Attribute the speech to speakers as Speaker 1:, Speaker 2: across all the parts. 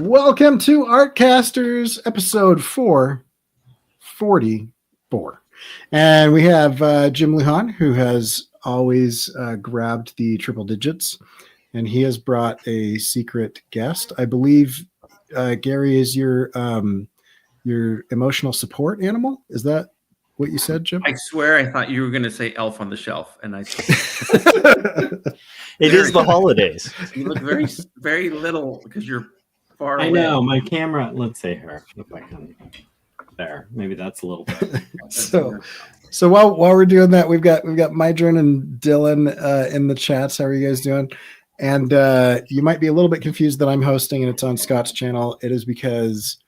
Speaker 1: Welcome to Artcasters, episode 444. And we have Jim Lujan, who has always grabbed the triple digits, and he has brought a secret guest. I believe Gary is your emotional support animal. Is that what you said, Jim?
Speaker 2: I swear I thought you were going to say Elf on the Shelf, and
Speaker 3: It is the holidays.
Speaker 2: You look very, very little because you're far away.
Speaker 3: I know my camera. Let's see here if I can. There, maybe that's a little bit.
Speaker 1: So while we're doing that, we've got Mydron and Dylan in the chats. How are you guys doing? And you might be a little bit confused that I'm hosting and it's on Scott's channel. It is because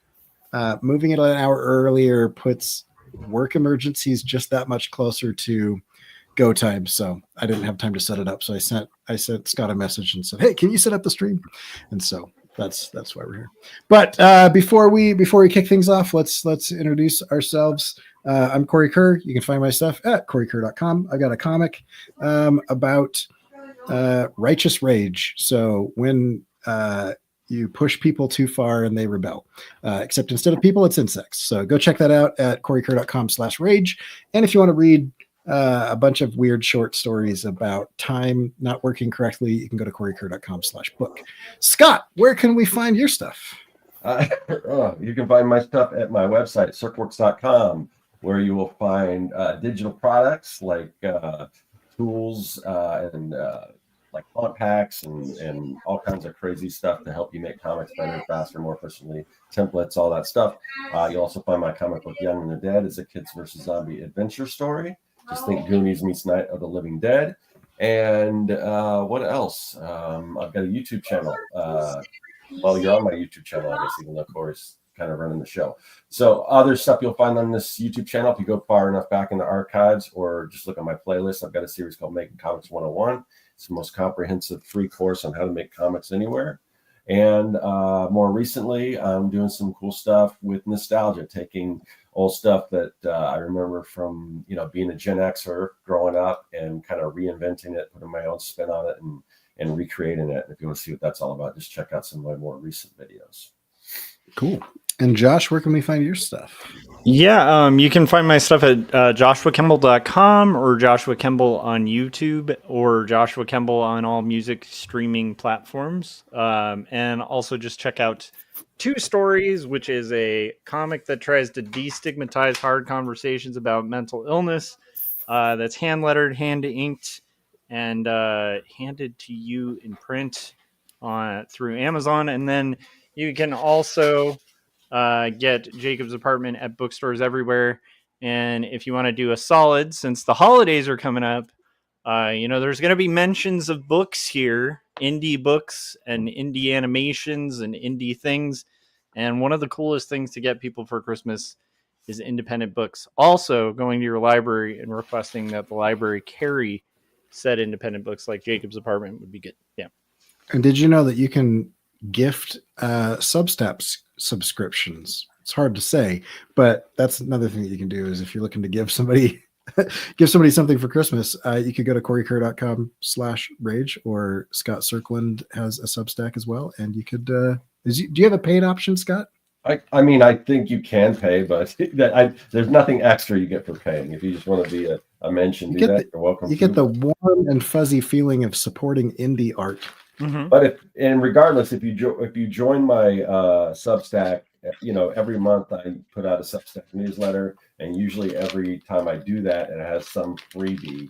Speaker 1: moving it an hour earlier puts work emergencies just that much closer to go time. So I didn't have time to set it up. So I sent Scott a message and said, "Hey, can you set up the stream?" And so that's why we're here. But before we kick things off, let's introduce ourselves. I'm Corey Kerr. You can find my stuff at coreykerr.com. I got a comic about righteous rage. So when you push people too far and they rebel, except instead of people, it's insects. So go check that out at coreykerr.com/rage. And if you want to read a bunch of weird short stories about time not working correctly, you can go to coreykerr.com/book. Scott, where can we find your stuff?
Speaker 4: You can find my stuff at my website, circworks.com, where you will find digital products like tools and like font packs and all kinds of crazy stuff to help you make comics better, faster, more efficiently, templates, all that stuff. You'll also find my comic book, Young and the Dead, is a kids versus zombie adventure story. Just think Goonies meets Night of the Living Dead. And what else? I've got a YouTube channel. Well, you're on my YouTube channel, I guess, even though Corey's kind of running the show. So other stuff you'll find on this YouTube channel, if you go far enough back in the archives or just look at my playlist, I've got a series called Making Comics 101. It's the most comprehensive free course on how to make comics anywhere. And more recently, I'm doing some cool stuff with nostalgia, taking old stuff that I remember from, being a Gen Xer growing up and kind of reinventing it, putting my own spin on it and recreating it. And if you want to see what that's all about, just check out some of my more recent videos.
Speaker 1: Cool. And Josh, where can we find your stuff?
Speaker 3: Yeah, you can find my stuff at joshuakemble.com or Joshua Kemble on YouTube or Joshua Kemble on all music streaming platforms. And also just check out Two Stories, which is a comic that tries to destigmatize hard conversations about mental illness. That's hand-lettered, hand-inked, and handed to you in print through Amazon. And then you can also get Jacob's Apartment at bookstores everywhere. And if you want to do a solid, since the holidays are coming up, there's going to be mentions of books here, indie books and indie animations and indie things. And one of the coolest things to get people for Christmas is independent books. Also, going to your library and requesting that the library carry said independent books like Jacob's Apartment would be good. Yeah.
Speaker 1: And did you know that you can gift Substack subscriptions? It's hard to say, but that's another thing that you can do is if you're looking to give somebody something for Christmas, you could go to coreykerr.com/rage, or Scott Cirkland has a Substack as well. And you could, do you have a paid option, Scott?
Speaker 4: I mean, I think you can pay, but there's nothing extra you get for paying. If you just want to be a mention, you're welcome.
Speaker 1: You get the warm and fuzzy feeling of supporting indie art.
Speaker 3: Mm-hmm.
Speaker 4: But regardless, if you join my Substack, every month I put out a Substack newsletter, and usually every time I do that, it has some freebie,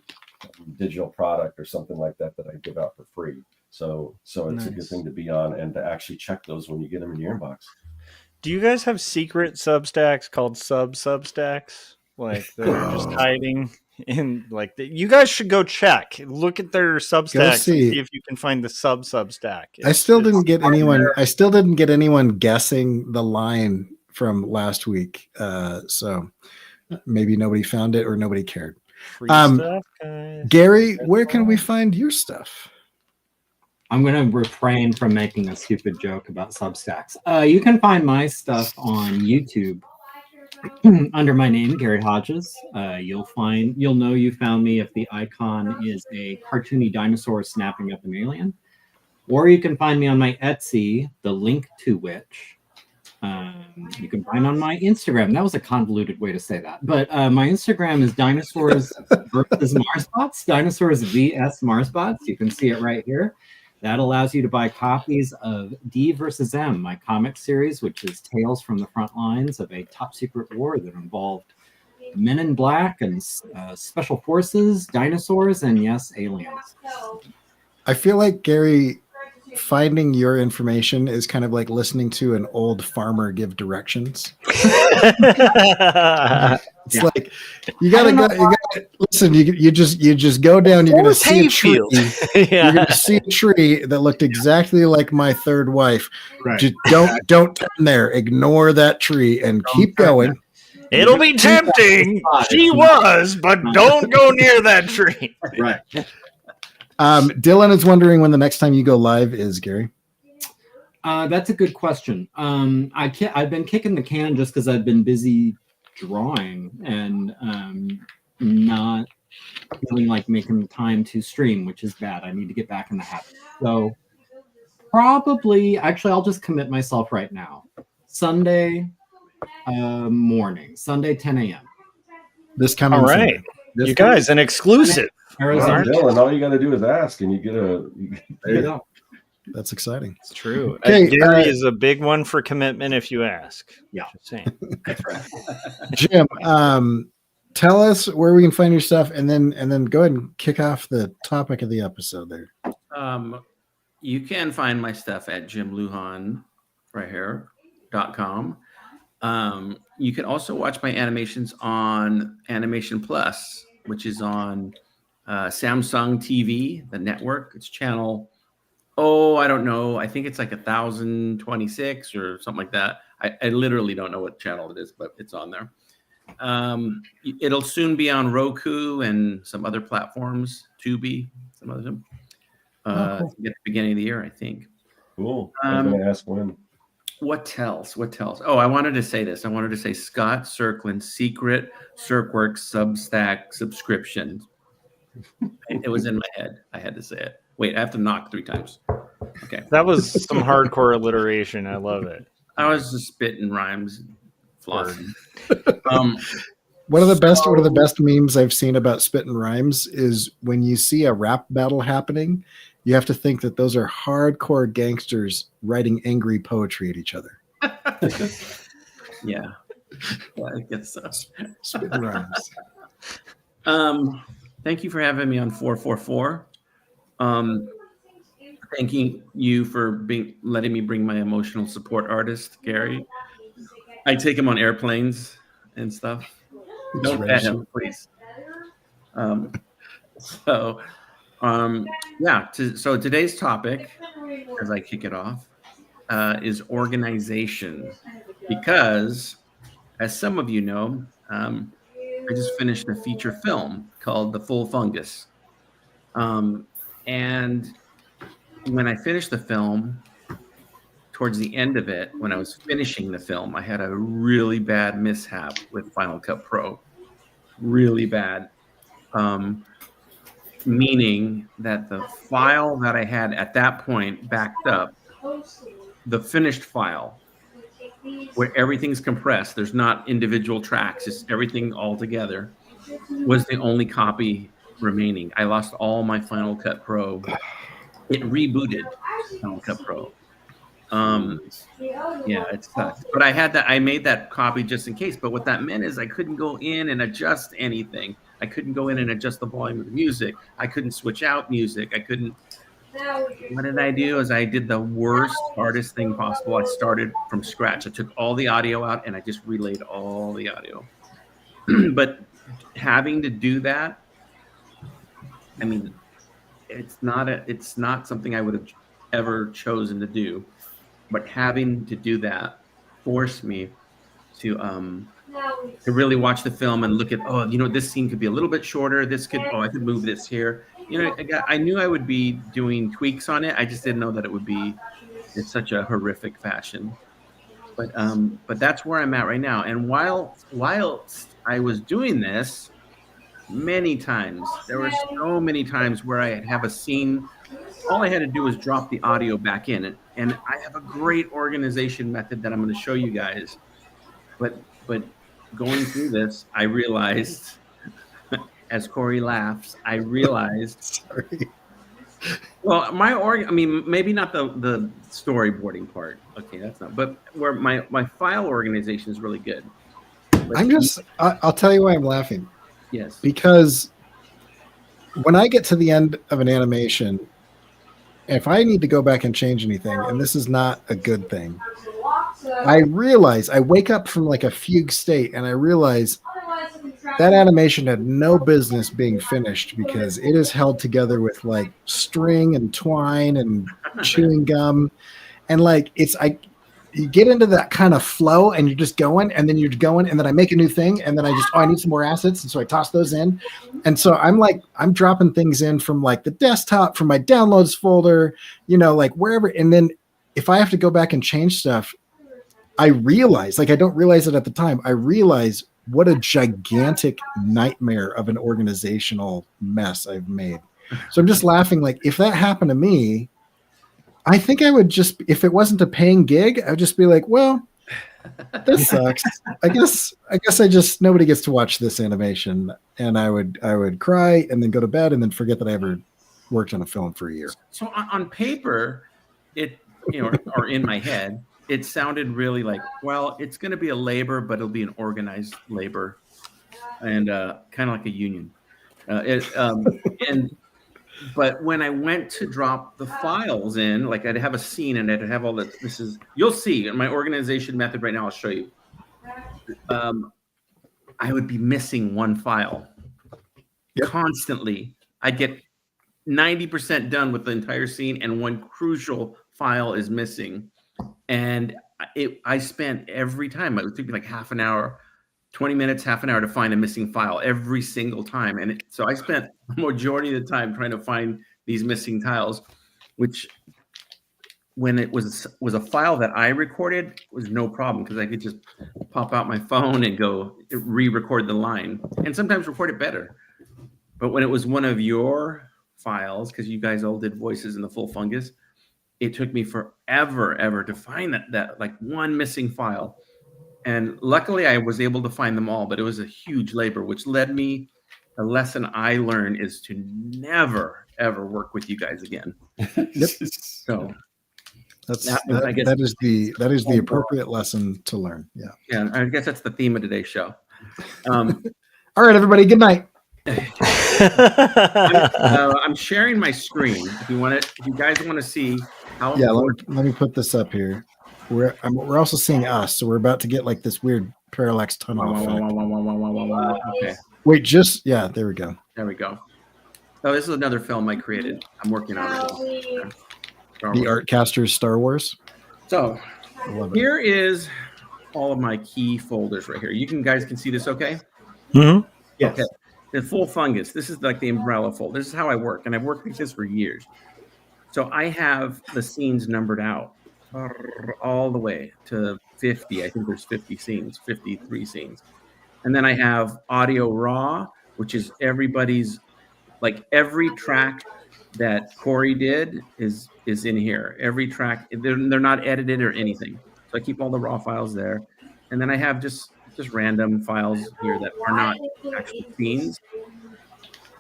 Speaker 4: digital product or something like that I give out for free. So it's
Speaker 3: Nice.
Speaker 4: A good thing to be on and to actually check those when you get them in your inbox.
Speaker 3: Do you guys have secret Substacks called Substacks? Like they're just hiding in you guys should go check. Look at their Substacks and see if you can find the Substack. I still didn't get
Speaker 1: anyone guessing the line from last week. So maybe nobody found it or nobody cared.
Speaker 3: Free stuff, guys.
Speaker 1: Gary, where can we find your stuff?
Speaker 5: I'm going to refrain from making a stupid joke about Substacks. You can find my stuff on YouTube under my name, Gary Hodges. You'll know you found me if the icon is a cartoony dinosaur snapping up an alien. Or you can find me on my Etsy, the link to which you can find on my Instagram. That was a convoluted way to say that. But my Instagram is Dinosaurs versus Marsbots, Dinosaurs vs Marsbots. You can see it right here. That allows you to buy copies of D versus M, my comic series, which is tales from the front lines of a top secret war that involved men in black and special forces, dinosaurs, and yes, aliens.
Speaker 1: I feel like, Gary, finding your information is kind of like listening to an old farmer give directions. It's
Speaker 5: Yeah.
Speaker 1: like you gotta go. You gotta listen. You just go down. You're gonna see a tree. You're gonna see a tree that looked exactly like my third wife.
Speaker 5: Right.
Speaker 1: Just don't turn there. Ignore that tree and keep going.
Speaker 3: It'll be tempting. She was, but don't go near that tree.
Speaker 5: Right.
Speaker 1: Dylan is wondering when the next time you go live is, Gary.
Speaker 5: That's a good question. I've been kicking the can just because I've been busy drawing and not feeling like making the time to stream, which is bad. I need to get back in the habit. So probably, actually, I'll just commit myself right now. Sunday morning, Sunday 10 a.m.
Speaker 1: This coming
Speaker 3: All right.
Speaker 1: Sunday.
Speaker 3: You guys, an exclusive.
Speaker 5: Arizona.
Speaker 4: Dylan, all you got to do is ask, and you get
Speaker 5: There you go.
Speaker 1: That's exciting.
Speaker 3: It's true.
Speaker 1: Okay,
Speaker 3: Gary is a big one for commitment if you ask.
Speaker 5: Yeah.
Speaker 3: Just saying.
Speaker 5: That's right.
Speaker 1: Jim, tell us where we can find your stuff, and then go ahead and kick off the topic of the episode there.
Speaker 2: You can find my stuff at jimlujan right here.com. You can also watch my animations on Animation Plus, which is on Samsung TV, the network. It's channel, I don't know. I think it's like 1026 or something like that. I literally don't know what channel it is, but it's on there. It'll soon be on Roku and some other platforms, Tubi, some of them.
Speaker 1: Cool.
Speaker 2: At the beginning of the year, I think.
Speaker 4: cool. I was going to ask when.
Speaker 2: What else? Oh, I wanted to say this. I wanted to say Scott Cirklin's secret Circworks Substack subscription. It was in my head. I had to say it. Wait, I have to knock 3 times. Okay.
Speaker 3: That was some hardcore alliteration. I love it.
Speaker 2: I was just spitting rhymes, flossing.
Speaker 1: One of the best memes I've seen about spit and rhymes is when you see a rap battle happening, you have to think that those are hardcore gangsters writing angry poetry at each other.
Speaker 2: Yeah, I guess so.
Speaker 1: Spit and rhymes.
Speaker 2: Thank you for having me on 444. Thanking you for letting me bring my emotional support artist, Gary. I take him on airplanes and stuff. Don't pet him, please. So today's topic, as I kick it off, is organization. Because, as some of you know, I just finished a feature film called The Full Fungus. And when I finished the film, towards the end of it, when I was finishing the film, I had a really bad mishap with Final Cut Pro. Really bad. Meaning that the file that I had at that point backed up, the finished file, where everything's compressed, there's not individual tracks, just everything all together, was the only copy remaining. I lost all my Final Cut Pro. It rebooted Final Cut Pro. Yeah, it sucked. But I made that copy just in case. But what that meant is I couldn't go in and adjust anything. I couldn't go in and adjust the volume of the music. I couldn't switch out music. I couldn't. What did I do? Is I did the worst, hardest thing possible. I started from scratch. I took all the audio out and I just relayed all the audio. But having to do that, I mean, it's not something I would have ever chosen to do. But having to do that forced me to really watch the film and look at, this scene could be a little bit shorter. I could move this here. I knew I would be doing tweaks on it. I just didn't know that it would be in such a horrific fashion. But that's where I'm at right now. And while I was doing this, many times, there were so many times where I have a scene all I had to do was drop the audio back in, and I have a great organization method that I'm going to show you guys. But going through this, I realized, as Corey laughs, I realized.
Speaker 1: Sorry.
Speaker 2: Well, I mean, maybe not the storyboarding part. Okay, that's not. But where my file organization is really good. But
Speaker 1: I'll tell you why I'm laughing.
Speaker 2: Yes.
Speaker 1: Because when I get to the end of an animation, if I need to go back and change anything, and this is not a good thing, I wake up from like a fugue state and I realize that animation had no business being finished because it is held together with like string and twine and chewing gum. And like you get into that kind of flow and you're just going, and then you're going, and then I make a new thing, and then I need some more assets, and so I toss those in. And so I'm dropping things in from like the desktop, from my downloads folder, like wherever. And then if I have to go back and change stuff, I realize, like I don't realize it at the time, I realize what a gigantic nightmare of an organizational mess I've made. So I'm just laughing, like if that happened to me, I think I would just, if it wasn't a paying gig, I'd just be like, well, this sucks. I guess nobody gets to watch this animation. And I would cry and then go to bed and then forget that I ever worked on a film for a year.
Speaker 2: So on paper, it, or in my head, it sounded really like, well, it's going to be a labor, but it'll be an organized labor, and kind of like a union. But when I went to drop the files in, like I'd have a scene and I'd have all that. You'll see in my organization method right now. I'll show you. I would be missing one file constantly. I'd get 90% done with the entire scene, and one crucial file is missing. And I spent every time, it would take me like half an hour, 20 minutes, half an hour to find a missing file every single time. And so I spent the majority of the time trying to find these missing tiles, which when it was a file that I recorded was no problem because I could just pop out my phone and go re-record the line and sometimes record it better. But when it was one of your files, because you guys all did voices in the full fungus, it took me forever to find that like one missing file. And luckily I was able to find them all, but it was a huge labor, which led me, a lesson I learned is to never, ever work with you guys again. So
Speaker 1: that is the appropriate lesson to learn. Yeah.
Speaker 2: Yeah. I guess that's the theme of today's show.
Speaker 1: All right, everybody. Good night.
Speaker 2: I'm sharing my screen. If you guys want to see how.
Speaker 1: Yeah. Let me put this up here. We're also seeing us, so we're about to get like this weird parallax tunnel effect.
Speaker 2: Okay.
Speaker 1: Wait, there we go.
Speaker 2: There we go. Oh, this is another film I created. I'm working on it.
Speaker 1: The Artcasters Star Wars.
Speaker 2: So here is all of my key folders right here. You guys can see this, okay?
Speaker 3: Mm-hmm.
Speaker 5: Yes.
Speaker 2: Okay. The full fungus. This is like the umbrella folder. This is how I work, and I've worked like this for years. So I have the scenes numbered out all the way to 50. I think there's 50 scenes, 53 scenes. And then I have audio raw, which is everybody's, like every track that Corey did is in here. Every track, they're not edited or anything. So I keep all the raw files there. And then I have just random files here that are not actual scenes.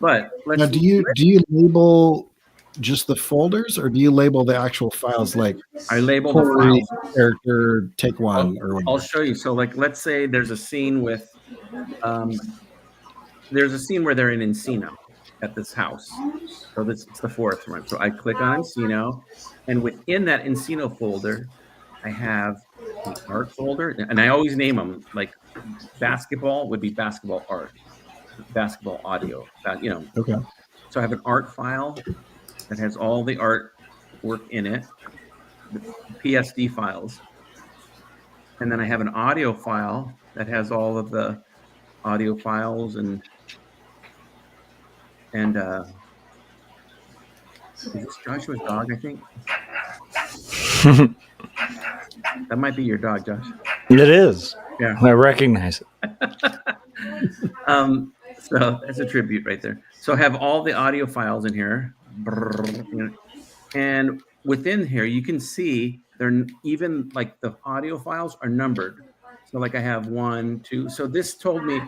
Speaker 2: But
Speaker 1: now, do you label just the folders, or do you label the actual files? Like
Speaker 2: I label the files.
Speaker 1: Character take one,
Speaker 2: I'll show you. So like, let's say there's a scene with, there's a scene where they're in Encino at this house. So it's the fourth one. So I click on Encino, and within that Encino folder, I have the art folder, and I always name them. Like basketball would be basketball art, basketball audio.
Speaker 1: Okay.
Speaker 2: So I have an art file that has all the art work in it, the PSD files. And then I have an audio file that has all of the audio files and is this Joshua's dog, I think? That might be your dog, Josh.
Speaker 3: It is.
Speaker 2: Yeah.
Speaker 3: I recognize it.
Speaker 2: So that's a tribute right there. So I have all the audio files in here. And within here, you can see they're even like the audio files are numbered. So like I have 1, 2. So this told me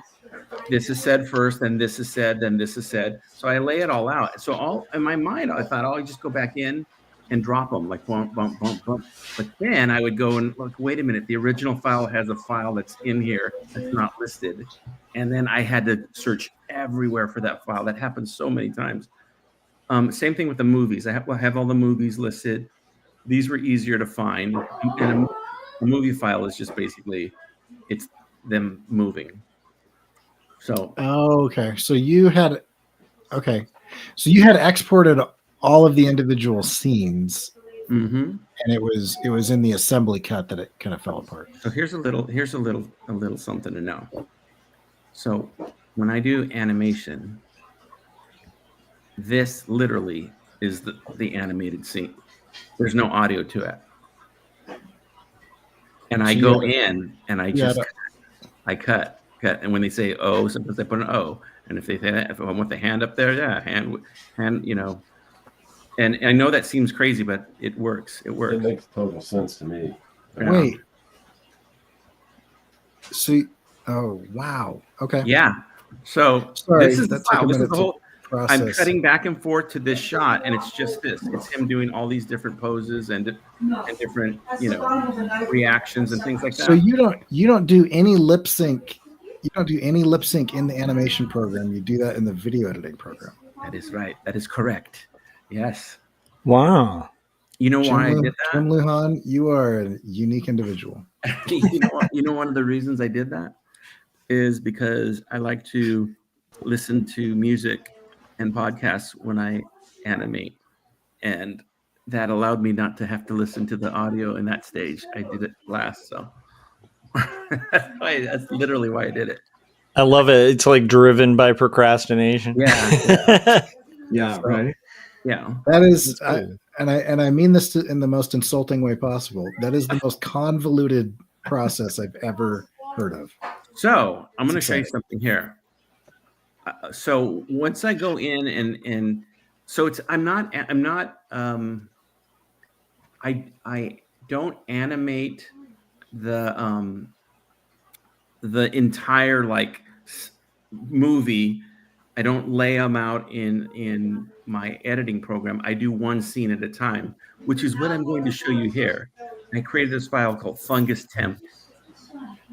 Speaker 2: this is said first, then this is said, then this is said. So I lay it all out. So all in my mind, I thought, oh, I just go back in and drop them like bump, bump, bump, bump. But then I would go and look, wait a minute, the original file has a file that's in here that's not listed. And then I had to search everywhere for that file. That happens so many times. Same thing with the movies. I have all the movies listed. These were easier to find. And a movie file is just basically, it's them moving. So
Speaker 1: okay. So you had exported all of the individual scenes, and it was in the assembly cut that it kind of fell apart.
Speaker 2: So here's a little something to know. So when I do animation, this literally is the animated scene. There's no audio to it. And I go in and I just I cut. And when they say O, sometimes I put an O. And if I want the hand up there, hand, you know. And I know that seems crazy, but it works. It works.
Speaker 4: It makes total sense to me.
Speaker 2: Yeah.
Speaker 1: Wait. So, oh wow. Okay.
Speaker 2: Yeah. So
Speaker 1: Sorry,
Speaker 2: this is the file. This is the whole.
Speaker 1: Process.
Speaker 2: I'm cutting back and forth to this shot, and it's just this. It's him doing all these different poses and different, reactions and things like that.
Speaker 1: So you don't do any lip sync. You don't do any lip sync in the animation program. You do that in the video editing program.
Speaker 2: That is right. That is correct. Yes.
Speaker 3: Wow.
Speaker 2: You know why I did that?
Speaker 1: Jim Lujan, you are a unique individual.
Speaker 2: You know one of the reasons I did that is because I like to listen to music and podcasts when I animate, and that allowed me not to have to listen to the audio in that stage. I did it last, so that's literally why I did it.
Speaker 3: I love it. It's like driven by procrastination.
Speaker 2: Yeah.
Speaker 5: Yeah, right.
Speaker 2: Yeah.
Speaker 1: That is, and I mean this in the most insulting way possible. That is the most convoluted process I've ever heard of.
Speaker 2: So I'm going to show you something here. So once I go in and so it's I don't animate the entire like movie. I don't lay them out in my editing program. I do one scene at a time, which is what I'm going to show you here. I created this file called Fungus Temp.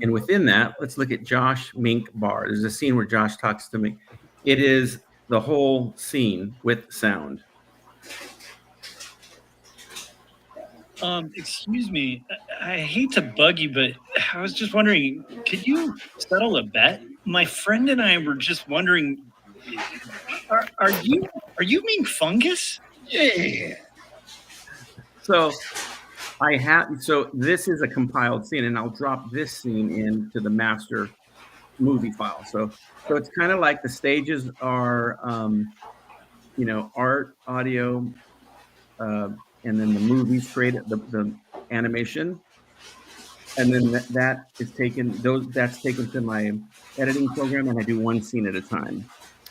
Speaker 2: And within that, let's look at Josh Mink Bar. There's a scene where Josh talks to me. It is the whole scene with sound.
Speaker 6: Excuse me. I hate to bug you, but I was just wondering, could you settle a bet? My friend and I were just wondering, are you Mink Fungus? Yeah.
Speaker 2: So this is a compiled scene, and I'll drop this scene into the master movie file. So it's kind of like the stages are, art, audio, and then the movies created the animation, and then that's taken to my editing program, and I do one scene at a time.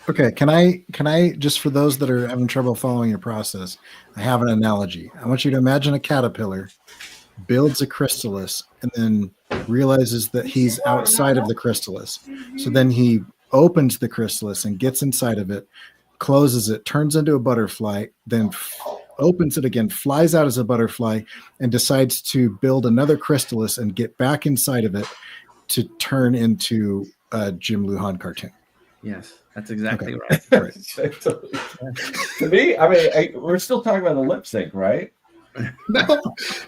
Speaker 1: Okay, can I just, for those that are having trouble following your process, I have an analogy. I want you to imagine a caterpillar builds a chrysalis and then realizes that he's outside of the chrysalis. So then he opens the chrysalis and gets inside of it, closes it, turns into a butterfly, then opens it again, flies out as a butterfly, and decides to build another chrysalis and get back inside of it to turn into a Jim Lujan cartoon.
Speaker 2: Yes, that's exactly
Speaker 1: Okay.
Speaker 2: right.
Speaker 4: To me, I mean, we're still talking about the lip sync, right?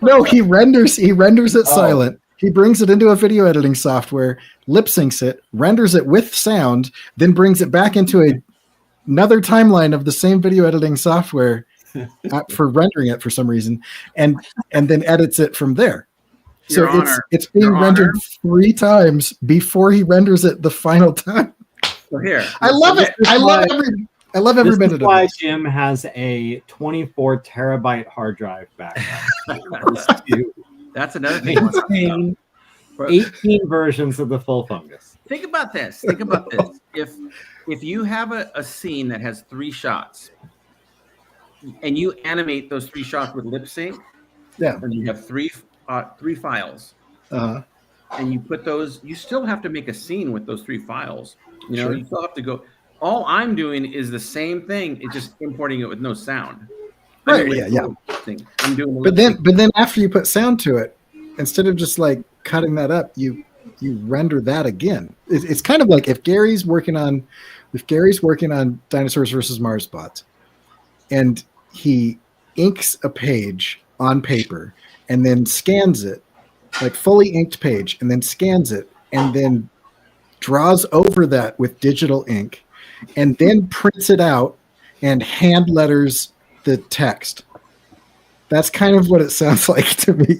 Speaker 1: No, he renders it silent. He brings it into a video editing software, lip syncs it, renders it with sound, then brings it back into another timeline of the same video editing software for rendering it for some reason, and then edits it from there. So it's being rendered 3 times before he renders it the final time.
Speaker 2: So here,
Speaker 1: I love it. I love every minute of
Speaker 5: why
Speaker 1: it.
Speaker 5: Jim has a 24 terabyte hard drive back.
Speaker 2: that's another thing.
Speaker 5: 18 versions of the full fungus.
Speaker 2: Think about this. If you have a scene that has 3 shots, and you animate those 3 shots with lip sync,
Speaker 1: Yeah.
Speaker 2: and you have three files,
Speaker 1: Uh-huh.
Speaker 2: and you put those. You still have to make a scene with those 3 files. You know,
Speaker 1: Sure.
Speaker 2: you still have to go. All I'm doing is the same thing. It's just importing it with no sound.
Speaker 1: Right.
Speaker 2: with
Speaker 1: Yeah. Yeah.
Speaker 2: lip sync. I'm doing the
Speaker 1: But
Speaker 2: lip sync.
Speaker 1: then after you put sound to it, instead of just like cutting that up, you render that again. It's kind of like if Gary's working on Dinosaurs versus Mars bots, and he inks a page on paper and then scans it, like fully inked page, and then scans it and then draws over that with digital ink and then prints it out and hand letters the text. That's kind of what it sounds like to me.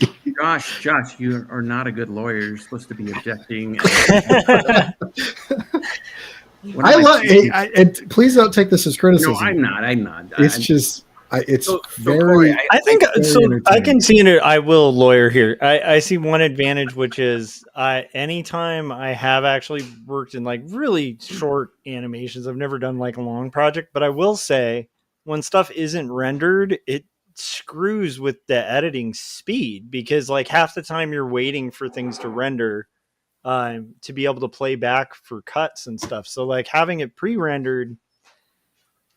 Speaker 2: Josh, you are not a good lawyer. You're supposed to be objecting.
Speaker 1: And please don't take this as criticism.
Speaker 2: No, I'm not.
Speaker 1: It's just, it's
Speaker 2: So,
Speaker 1: very.
Speaker 2: Corey,
Speaker 3: I think
Speaker 1: very
Speaker 3: so. I
Speaker 1: entertaining.
Speaker 3: can see it. I will lawyer here. I see one advantage, which is anytime I have actually worked in like really short animations, I've never done like a long project, but I will say when stuff isn't rendered, it screws with the editing speed because like half the time you're waiting for things to render to be able to play back for cuts and stuff. So like having it pre-rendered,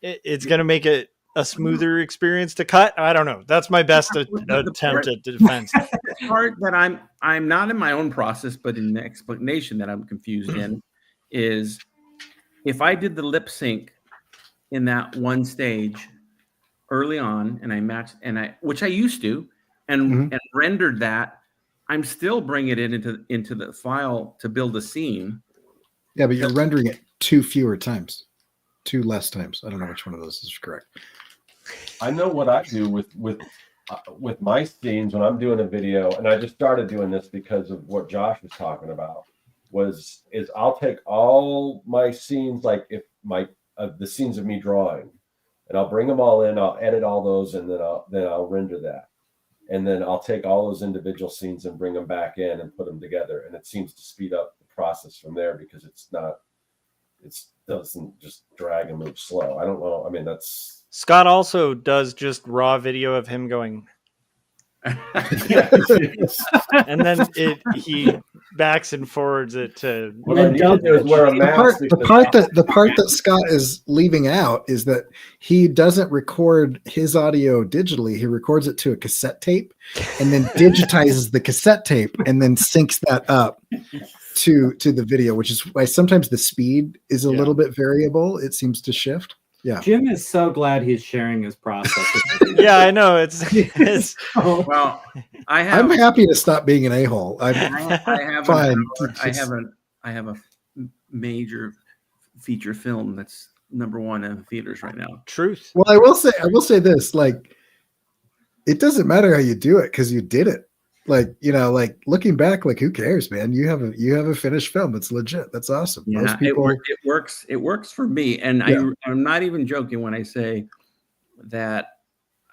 Speaker 3: it's going to make it a smoother experience to cut. I don't know. That's my best attempt at defense.
Speaker 2: The part that I'm not in my own process, but in the explanation that I'm confused in is if I did the lip sync in that one stage early on, and I matched, which I used to, and rendered that, I'm still bringing it into the file to build a scene.
Speaker 1: Yeah, but you're rendering it 2 less times. I don't know which one of those is correct.
Speaker 4: I know what I do with my scenes when I'm doing a video, and I just started doing this because of what Josh was talking about. Is I'll take all my scenes, like if the scenes of me drawing, and I'll bring them all in. I'll edit all those, and then I'll render that, and then I'll take all those individual scenes and bring them back in and put them together, and it seems to speed up the process from there because it doesn't just drag and move slow. I don't know. I mean, that's.
Speaker 3: Scott also does just raw video of him going, and then he backs and forwards it to.
Speaker 4: What I need to do is wear a mask.
Speaker 1: The part that Scott is leaving out is that he doesn't record his audio digitally. He records it to a cassette tape, and then digitizes the cassette tape, and then syncs that up to the video, which is why sometimes the speed is a little bit variable. It seems to shift. Yeah.
Speaker 5: Jim is so glad he's sharing his process.
Speaker 3: Yeah, I know. It's
Speaker 2: Well,
Speaker 1: I'm happy to stop being an a-hole.
Speaker 2: I have
Speaker 1: fine.
Speaker 2: I have a major feature film that's #1 in theaters right now.
Speaker 3: truth.
Speaker 1: Well, I will say this, like, it doesn't matter how you do it because you did it. Like, like looking back, like who cares, man? You have a finished film. It's legit. That's awesome.
Speaker 2: Yeah,
Speaker 1: Most people,
Speaker 2: it works. It works for me, and I'm not even joking when I say that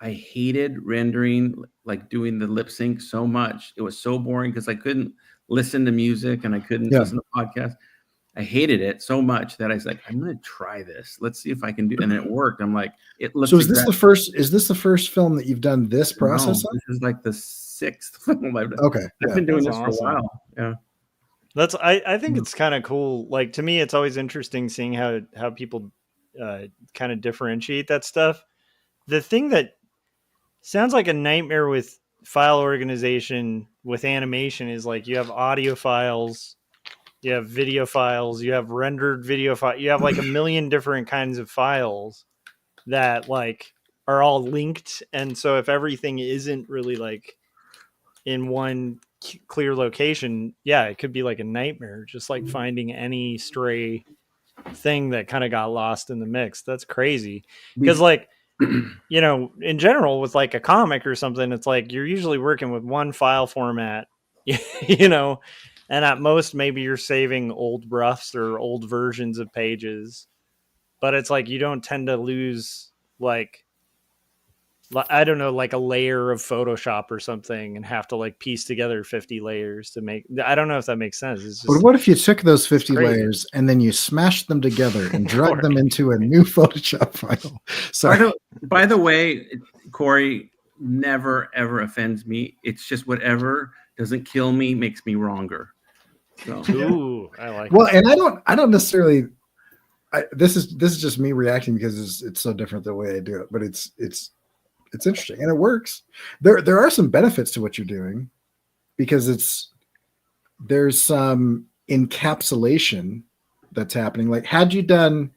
Speaker 2: I hated rendering, like doing the lip sync so much. It was so boring because I couldn't listen to music and I couldn't listen to podcasts. I hated it so much that I was like, I'm going to try this. Let's see if I can do it. And it worked. I'm like, it looks.
Speaker 1: So is this the first film that you've done this process on?
Speaker 2: This is like the 6th film I've done.
Speaker 1: Okay.
Speaker 2: I've been doing
Speaker 3: That's
Speaker 2: this
Speaker 3: awesome.
Speaker 2: for a while. Yeah.
Speaker 3: That's I think it's kind of cool. Like to me, it's always interesting seeing how people kind of differentiate that stuff. The thing that sounds like a nightmare with file organization with animation is like you have audio files, you have video files, you have rendered video file, you have like a million different kinds of files that like are all linked, and so if everything isn't really like in one clear location, it could be like a nightmare, just like finding any stray thing that kind of got lost in the mix. That's crazy because like in general with like a comic or something, it's like you're usually working with one file format, and at most maybe you're saving old roughs or old versions of pages, but it's like you don't tend to lose like I don't know, like a layer of Photoshop or something, and have to like piece together 50 layers to make. I don't know if that makes sense. It's
Speaker 1: But
Speaker 3: just
Speaker 1: what if you took those 50
Speaker 3: crazy.
Speaker 1: layers and then you smashed them together and dragged them into a new Photoshop file? Sorry.
Speaker 2: By the way, Corey never ever offends me. It's just whatever doesn't kill me makes me wronger. So
Speaker 3: Ooh, I like.
Speaker 1: Well,
Speaker 3: that.
Speaker 1: and I don't necessarily. This is just me reacting because it's so different the way I do it. But it's interesting and it works. There are some benefits to what you're doing because there's some encapsulation that's happening. Like had you done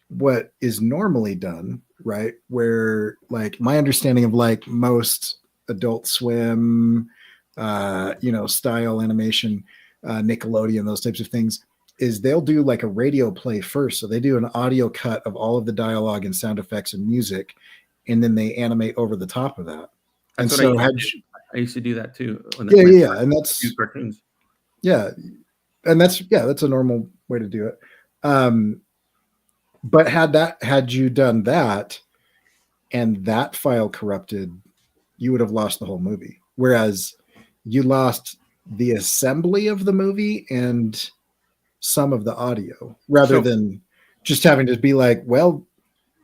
Speaker 1: what is normally done, right? Where like my understanding of like most Adult Swim, style animation, Nickelodeon, those types of things, is they'll do like a radio play first. So they do an audio cut of all of the dialogue and sound effects and music, and then they animate over the top of that. And
Speaker 2: that's
Speaker 1: so
Speaker 2: what I used to do that too.
Speaker 1: Yeah, and that's
Speaker 2: cartoons.
Speaker 1: Yeah, and that's a normal way to do it. But had you done that, and that file corrupted, you would have lost the whole movie. Whereas you lost the assembly of the movie and some of the audio, rather than just having to be like, well,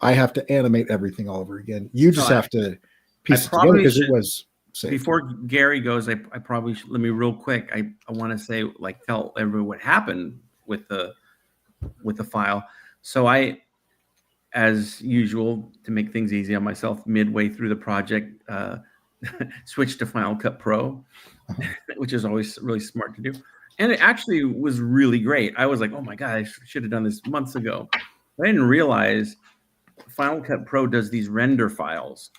Speaker 1: I have to animate everything all over again. You just have to piece it together because it was safe.
Speaker 2: Before Gary goes, I probably should, let me real quick. I want to say, like, tell everyone what happened with the file. So I, as usual, to make things easy on myself, midway through the project, switched to Final Cut Pro, which is always really smart to do. And it actually was really great. I was like, oh my God, I should have done this months ago. But I didn't realize Final Cut Pro does these render files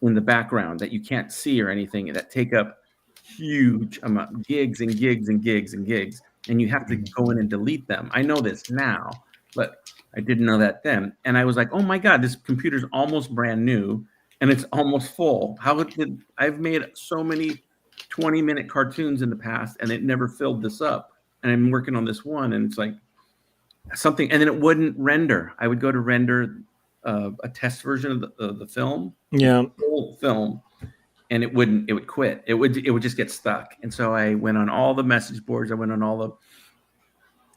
Speaker 2: in the background that you can't see or anything that take up huge amount, gigs and gigs and gigs and gigs. And you have to go in and delete them. I know this now, but I didn't know that then. And I was like, oh my God, this computer's almost brand new and it's almost full. I've made so many 20-minute cartoons in the past and it never filled this up. And I'm working on this one and it's like something, and then it wouldn't render. I would go to render a test version of the film, full film, and it would quit. It would just get stuck. And so I went on all the message boards. I went on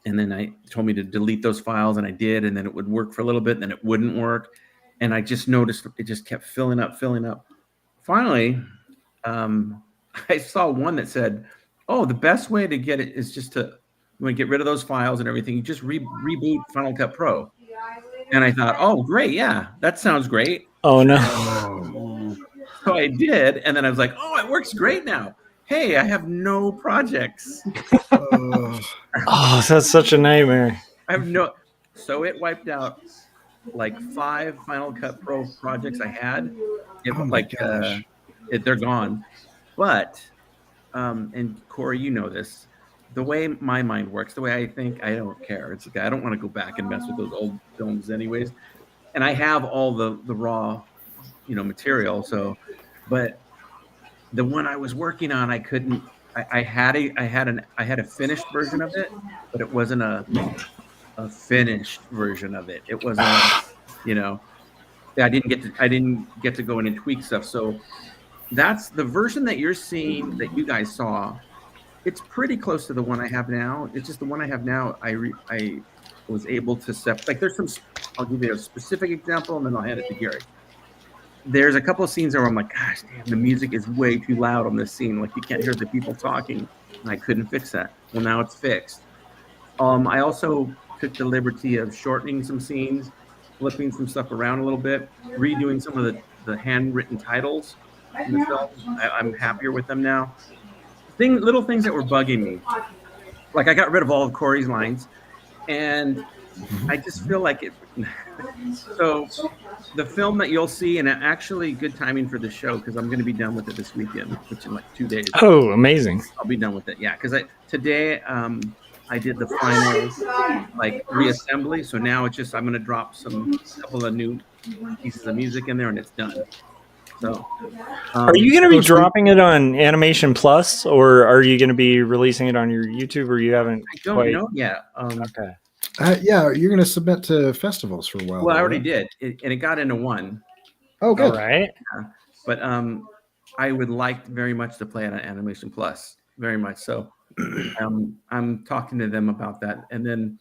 Speaker 2: and then I told me to delete those files, and I did, and then it would work for a little bit, and then it wouldn't work. And I just noticed it just kept filling up. Finally, I saw one that said, oh, the best way to get it is just to, when you get rid of those files and everything, you just reboot Final Cut Pro. And I thought, oh, great. Yeah, that sounds great.
Speaker 3: Oh, no.
Speaker 2: So I did. And then I was like, oh, it works great now. Hey, I have no projects.
Speaker 3: Oh, that's such a nightmare.
Speaker 2: So it wiped out like 5 Final Cut Pro projects I had. They're gone. But, and Corey, you know this, the way my mind works, the way I think, I don't care. It's like, I don't want to go back and mess with those old films anyways. And I have all the raw, material. So, but the one I was working on, I couldn't, I had a finished version of it, but it wasn't a finished version of it. It wasn't, I didn't get to go in and tweak stuff. So that's the version that you're seeing that you guys saw. It's pretty close to the one I have now. It's just the one I have now. I was able to set, like, there's some, I'll give you a specific example and then I'll hand it to Gary. There's a couple of scenes where I'm like, gosh, damn, the music is way too loud on this scene. Like, you can't hear the people talking. And I couldn't fix that. Well, now it's fixed. I also took the liberty of shortening some scenes, flipping some stuff around a little bit, redoing some of the handwritten titles in the film. I'm happier with them now. Little things that were bugging me. Like, I got rid of all of Corey's lines, and I just feel like it. So the film that you'll see, and actually good timing for the show, because I'm going to be done with it this weekend, which in like 2 days.
Speaker 3: Oh, amazing.
Speaker 2: I'll be done with it. Yeah, because today I did the final like reassembly. So now it's just, I'm going to drop a couple of new pieces of music in there and it's done. So,
Speaker 3: are you going to be dropping it on Animation Plus, or are you going to be releasing it on your YouTube, or you haven't?
Speaker 2: I don't know yet.
Speaker 3: Okay.
Speaker 1: Yeah, you're going to submit to festivals for a while.
Speaker 2: Well, I already did, and it got into one.
Speaker 1: Oh, good.
Speaker 3: All right.
Speaker 2: But I would like very much to play it on Animation Plus, very much so. I'm talking to them about that, and then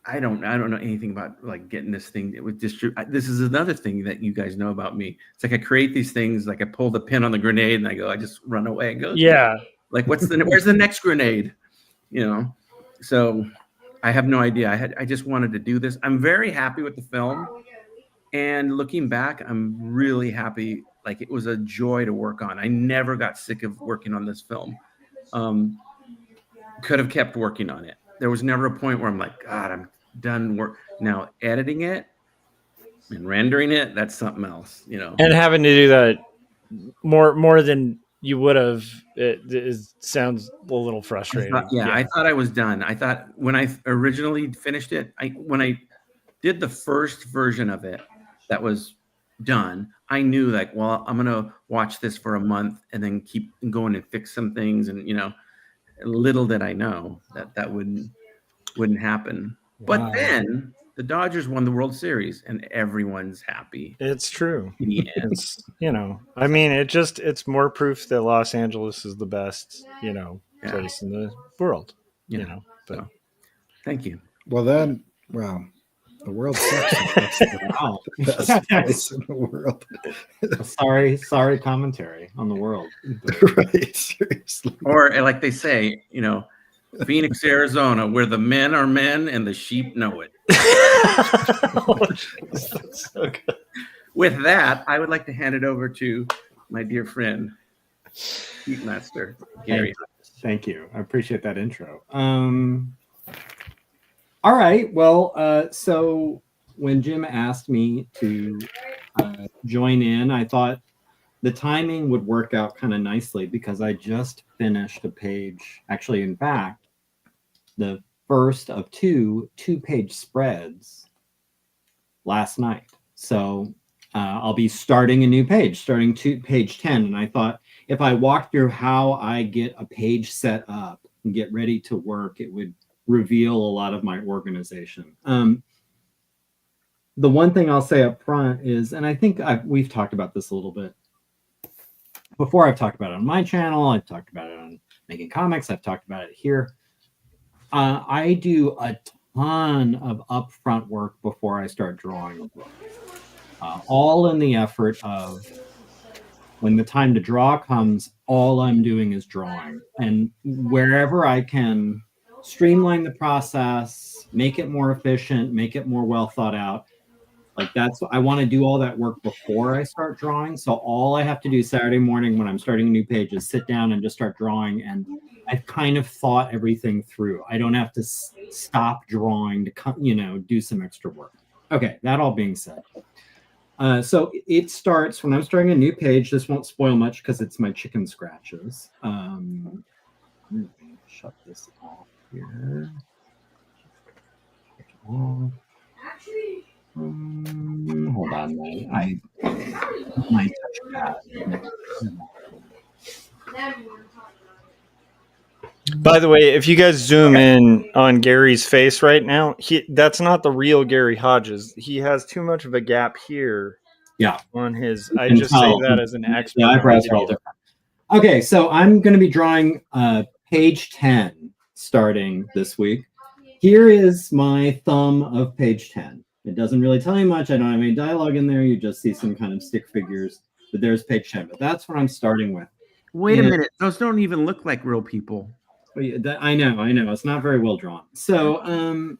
Speaker 2: I don't know anything about like getting this thing with distribute. This is another thing that you guys know about me. It's like I create these things, like I pull the pin on the grenade and I just run away and go.
Speaker 3: Yeah.
Speaker 2: Like where's the next grenade? You know, so I have no idea. I just wanted to do this. I'm very happy with the film, and looking back, I'm really happy. Like it was a joy to work on. I never got sick of working on this film. Could have kept working on it. There was never a point where I'm like, God, I'm done work. Now editing it and rendering it, that's something else, you know.
Speaker 3: And having to do that more than you would have, it sounds a little frustrating.
Speaker 2: I thought I was done. I thought when I originally finished it, when I did the first version of it that was done, I knew like, well, I'm gonna watch this for a month and then keep going and fix some things, and you know, little did I know that wouldn't happen.
Speaker 3: Wow.
Speaker 2: But then the Dodgers won the World Series and everyone's happy.
Speaker 3: It's true.
Speaker 2: Yeah.
Speaker 3: It's, you know, I mean, it's more proof that Los Angeles is the best, you know, place in the world, you know, but
Speaker 2: so, thank you.
Speaker 1: Well, then, wow. The world sucks. That's the best place in the world.
Speaker 5: Sorry commentary on the world.
Speaker 1: Right, seriously.
Speaker 2: Or like they say, you know, Phoenix, Arizona, where the men are men and the sheep know it.
Speaker 3: That's so good.
Speaker 2: With that, I would like to hand it over to my dear friend, Heatmaster Gary.
Speaker 5: Thank you. I appreciate that intro. All right. Well, so when Jim asked me to join in, I thought the timing would work out kind of nicely because I just finished a page. Actually, in fact, the first of two-page spreads last night. So I'll be starting a new page, starting page 10. And I thought if I walk through how I get a page set up and get ready to work, it would reveal a lot of my organization. The one thing I'll say up front is, and I think we've talked about this a little bit before. I've talked about it on my channel. I've talked about it on Making Comics. I've talked about it here. I do a ton of upfront work before I start drawing a book. All in the effort of when the time to draw comes, all I'm doing is drawing. And wherever I can streamline the process, make it more efficient, make it more well thought out. Like I want to do all that work before I start drawing. So all I have to do Saturday morning when I'm starting a new page is sit down and just start drawing. And I've kind of thought everything through. I don't have to stop drawing to, you know, do some extra work. Okay, that all being said. So it starts when I'm starting a new page. This won't spoil much because it's my chicken scratches. Shut this off here. Hold on, my touchpad.
Speaker 3: By the way, if you guys zoom in on Gary's face right now, that's not the real Gary Hodges. He has too much of a gap here.
Speaker 5: Yeah.
Speaker 3: On his, I just say that as an expert.
Speaker 5: The eyebrows are all different. Okay, so I'm going to be drawing page 10 starting this week. Here is my thumb of page 10. It doesn't really tell you much. I don't have any dialogue in there. You just see some kind of stick figures. But there's page 10. But that's what I'm starting with.
Speaker 2: Wait a minute. Those don't even look like real people.
Speaker 5: I know. It's not very well drawn. So,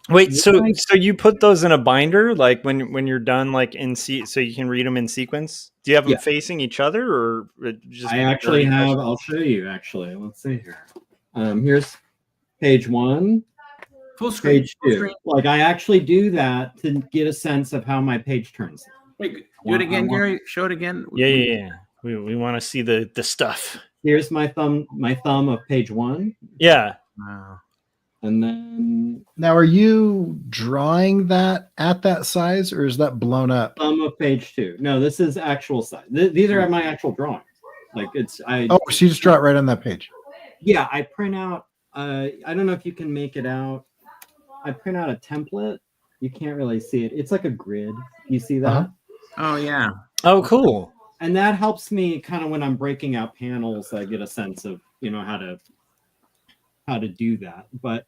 Speaker 3: wait. So you put those in a binder, like when you're done, like so you can read them in sequence. Do you have them facing each other, or just?
Speaker 5: I actually have. I'll show you. Actually, let's see here. Here's page 1.
Speaker 2: Full screen.
Speaker 5: Page 2. Like I actually do that to get a sense of how my page turns.
Speaker 2: Wait, do it again, Gary. Show it again.
Speaker 3: Yeah. We want to see the stuff.
Speaker 5: Here's my thumb of page 1.
Speaker 3: Yeah.
Speaker 2: Wow.
Speaker 5: And then
Speaker 1: now, are you drawing that at that size, or is that blown up?
Speaker 5: Thumb of page 2. No, this is actual size. These are my actual drawings. Like
Speaker 1: Oh, so you just draw it right on that page.
Speaker 5: Yeah, I print out. I don't know if you can make it out. I print out a template. You can't really see it. It's like a grid. You see that?
Speaker 1: Uh-huh.
Speaker 2: Oh yeah.
Speaker 3: Oh, cool.
Speaker 5: And that helps me kind of when I'm breaking out panels, I get a sense of, how to do that. But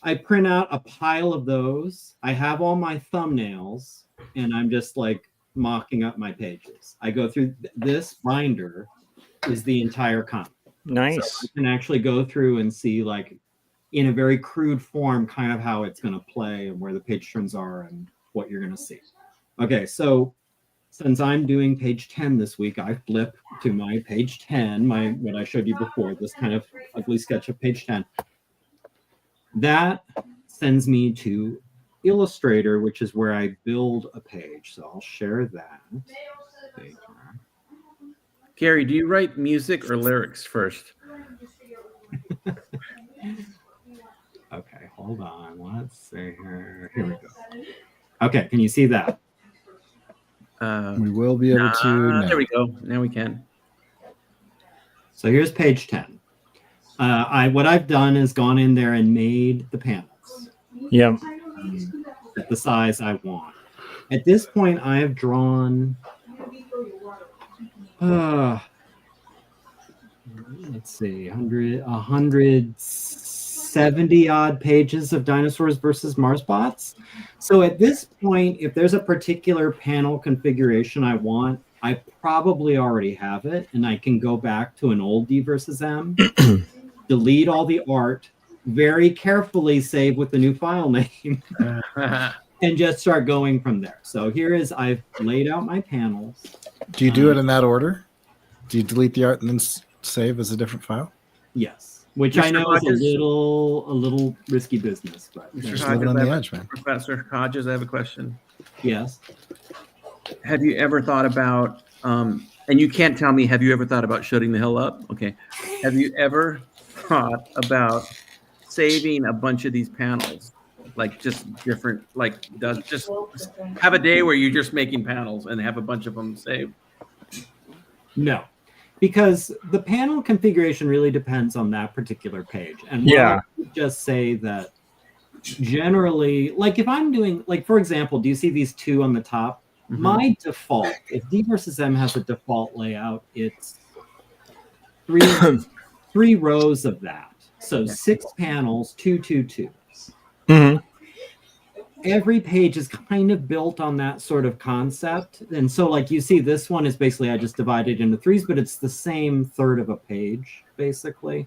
Speaker 5: I print out a pile of those. I have all my thumbnails, and I'm just like mocking up my pages. I go through this binder is the entire comic.
Speaker 3: Nice.
Speaker 5: So I can actually go through and see, like, in a very crude form, kind of how it's going to play and where the page turns are and what you're going to see. Okay, so since I'm doing page 10 this week, I flip to my page 10, what I showed you before, this kind of ugly sketch of page 10. That sends me to Illustrator, which is where I build a page. So I'll share that.
Speaker 2: Gary, do you write music or lyrics first?
Speaker 5: Okay, hold on. Let's see here. Here we go. Okay, can you see that?
Speaker 1: We will be able to now.
Speaker 2: There we go. Now we can.
Speaker 5: So here's page 10. What I've done is gone in there and made the panels.
Speaker 3: Yeah.
Speaker 5: At the size I want. At this point, I have drawn. Let's see, 170 odd pages of Dinosaurs versus Marsbots. So at this point, if there's a particular panel configuration I want, I probably already have it, and I can go back to an old D versus M, delete all the art, very carefully save with the new file name, and just start going from there. So I've laid out my panels.
Speaker 1: Do you do it in that order? Do you delete the art and then save as a different file?
Speaker 5: Yes, which
Speaker 2: Mr.
Speaker 5: I know
Speaker 2: Hodges?
Speaker 5: is a little risky business, but
Speaker 1: Just living on the edge, man.
Speaker 2: Professor Hodges, I have a question.
Speaker 5: yes.
Speaker 2: Have you ever thought about, and you can't tell me, have you ever thought about shutting the hell up? Okay. Have you ever thought about saving a bunch of these panels? Like just different, just have a day where you're just making panels and have a bunch of them saved?
Speaker 5: No, because the panel configuration really depends on that particular page. And
Speaker 3: Yeah.
Speaker 5: I'll just say that generally, like if I'm doing, like, for example, do you see these two on the top?
Speaker 2: Mm-hmm.
Speaker 5: My default, if D versus M has a default layout, it's three rows of that. So 6 panels, 2, 2, 2.
Speaker 3: Mm-hmm.
Speaker 5: Every page is kind of built on that sort of concept. And so, like, you see, this one is basically, I just divided into 3s, but it's the same third of a page, basically.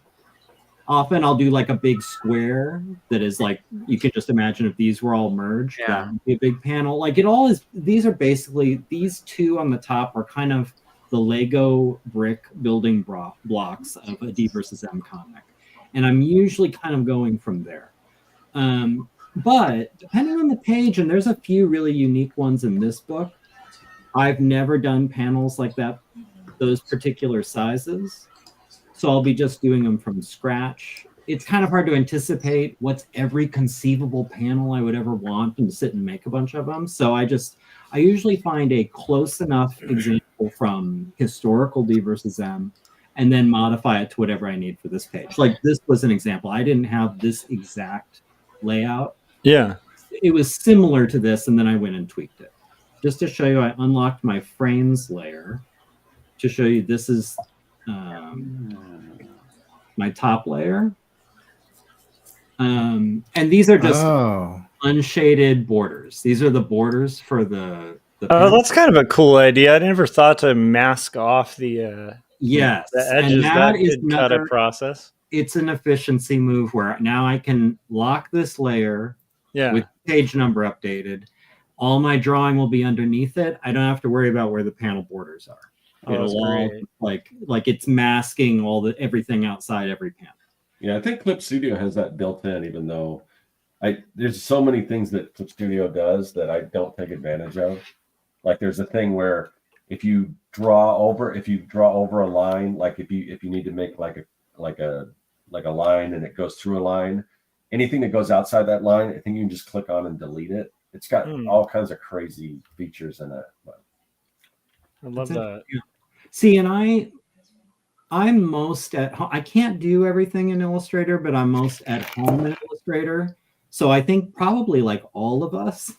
Speaker 5: Often I'll do like a big square that is like, you can just imagine if these were all merged, that would be a big panel. Like it all is, these are basically, these two on the top are kind of the Lego brick building blocks of a D versus M comic. And I'm usually kind of going from there. But depending on the page, and there's a few really unique ones in this book, I've never done panels like that, those particular sizes. So I'll be just doing them from scratch. It's kind of hard to anticipate what's every conceivable panel I would ever want and sit and make a bunch of them. So I usually find a close enough example from historical D versus M and then modify it to whatever I need for this page. Like this was an example. I didn't have this exact layout.
Speaker 3: Yeah.
Speaker 5: It was similar to this, and then I went and tweaked it. Just to show you, I unlocked my frames layer to show you this is my top layer. And these are just unshaded borders. These are the borders for the
Speaker 3: that's kind of a cool idea. I never thought to mask off the
Speaker 5: yes,
Speaker 3: the edges.
Speaker 5: and
Speaker 3: that is cut a process.
Speaker 5: It's an efficiency move where now I can lock this layer with page number updated. All my drawing will be underneath it. I don't have to worry about where the panel borders are. It'll all like it's masking everything outside every panel.
Speaker 4: Yeah, I think Clip Studio has that built in, even though there's so many things that Clip Studio does that I don't take advantage of. Like there's a thing where if you draw over a line, like if you need to make like a line and it goes through a line, anything that goes outside that line, I think you can just click on and delete it. It's got all kinds of crazy features in it. But
Speaker 3: I love that.
Speaker 5: See, and I'm most at home. I can't do everything in Illustrator, but I'm most at home in Illustrator. So I think probably like all of us,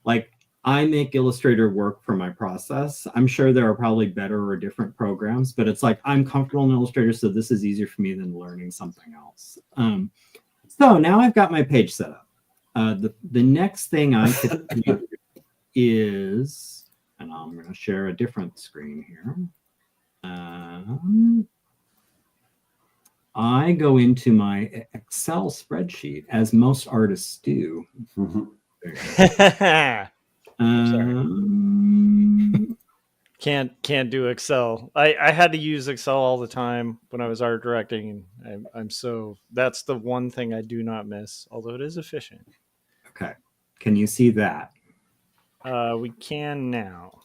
Speaker 5: like I make Illustrator work for my process. I'm sure there are probably better or different programs, but it's like I'm comfortable in Illustrator, so this is easier for me than learning something else. So now I've got my page set up. The next thing I could do is, and I'm going to share a different screen here. I go into my Excel spreadsheet, as most artists do.
Speaker 3: Can't do Excel. I had to use Excel all the time when I was art directing, and I'm so that's the one thing I do not miss, although it is efficient.
Speaker 5: Okay, can you see that?
Speaker 3: We can now.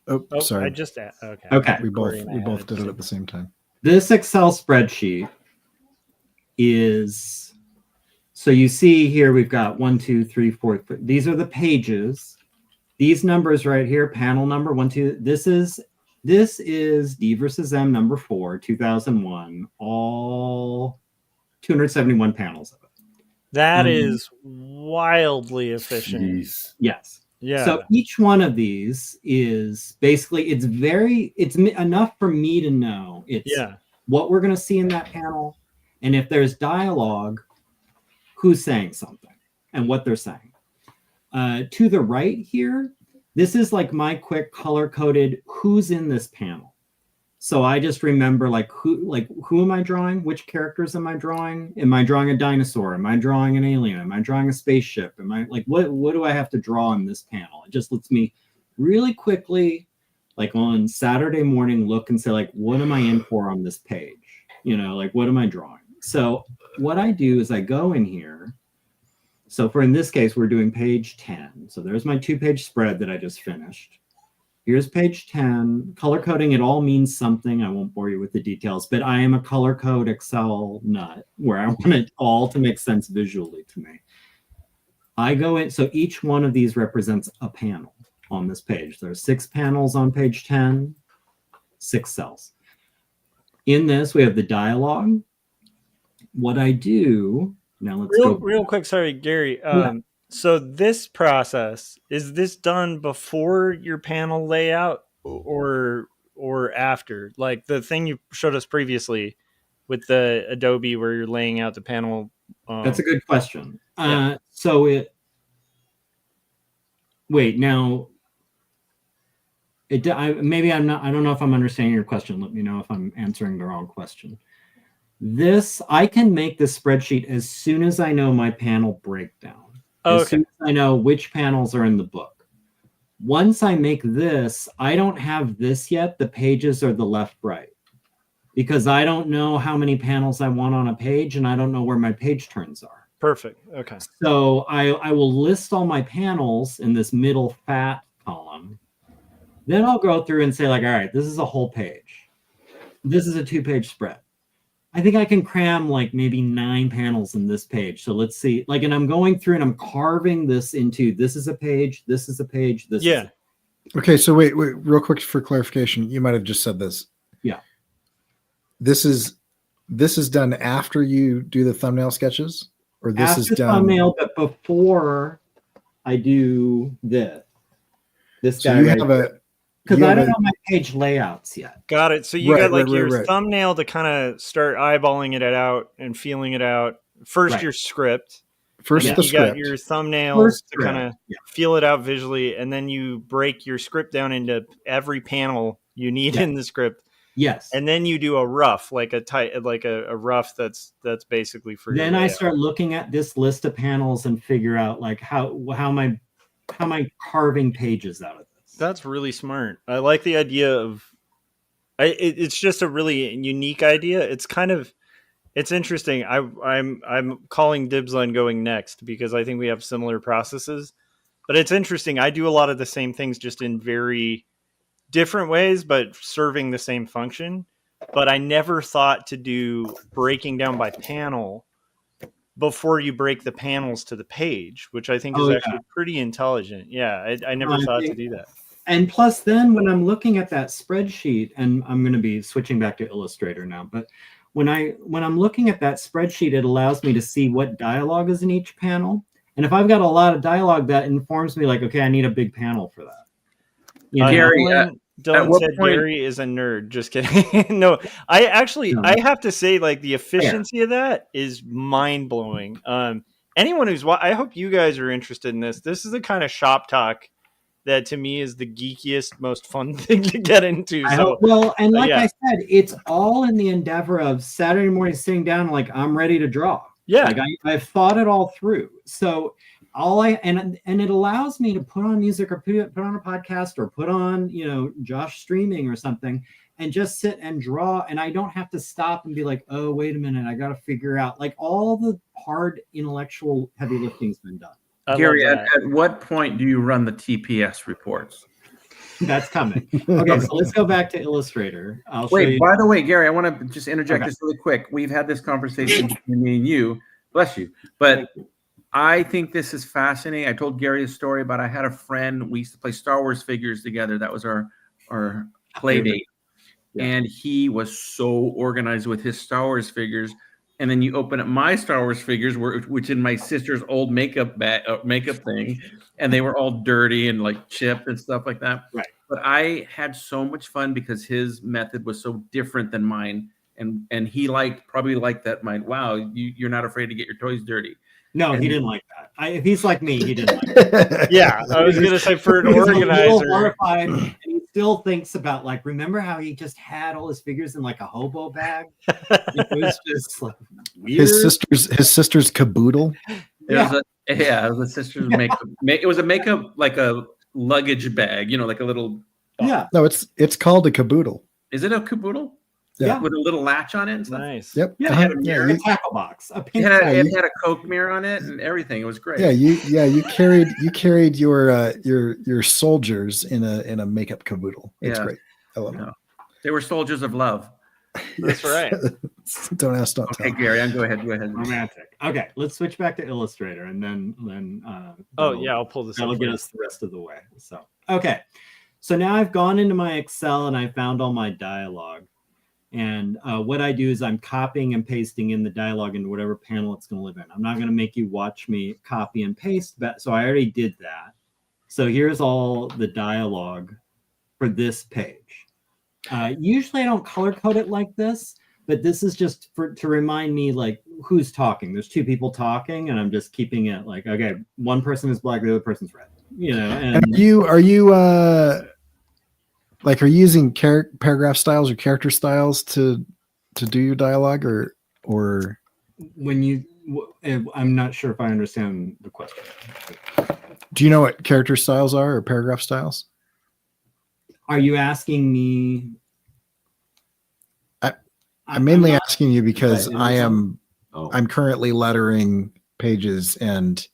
Speaker 1: Oh, sorry.
Speaker 3: I just okay.
Speaker 5: Okay.
Speaker 1: We both did it at the same time.
Speaker 5: This Excel spreadsheet is, so you see here we've got 1, 2, 3, 4. These are the pages. These numbers right here, panel number 1, 2. This is D versus M number 4, 2001. All 271 panels of it.
Speaker 3: That is wildly efficient.
Speaker 4: Jeez.
Speaker 5: Yes.
Speaker 3: Yeah.
Speaker 5: So each one of these is basically, it's enough for me to know what we're going to see in that panel. And if there's dialogue, who's saying something and what they're saying. To the right here, this is like my quick color-coded who's in this panel. So I just remember who am I drawing? Which characters am I drawing? Am I drawing a dinosaur? Am I drawing an alien? Am I drawing a spaceship? Am I what do I have to draw in this panel? It just lets me really quickly, like on Saturday morning, look and say, like, what am I in for on this page? You know, like, what am I drawing? So what I do is I go in here. So in this case, we're doing page 10. So there's my 2-page spread that I just finished. Here's page 10. Color coding, it all means something. I won't bore you with the details, but I am a color code Excel nut where I want it all to make sense visually to me. I go in, so each one of these represents a panel on this page. There are 6 panels on page 10, 6 cells. In this, we have the dialogue. What I do, now let's go.
Speaker 3: Real quick, sorry, Gary. So this process, is this done before your panel layout or after? Like the thing you showed us previously with the Adobe where you're laying out the panel.
Speaker 5: That's a good question.
Speaker 3: Yeah.
Speaker 5: Wait, now I don't know if I'm understanding your question. Let me know if I'm answering the wrong question. I can make the spreadsheet as soon as I know my panel breakdown. As soon as I know which panels are in the book. Once I make this, I don't have this yet. The pages are the left, right. Because I don't know how many panels I want on a page, and I don't know where my page turns are.
Speaker 3: Perfect. Okay.
Speaker 5: So I will list all my panels in this middle fat column. Then I'll go through and say, like, all right, this is a whole page. This is a 2-page spread. I think I can cram like maybe 9 panels in this page. So let's see. Like, and I'm going through and I'm carving this into, this is a page, this is a page, this is a page.
Speaker 1: Okay, so wait, real quick for clarification. You might have just said this.
Speaker 5: Yeah.
Speaker 1: This is done after you do the thumbnail sketches? Or this
Speaker 5: after
Speaker 1: is done
Speaker 5: thumbnail, but before I do this. This
Speaker 1: so
Speaker 5: guy
Speaker 1: you
Speaker 5: right
Speaker 1: have
Speaker 5: here. Because I don't know my page layouts yet.
Speaker 3: Got it. So you got like your thumbnail to kind of start eyeballing it out and feeling it out. First, your script.
Speaker 1: First, the
Speaker 3: you
Speaker 1: script.
Speaker 3: got your thumbnails to kind of feel it out visually, and then you break your script down into every panel you need in the script.
Speaker 5: Yes.
Speaker 3: And then you do a rough, like a rough that's basically for.
Speaker 5: Then I start looking at this list of panels and figure out like how am I carving pages out of this.
Speaker 3: That's really smart. I like the idea of. It's just a really unique idea. It's kind of, it's interesting. I'm calling dibs on going next because I think we have similar processes. But it's interesting. I do a lot of the same things, just in very different ways, but serving the same function. But I never thought to do breaking down by panel before you break the panels to the page, which I think is actually pretty intelligent. Yeah, I never thought to do that.
Speaker 5: And plus, then when I'm looking at that spreadsheet, and I'm going to be switching back to Illustrator now, but when I'm looking at that spreadsheet, it allows me to see what dialogue is in each panel. And if I've got a lot of dialogue, that informs me like, okay, I need a big panel for that. You know?
Speaker 2: Gary,
Speaker 3: Dylan
Speaker 2: what
Speaker 3: said
Speaker 2: point-
Speaker 3: Gary is a nerd. Just kidding. No, I have to say, like, the efficiency of that is mind blowing. Anyone who's I hope you guys are interested in this. This is the kind of shop talk that to me is the geekiest, most fun thing to get into.
Speaker 5: And like
Speaker 3: yeah.
Speaker 5: I said, it's all in the endeavor of Saturday morning sitting down like I'm ready to draw.
Speaker 3: Yeah,
Speaker 5: like I've thought it all through. So and it allows me to put on music or put on a podcast or put on Josh streaming or something and just sit and draw, and I don't have to stop and be like, oh wait a minute, I got to figure out, like, all the hard intellectual heavy lifting's been done.
Speaker 2: Gary, at what point do you run the TPS reports?
Speaker 5: That's coming. Okay, so let's go back to Illustrator.
Speaker 2: Wait, by the way, Gary, I want to just interject this really quick. We've had this conversation between me and you. Bless you. But I think this is fascinating. I told Gary a story about I had a friend. We used to play Star Wars figures together. That was our play date. Yeah. And he was so organized with his Star Wars figures. And then you open up my Star Wars figures, which in my sister's old makeup thing, and they were all dirty and like chipped and stuff like that.
Speaker 5: Right.
Speaker 2: But I had so much fun because his method was so different than mine, and he probably liked that. Wow, you're not afraid to get your toys dirty.
Speaker 5: No, he didn't like that. If he's like me, he didn't like that.
Speaker 3: Yeah, I was gonna say for an organizer,
Speaker 5: horrified, and he still thinks about, like, remember how he just had all his figures in like a hobo bag? It was just like weird.
Speaker 1: His sister's caboodle.
Speaker 2: It was a sister's makeup. It was a makeup, like a luggage bag, like a little.
Speaker 5: Yeah.
Speaker 1: No, it's called a caboodle.
Speaker 2: Is it a caboodle?
Speaker 1: Yeah.
Speaker 2: With a little latch on it and stuff?
Speaker 3: Nice.
Speaker 1: Yep.
Speaker 5: Yeah, it had a mirror, a tackle box.
Speaker 2: It had a Coke mirror on it and everything. It was great.
Speaker 1: Yeah, you carried your soldiers in a makeup caboodle. It's great. I love it.
Speaker 2: They were soldiers of love.
Speaker 3: That's right.
Speaker 1: Don't ask, don't tell.
Speaker 2: Okay, Gary, go ahead.
Speaker 5: Romantic. Okay, let's switch back to Illustrator, and then
Speaker 3: I'll pull this.
Speaker 5: That'll get us the rest of the way. So so now I've gone into my Excel and I found all my dialogue. And what I do is I'm copying and pasting in the dialogue into whatever panel it's going to live in. I'm not going to make you watch me copy and paste, so I already did that. So here's all the dialogue for this page. Usually I don't color code it like this, but this is just to remind me, like, who's talking. There's two people talking, and I'm just keeping it like, okay, one person is black, the other person's red. And
Speaker 1: are you like, are you using paragraph styles or character styles to do your dialogue, or
Speaker 5: when I'm not sure if I understand the question.
Speaker 1: Do you know what character styles are or paragraph styles? Are
Speaker 5: you asking me?
Speaker 1: I'm mainly asking you because I'm currently lettering pages, and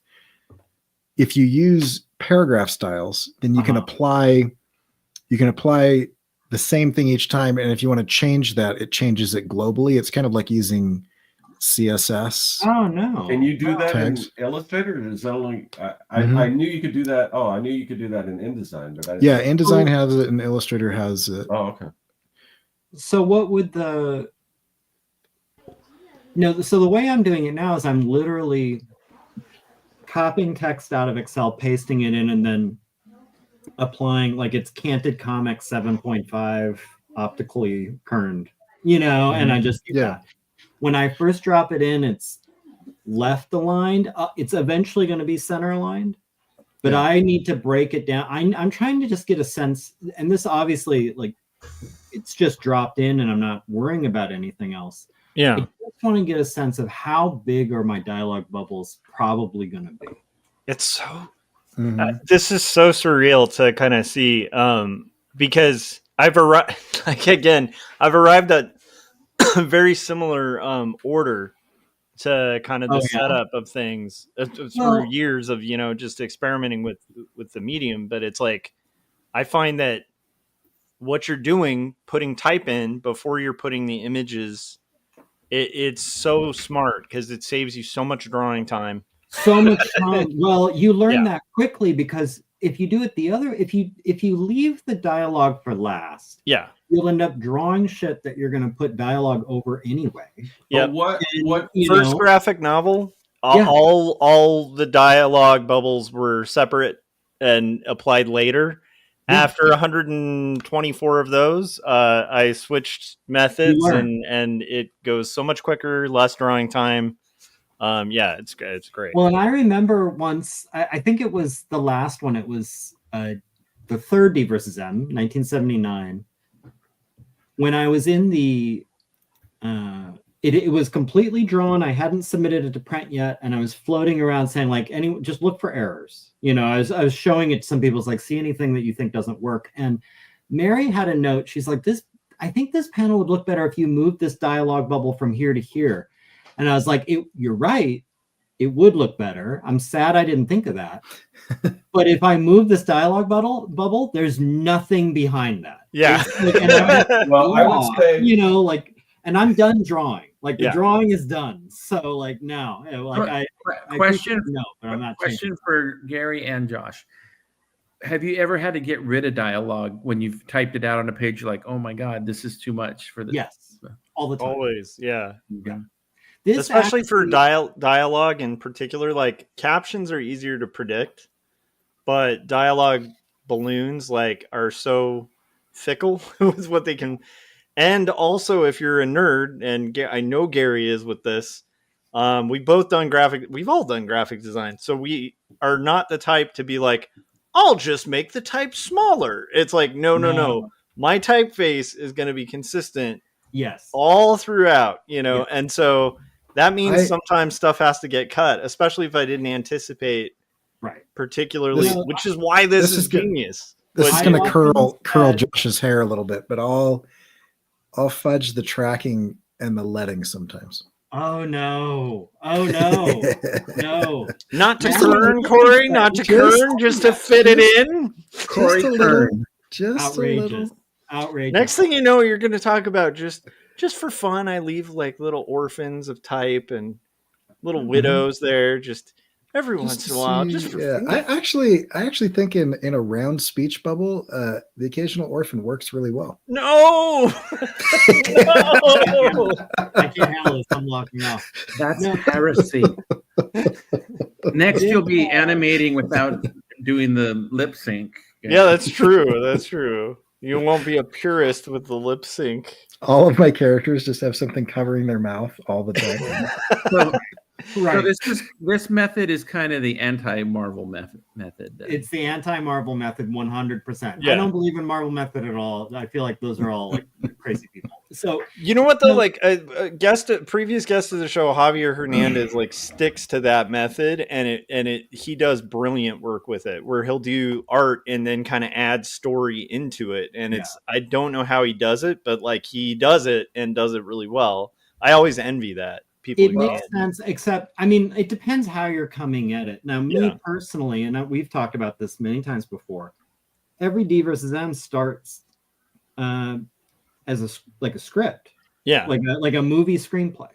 Speaker 1: if you use paragraph styles, then you can apply the same thing each time, and if you want to change that, it changes it globally. It's kind of like using CSS.
Speaker 5: Oh no!
Speaker 4: Can you do that
Speaker 1: tags
Speaker 4: in Illustrator? Or is that only? I knew you could do that. Oh, I knew you could do that in InDesign, but
Speaker 1: InDesign has it, and Illustrator has it.
Speaker 4: Oh, okay.
Speaker 5: So what would so the way I'm doing it now is I'm literally copying text out of Excel, pasting it in, and then applying, like, it's Canted Comics 7.5 optically kerned, and I just do that. When I first drop it in, it's left aligned. It's eventually going to be center aligned, but I need to break it down. I'm trying to just get a sense, and this obviously, like, it's just dropped in and I'm not worrying about anything else.
Speaker 3: Yeah.
Speaker 5: I just want to get a sense of how big are my dialogue bubbles probably going to be.
Speaker 3: It's so this is so surreal to kind of see, because I've arrived at a very similar order to kind of the setup of things for years of just experimenting with the medium. But it's like, I find that what you're doing, putting type in before you're putting the images, it's so smart because it saves you so much drawing time.
Speaker 5: So much time. Well, you learn that quickly, because if you do it if you leave the dialogue for last, you'll end up drawing shit that you're going to put dialogue over anyway.
Speaker 3: Yeah.
Speaker 4: What
Speaker 3: first graphic novel
Speaker 5: Yeah.
Speaker 3: All the dialogue bubbles were separate and applied later.
Speaker 5: Yeah.
Speaker 3: After 124 of those, I switched methods,
Speaker 5: You learn.
Speaker 3: and it goes so much quicker, less drawing time. Yeah, it's great.
Speaker 5: Well, and I remember once, I think it was the last one. It was the third D versus M, 1979. When I was in the, it was completely drawn. I hadn't submitted it to print yet, and I was floating around saying, like, just look for errors. You know, I was showing it to some people. It's like, see anything that you think doesn't work. And Mary had a note. She's like, I think this panel would look better if you moved this dialogue bubble from here to here. And I was like, you're right. It would look better. I'm sad I didn't think of that. But if I move this dialogue bubble, there's nothing behind that.
Speaker 3: Yeah.
Speaker 4: Well, I would say,
Speaker 5: you know, like, and I'm done drawing. Like the
Speaker 3: Yeah.
Speaker 5: drawing is done. So like now, like I
Speaker 2: Question.
Speaker 5: no, but I'm not
Speaker 2: Question
Speaker 5: changing.
Speaker 2: for Gary and Josh. Have you ever had to get rid of dialogue when you've typed it out on a page? You're like, oh my God, this is too much for this.
Speaker 5: Yes, all the time.
Speaker 3: Always, yeah.
Speaker 5: This
Speaker 3: Especially for
Speaker 5: actually-
Speaker 3: dialogue in particular, like captions are easier to predict, but dialogue balloons like are so fickle with what they can. And also, if you're a nerd, and I know Gary is with this, we've all done graphic design, so we are not the type to be like, I'll just make the type smaller. It's like, no. My typeface is going to be consistent
Speaker 5: Yes.
Speaker 3: all throughout, you know,
Speaker 5: Yeah.
Speaker 3: and so that means sometimes stuff has to get cut, especially if I didn't anticipate
Speaker 5: Right.
Speaker 3: particularly,
Speaker 5: This-
Speaker 3: which is why this is
Speaker 1: good.
Speaker 3: genius.
Speaker 1: This
Speaker 3: But-
Speaker 1: is going to
Speaker 5: often
Speaker 1: curl
Speaker 5: said-
Speaker 1: Josh's hair a little bit, but I'll fudge the tracking and the leading sometimes.
Speaker 5: Oh no. Oh no. No.
Speaker 3: Not to
Speaker 5: Just
Speaker 3: kern, Corey, not to kern, just to fit it in.
Speaker 2: Corey
Speaker 1: Just a
Speaker 2: Kern.
Speaker 1: little. Just a
Speaker 5: Outrageous.
Speaker 1: little.
Speaker 5: Outrageous.
Speaker 3: Next thing you know, you're going to talk about just for fun. I leave like little orphans of type and little widows there, just every once in a while, just for
Speaker 1: yeah.
Speaker 3: fun.
Speaker 1: I actually think in a round speech bubble, the occasional orphan works really well.
Speaker 3: No, no.
Speaker 5: I can't handle this. I'm locking off.
Speaker 2: That's
Speaker 5: No.
Speaker 2: heresy. Next, you'll be animating without doing the lip sync.
Speaker 3: Yeah, that's true. That's true. You won't be a purist with the lip sync.
Speaker 1: All of my characters just have something covering their mouth all the time.
Speaker 2: So,
Speaker 5: Right.
Speaker 2: so this method is kind of the anti-Marvel method. Then.
Speaker 5: It's the anti-Marvel method 100%.
Speaker 3: Yeah.
Speaker 5: I don't believe in Marvel method at all. I feel like those are all like crazy people. So
Speaker 3: You know what though?
Speaker 5: No.
Speaker 3: Like a previous guest of the show, Javier Hernandez, like sticks to that method, and he does brilliant work with it, where he'll do art and then kind of add story into it. And I don't know how he does it, but like he does it and does it really well. I always envy that. People
Speaker 5: it
Speaker 3: who
Speaker 5: makes
Speaker 3: can.
Speaker 5: sense, except I mean, it depends how you're coming at it. Now, me
Speaker 3: Yeah.
Speaker 5: personally, and we've talked about this many times before. Every D versus M starts as a script,
Speaker 3: Yeah.
Speaker 5: like a movie screenplay.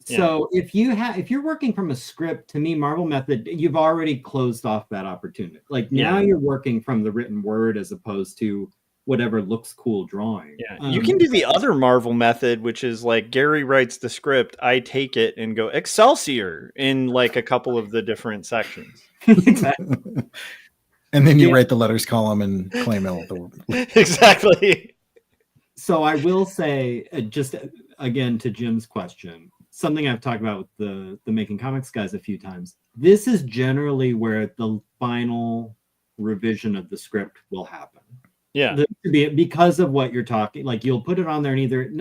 Speaker 5: So if you're working from a script, to me, Marvel method, you've already closed off that opportunity. Like now you're working from the written word as opposed to whatever looks cool drawing.
Speaker 3: Yeah, you can do the other Marvel method, which is like Gary writes the script, I take it and go Excelsior in like a couple of the different sections.
Speaker 5: Exactly.
Speaker 1: And then you write the letters column and claim it.
Speaker 3: Exactly.
Speaker 5: So I will say, just again to Jim's question, something I've talked about with the Making Comics guys a few times. This is generally where the final revision of the script will happen.
Speaker 3: Yeah.
Speaker 5: Because of what you're talking, like you'll put it on there and either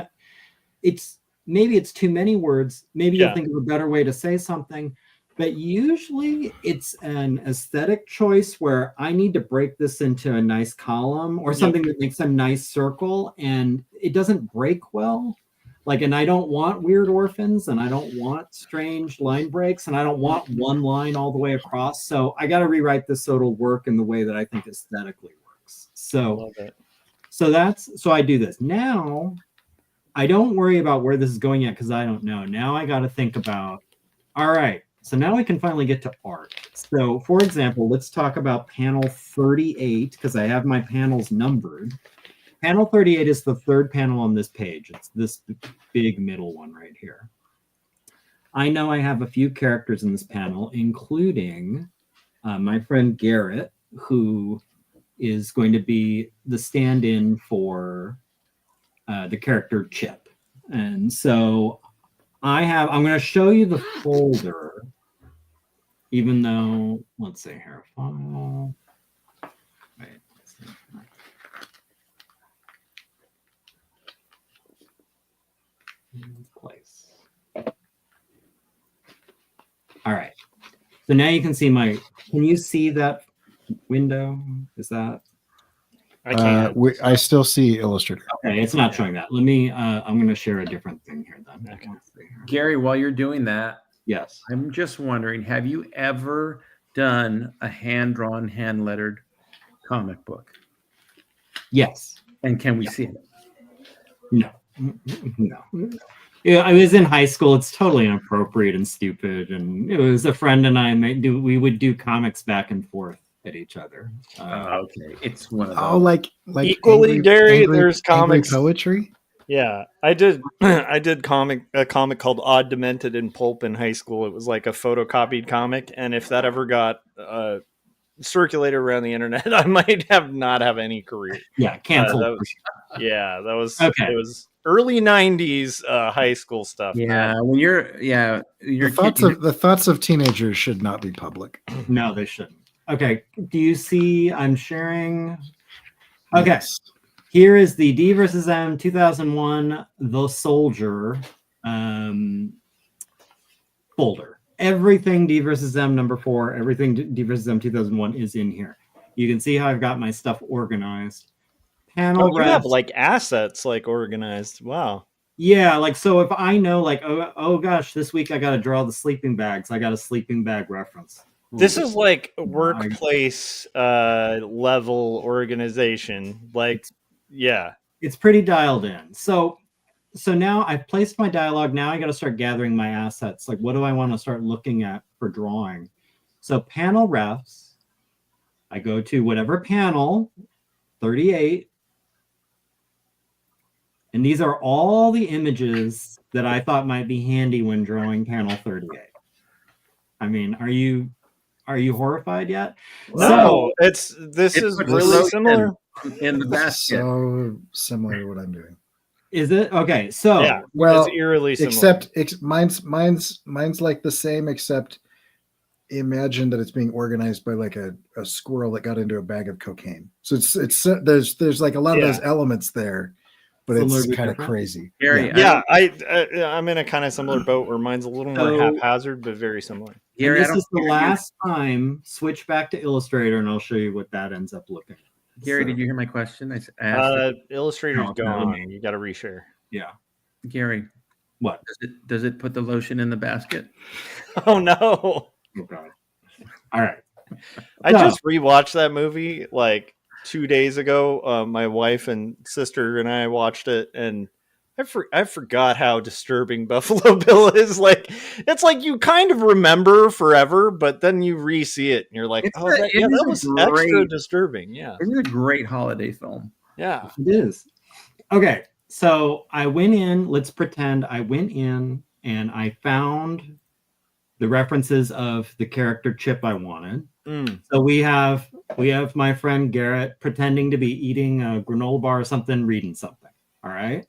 Speaker 5: maybe it's too many words, maybe you'll think of a better way to say something, but usually it's an aesthetic choice where I need to break this into a nice column or something that makes a nice circle and it doesn't break well. Like, and I don't want weird orphans and I don't want strange line breaks and I don't want one line all the way across. So I got to rewrite this so it'll work in the way that I think aesthetically works. So I do this. Now I don't worry about where this is going yet because I don't know. Now I got to think about, all right, so now we can finally get to art. So for example, let's talk about panel 38 because I have my panels numbered. Panel 38 is the third panel on this page. It's this big middle one right here. I know I have a few characters in this panel, including my friend Garrett, who is going to be the stand-in for the character Chip. And so I'm going to show you the folder, even though, let's see here, file. Wait, let's see. Place. All right. So now you can see can you see that window? Is that?
Speaker 3: I can't.
Speaker 1: I still see Illustrator.
Speaker 5: Okay, it's not showing that. Let me, I'm going to share a different thing here then.
Speaker 3: Okay.
Speaker 5: Let's see here.
Speaker 2: Gary, while you're doing that,
Speaker 5: Yes.
Speaker 2: I'm just wondering, have you ever done a hand-drawn, hand-lettered comic book?
Speaker 5: Yes.
Speaker 2: And can we see it?
Speaker 5: No. No. Yeah, I was in high school. It's totally inappropriate and stupid. And it was a friend and I we would do comics back and forth at each other.
Speaker 2: Okay, it's one of those.
Speaker 1: Oh, like
Speaker 3: Equally, Gary, there's comics.
Speaker 1: Poetry.
Speaker 3: Yeah, I did. I did a comic called Odd, Demented, and Pulp in high school. It was like a photocopied comic, and if that ever got circulated around the internet, I might not have any career.
Speaker 5: Yeah, canceled.
Speaker 3: That was
Speaker 5: okay.
Speaker 3: It was early '90s high school stuff.
Speaker 2: Yeah, when you're
Speaker 1: the thoughts of teenagers should not be public.
Speaker 5: No, they shouldn't. Okay, do you see? I'm sharing. Okay.
Speaker 1: Yes.
Speaker 5: Here is the D versus M 2001 The Soldier folder. Everything D versus M number 4, everything D versus M 2001 is in here. You can see how I've got my stuff organized. Panel
Speaker 3: you have like assets like organized. Wow.
Speaker 5: Yeah, like so if I know like oh gosh, this week I got to draw the sleeping bags. I got a sleeping bag reference.
Speaker 3: This is like workplace level organization. Like, yeah,
Speaker 5: it's pretty dialed in. So now I've placed my dialogue. Now I got to start gathering my assets. Like, what do I want to start looking at for drawing? So panel refs, I go to whatever panel, 38. And these are all the images that I thought might be handy when drawing panel 38. I mean, are you horrified yet?
Speaker 3: No, this is really similar
Speaker 2: in the basket.
Speaker 1: So similar to what I'm doing.
Speaker 5: Is it? Okay. So
Speaker 3: yeah,
Speaker 1: well,
Speaker 3: it's eerily similar.
Speaker 1: Except mine's like the same, except imagine that it's being organized by like a squirrel that got into a bag of cocaine. So it's there's like a lot of those elements there, but it's kind of crazy.
Speaker 2: Gary,
Speaker 3: yeah, I'm in a kind of similar boat where mine's a little more haphazard, but very similar.
Speaker 2: Gary,
Speaker 5: this is the last time. Switch back to Illustrator, and I'll show you what that ends up looking.
Speaker 2: Gary, did you hear my question? I asked
Speaker 3: Illustrator's gone. You got to reshare.
Speaker 5: Yeah.
Speaker 2: Gary,
Speaker 5: what
Speaker 2: does it put the lotion in the basket?
Speaker 3: Oh no!
Speaker 5: Oh god! All right.
Speaker 3: I just rewatched that movie like 2 days ago. My wife and sister and I watched it, and I forgot how disturbing Buffalo Bill is. Like, it's like you kind of remember forever, but then you re-see it, and you're like, that was extra disturbing. Yeah,
Speaker 2: it's a great holiday film.
Speaker 3: Yeah,
Speaker 5: it is. Okay, so I went in. Let's pretend I went in and I found the references of the character Chip I wanted. So we have my friend Garrett pretending to be eating a granola bar or something, reading something. All right.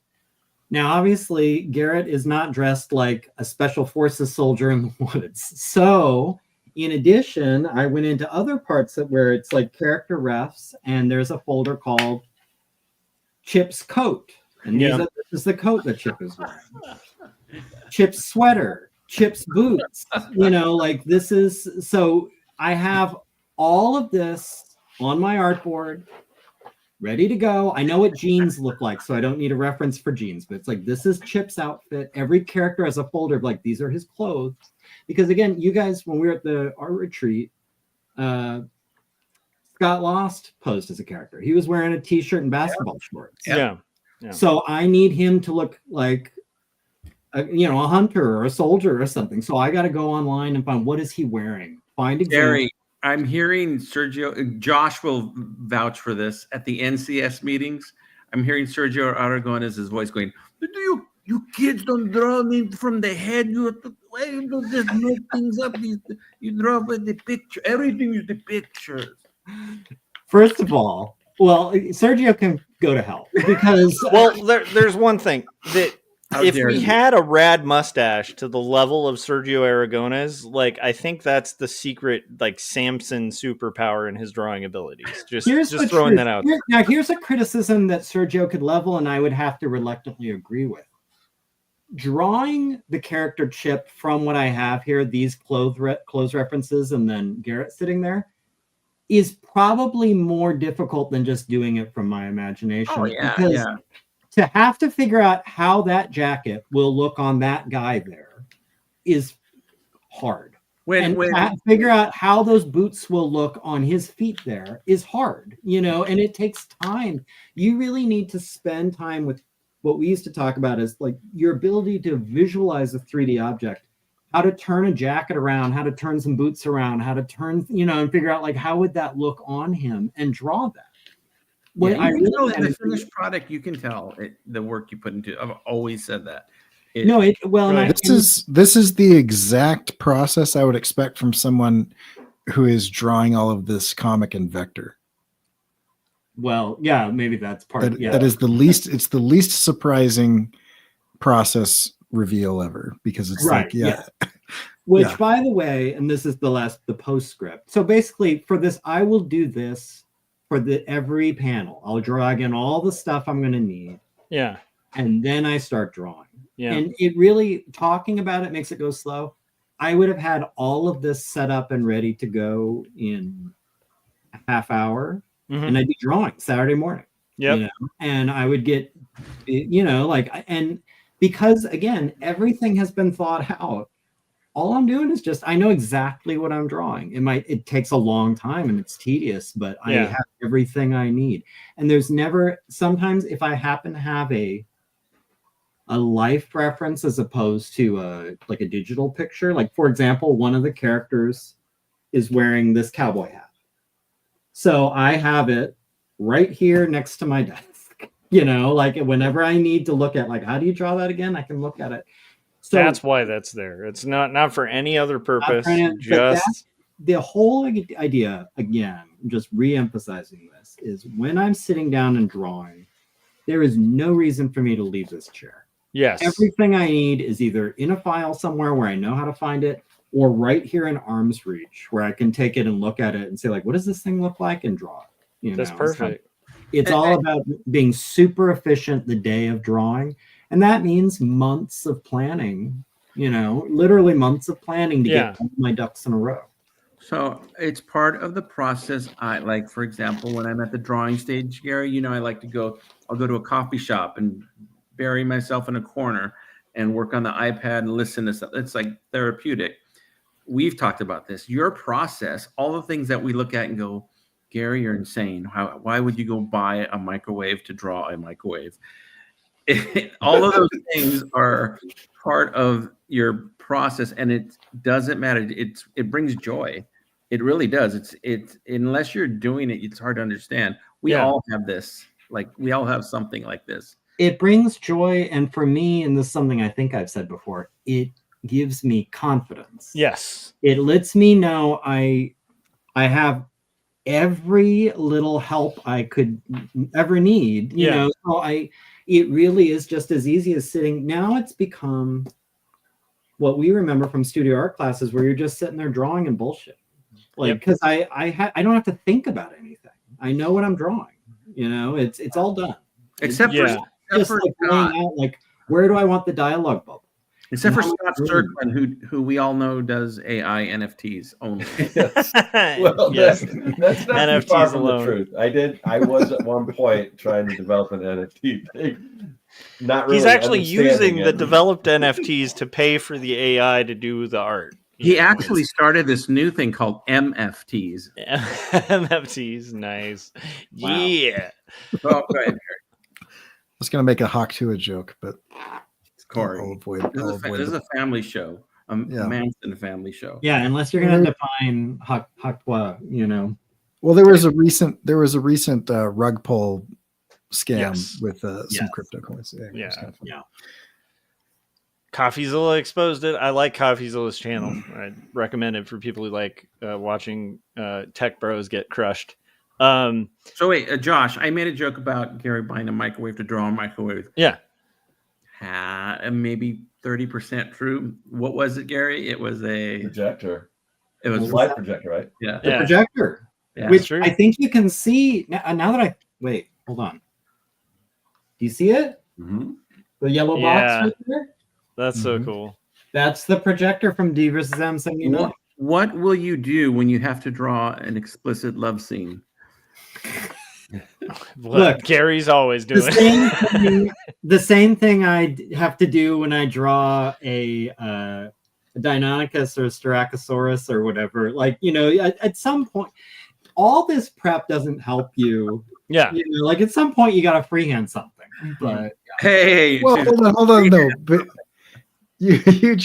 Speaker 5: Now, obviously, Garrett is not dressed like a special forces soldier in the woods. So, in addition, I went into other parts where it's like character refs, and there's a folder called Chip's coat. And this is the coat that Chip is wearing. Chip's sweater, Chip's boots. Like this is, so I have all of this on my artboard, ready to go. I know what jeans look like, so I don't need a reference for jeans, but it's like, this is Chip's outfit. Every character has a folder of like, these are his clothes. Because again, you guys, when we were at the art retreat, Scott Lost posed as a character. He was wearing a t-shirt and basketball shorts.
Speaker 3: Yeah.
Speaker 5: So I need him to look like, a hunter or a soldier or something. So I got to go online and find, what is he wearing? Find examples.
Speaker 2: Gary, I'm hearing Josh will vouch for this at the NCS meetings. I'm hearing Sergio Aragones' voice going, do You kids don't draw me from the head. Why you don't just make things up? You draw with the picture. Everything is the pictures.
Speaker 5: First of all, well, Sergio can go to hell because
Speaker 3: Well, there's one thing that
Speaker 2: How
Speaker 3: if
Speaker 2: dare
Speaker 3: we
Speaker 2: you.
Speaker 3: had a rad mustache to the level of Sergio Aragonés, like I think that's the secret, like Samson superpower in his drawing abilities. Just throwing that out.
Speaker 5: Now, here's a criticism that Sergio could level, and I would have to reluctantly agree with. Drawing the character Chip from what I have here, these clothes references, and then Garrett sitting there, is probably more difficult than just doing it from my imagination.
Speaker 2: Oh, yeah,
Speaker 5: because
Speaker 2: yeah.
Speaker 5: to have to figure out how that jacket will look on that guy there is hard. And figure out how those boots will look on his feet there is hard, and it takes time. You really need to spend time with what we used to talk about is like your ability to visualize a 3D object, how to turn a jacket around, how to turn some boots around, how to turn, and figure out like how would that look on him and draw that.
Speaker 2: In the finished product, you can tell the work you put into it. I've always said that.
Speaker 1: This is the exact process I would expect from someone who is drawing all of this comic in vector.
Speaker 5: Well, yeah, maybe that's part.
Speaker 1: That is the least. It's the least surprising process reveal ever because it's
Speaker 5: Which, by the way, and this is the postscript. So basically, for this, I will do this for every panel. I'll drag in all the stuff I'm going to need.
Speaker 3: Yeah,
Speaker 5: and then I start drawing.
Speaker 3: Yeah,
Speaker 5: and it really talking about it makes it go slow. I would have had all of this set up and ready to go in a half hour. And I'd be drawing Saturday morning.
Speaker 3: Yeah.
Speaker 5: And I would get, and because again, everything has been thought out. All I'm doing is I know exactly what I'm drawing. It takes a long time and it's tedious, but I have everything I need. And there's never, sometimes if I happen to have a life reference as opposed to a digital picture, like for example, one of the characters is wearing this cowboy hat. So I have it right here next to my desk, whenever I need to look at, how do you draw that again? I can look at it. So
Speaker 3: that's why that's there. It's not for any other purpose. Just
Speaker 5: the whole idea, again, just re-emphasizing this, is when I'm sitting down and drawing, there is no reason for me to leave this chair.
Speaker 3: Yes.
Speaker 5: Everything I need is either in a file somewhere where I know how to find it, or right here in arm's reach where I can take it and look at it and say, what does this thing look like, and draw it.
Speaker 3: That's perfect.
Speaker 5: It's all about being super efficient the day of drawing. And that means months of planning, literally months of planning to get all my ducks in a row.
Speaker 2: So it's part of the process. For example, when I'm at the drawing stage, Gary, I like to I'll go to a coffee shop and bury myself in a corner and work on the iPad and listen to stuff. It's like therapeutic. We've talked about this. Your process, all the things that we look at and go, Gary, you're insane. Why would you go buy a microwave to draw a microwave? All of those things are part of your process, and it doesn't matter. It brings joy. It really does. It's unless you're doing it, it's hard to understand. We all have this. We all have something like this.
Speaker 5: It brings joy, and for me, and this is something I think I've said before, it gives me confidence.
Speaker 3: Yes.
Speaker 5: It lets me know I have every little help I could ever need, so it really is just as easy as sitting. Now it's become what we remember from studio art classes where you're just sitting there drawing and bullshit. Because I don't have to think about anything. I know what I'm drawing. It's all done.
Speaker 2: Except for
Speaker 5: laying out, where do I want the dialogue bubble?
Speaker 2: Except for Scott Sterkman, who we all know does AI NFTs only.
Speaker 4: Yes. Well, that's not NFTs too far from the truth. I was at one point trying to develop an NFT thing. Not really.
Speaker 3: He's actually using the developed NFTs to pay for the AI to do the art.
Speaker 2: He actually started this new thing called MFTs.
Speaker 3: MFTs, nice. Wow. Yeah.
Speaker 2: Well, go ahead,
Speaker 1: I was going to make a Hawk-Tua joke, but
Speaker 2: Corey. This is a family show. A Manson family show.
Speaker 5: Yeah, unless you're going to define Hawk-Tua,
Speaker 1: Well, there was a recent rug pull scam with some crypto coins.
Speaker 5: Yeah.
Speaker 3: CoffeeZilla exposed it. I like CoffeeZilla's channel. I recommend it for people who like watching tech bros get crushed.
Speaker 2: So wait, Josh, I made a joke about Gary buying a microwave to draw a microwave.
Speaker 3: Yeah.
Speaker 2: Maybe 30% true. What was it, Gary? It was a
Speaker 4: Projector.
Speaker 2: It was
Speaker 4: Light projector, right?
Speaker 2: yeah.
Speaker 5: The projector,
Speaker 2: Yeah.
Speaker 5: which
Speaker 3: true.
Speaker 5: I think you can see now that I wait. Hold on. Do you see it?
Speaker 4: Mm-hmm.
Speaker 5: The yellow box
Speaker 3: Yeah.
Speaker 5: right there.
Speaker 3: That's so cool.
Speaker 5: That's the projector from D vs M79.
Speaker 2: What will you do when you have to draw an explicit love scene?
Speaker 3: What Gary's always doing.
Speaker 5: The same thing I have to do when I draw a Deinonychus or Styracosaurus or whatever. Like, at some point, all this prep doesn't help you.
Speaker 3: Yeah.
Speaker 5: Like at some point you got to freehand something. But
Speaker 2: Hey,
Speaker 1: Well, hold on though. But you're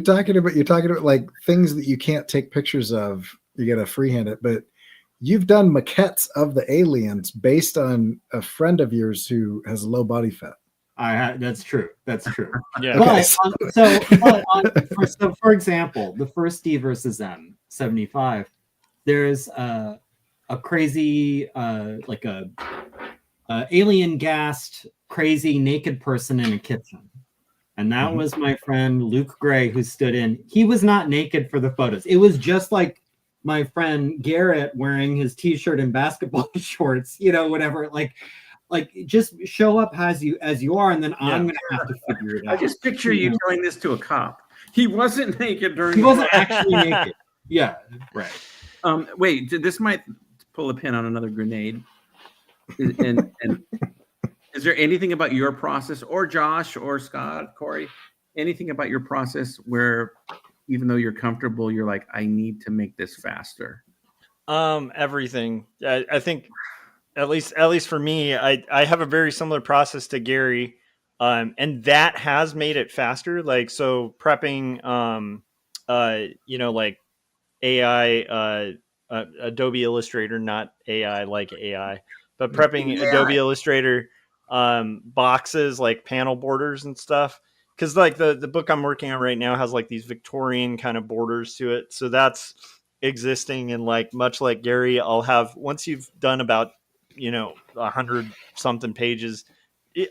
Speaker 1: talking about like things that you can't take pictures of. You got to freehand it, but you've done maquettes of the aliens based on a friend of yours who has low body fat.
Speaker 5: That's true. That's true.
Speaker 3: Yeah.
Speaker 5: But, for example, the first D versus M 75, there's a crazy like a alien gassed crazy naked person in a kitchen, and that was my friend Luke Gray who stood in. He was not naked for the photos. It was just like my friend Garrett wearing his t-shirt and basketball shorts, whatever. Like just show up as you are, and then I'm gonna have to figure it out.
Speaker 2: I just picture you telling this to a cop. He wasn't naked during.
Speaker 5: He wasn't actually naked. Yeah, right.
Speaker 2: Wait, this might pull a pin on another grenade. And is there anything about your process, or Josh, or Scott, Corey, anything about your process where, even though you're comfortable, you're like, I need to make this faster?
Speaker 3: Everything. I think. At least for me, I have a very similar process to Gary, and that has made it faster. Like, so prepping, like AI, Adobe Illustrator, not AI like AI, but prepping Adobe Illustrator boxes, like panel borders and stuff. Because like the book I'm working on right now has like these Victorian kind of borders to it, so that's existing. And like much like Gary, I'll have, once you've done about 100 something pages,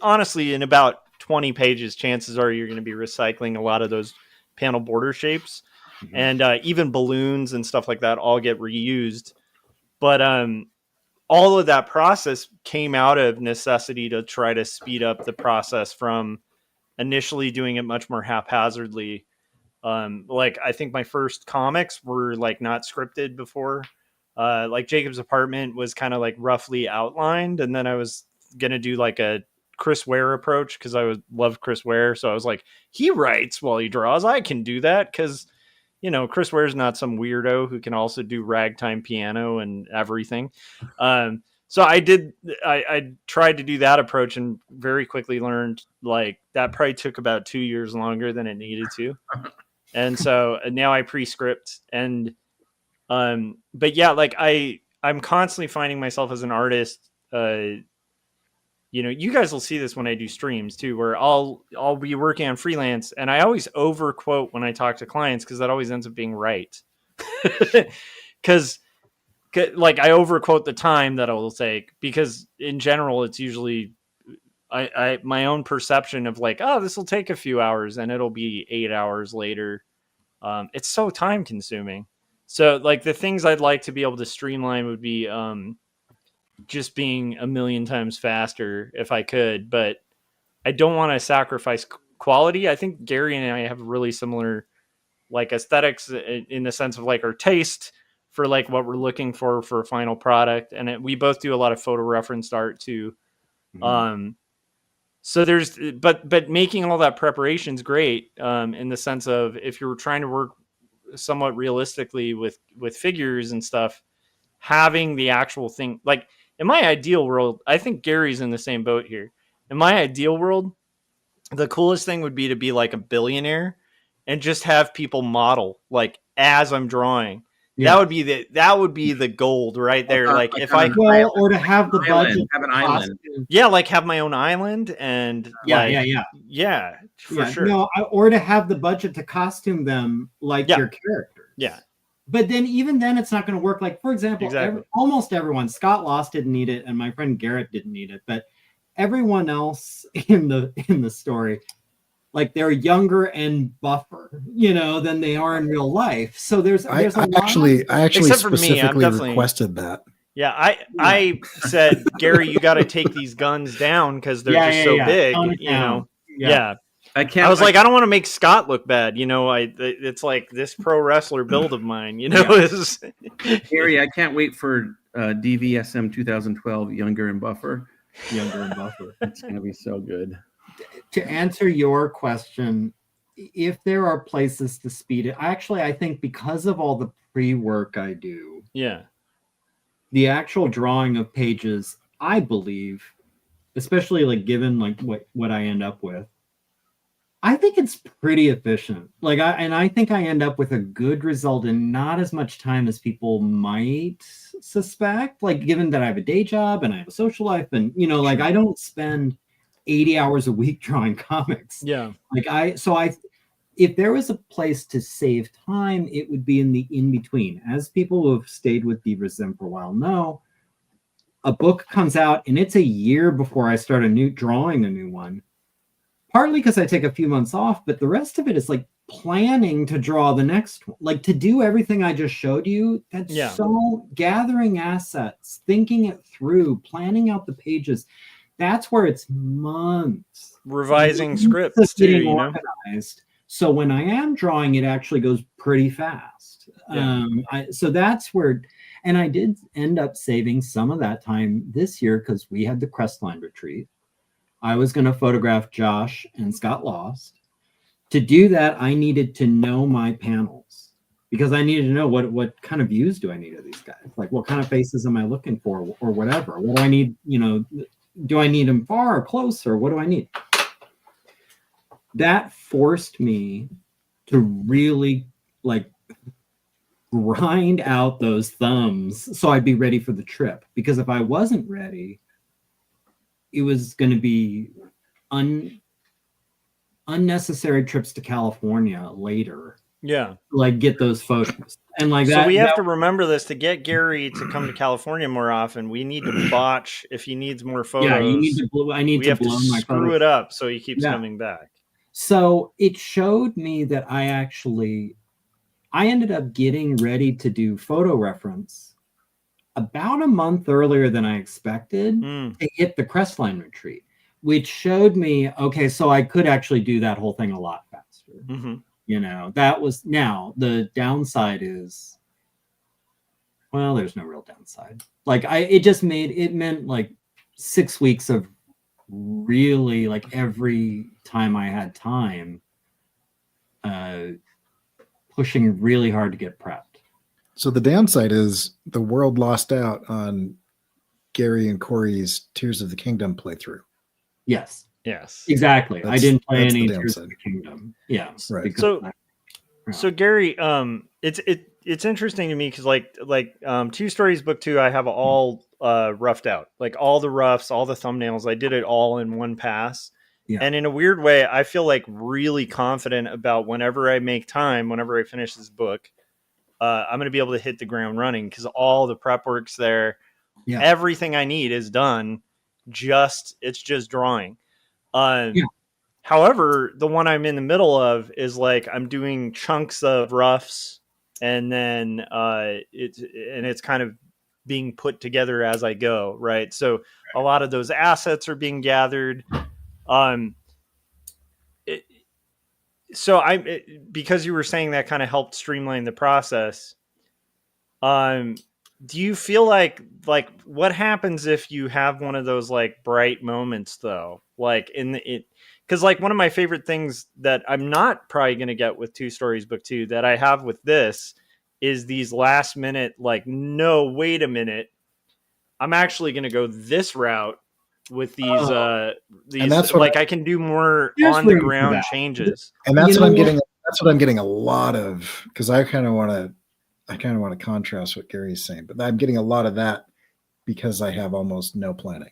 Speaker 3: honestly, in about 20 pages, chances are you're going to be recycling a lot of those panel border shapes, and even balloons and stuff like that all get reused. But all of that process came out of necessity to try to speed up the process from initially doing it much more haphazardly. Like I think my first comics were like not scripted before. Like Jacob's Apartment was kind of like roughly outlined, and then I was gonna do like a Chris Ware approach because I love Chris Ware, so I was like, he writes while he draws, I can do that because Chris Ware's not some weirdo who can also do ragtime piano and everything. So I tried to do that approach and very quickly learned like that probably took about 2 years longer than it needed to, and so now I pre-script. And but yeah, like I'm constantly finding myself as an artist. You guys will see this when I do streams too, where I'll be working on freelance, and I always over quote when I talk to clients because that always ends up being right. Because like I over quote the time that I will take, because in general it's usually I my own perception of like, oh, this will take a few hours, and it'll be 8 hours later. It's so time consuming. So like the things I'd like to be able to streamline would be just being a million times faster if I could, but I don't want to sacrifice quality. I think Gary and I have really similar like aesthetics in the sense of like our taste for like what we're looking for a final product. And we both do a lot of photo referenced art too. So there's, but making all that preparation is great in the sense of if you're trying to work somewhat realistically with figures and stuff, having the actual thing, like in my ideal world, I think Gary's in the same boat here. In my ideal world, the coolest thing would be to be like a billionaire and just have people model like as I'm drawing. That would be the gold right there. Like if I
Speaker 5: well, or to have the budget,
Speaker 2: have an island.
Speaker 3: like have my own island and yeah, for sure.
Speaker 5: No, or to have the budget to costume them like your characters.
Speaker 3: Yeah.
Speaker 5: But then even then it's not going to work. Like, for example, almost everyone, Scott Lost didn't need it, and my friend Garrett didn't need it, but everyone else in the story, like they're younger and buffer, than they are in real life. So there's
Speaker 1: I actually specifically requested that.
Speaker 3: Yeah, I said, Gary, you got to take these guns down because they're just so big. Yeah. I was like, I don't want to make Scott look bad. It's like this pro wrestler build of mine.
Speaker 2: Gary, I can't wait for DVSM 2012 Younger and Buffer. It's gonna be so good.
Speaker 5: To answer your question, if there are places to speed it, I think because of all the pre-work I do, the actual drawing of pages, I believe, especially like given like what I end up with, I think it's pretty efficient. I think I end up with a good result in not as much time as people might suspect. Like, given that I have a day job and I have a social life, and I don't spend 80 hours a week drawing comics.
Speaker 3: Yeah.
Speaker 5: If there was a place to save time, it would be in the in-between. As people who have stayed with Beaver Zim for a while know, a book comes out and it's a year before I start drawing a new one. Partly because I take a few months off, but the rest of it is like planning to draw the next one. Like, to do everything I just showed you, that's so gathering assets, thinking it through, planning out the pages. That's where it's months.
Speaker 3: Revising scripts too,
Speaker 5: organized. So when I am drawing, it actually goes pretty fast. So that's where, and I did end up saving some of that time this year because we had the Crestline retreat. I was going to photograph Josh and Scott Lost. To do that, I needed to know my panels because I needed to know what kind of views do I need of these guys? Like, what kind of faces am I looking for or whatever? What do I need? Do I need them far or close, or what do I need? That forced me to really grind out those thumbs so I'd be ready for the trip. Because if I wasn't ready, it was going to be unnecessary trips to California later.
Speaker 3: Yeah.
Speaker 5: Get those photos. And that.
Speaker 3: So we have to remember this to get Gary to come to California more often. We need to botch if he needs more photos.
Speaker 5: Yeah, you need to blow. I need to blow my
Speaker 3: screw
Speaker 5: photos.
Speaker 3: It up so he keeps coming back.
Speaker 5: So it showed me that I ended up getting ready to do photo reference about a month earlier than I expected to hit the Crestline retreat, which showed me, okay, so I could actually do that whole thing a lot faster.
Speaker 3: Mm-hmm.
Speaker 5: That was, now the downside is, well, there's no real downside. It meant like 6 weeks of really, like, every time I had time, pushing really hard to get prepped.
Speaker 1: So the downside is the world lost out on Gary and Corey's Tears of the Kingdom playthrough.
Speaker 5: Yes.
Speaker 3: Yes.
Speaker 5: Exactly. I didn't play any Tears of the Kingdom. Yeah.
Speaker 1: Right.
Speaker 3: So Gary, it's interesting to me because like Two Stories Book 2, I have all roughed out, like all the roughs, all the thumbnails. I did it all in one pass. Yeah. And in a weird way, I feel like really confident about whenever I make time, whenever I finish this book, I'm going to be able to hit the ground running because all the prep work's there. Yeah. Everything I need is done. It's just drawing. However, the one I'm in the middle of is like I'm doing chunks of roughs, and then it's kind of being put together as I go, right? So a lot of those assets are being gathered. Because you were saying that kind of helped streamline the process. Do you feel like what happens if you have one of those like bright moments though? Like because like one of my favorite things that I'm not probably going to get with Two Stories Book 2 that I have with this is these last minute, like, no, wait a minute. I'm actually going to go this route with these, and that's like I can do more on the ground changes.
Speaker 1: And that's what I'm getting. That's what I'm getting a lot of, because I kind of want to I kind of want to contrast what Gary's saying, but I'm getting a lot of that because I have almost no planning.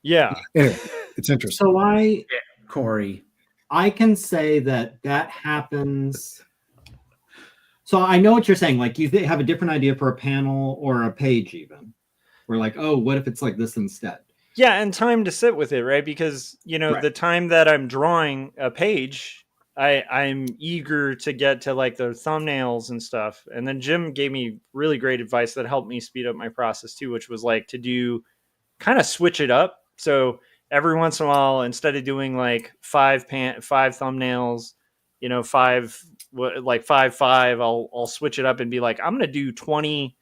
Speaker 3: Yeah.
Speaker 1: Anyway, it's interesting.
Speaker 5: So
Speaker 2: Corey.
Speaker 5: I can say that happens. So I know what you're saying. Like you have a different idea for a panel or a page, even. We're like, oh, what if it's like this instead?
Speaker 3: Yeah, and time to sit with it, right? Because
Speaker 5: Right.
Speaker 3: the time that I'm drawing a page, I'm eager to get to like the thumbnails and stuff. And then Jim gave me really great advice that helped me speed up my process too, which was like to do kind of switch it up. So every once in a while, instead of doing like five thumbnails, five, I'll switch it up and be like, I'm gonna do 20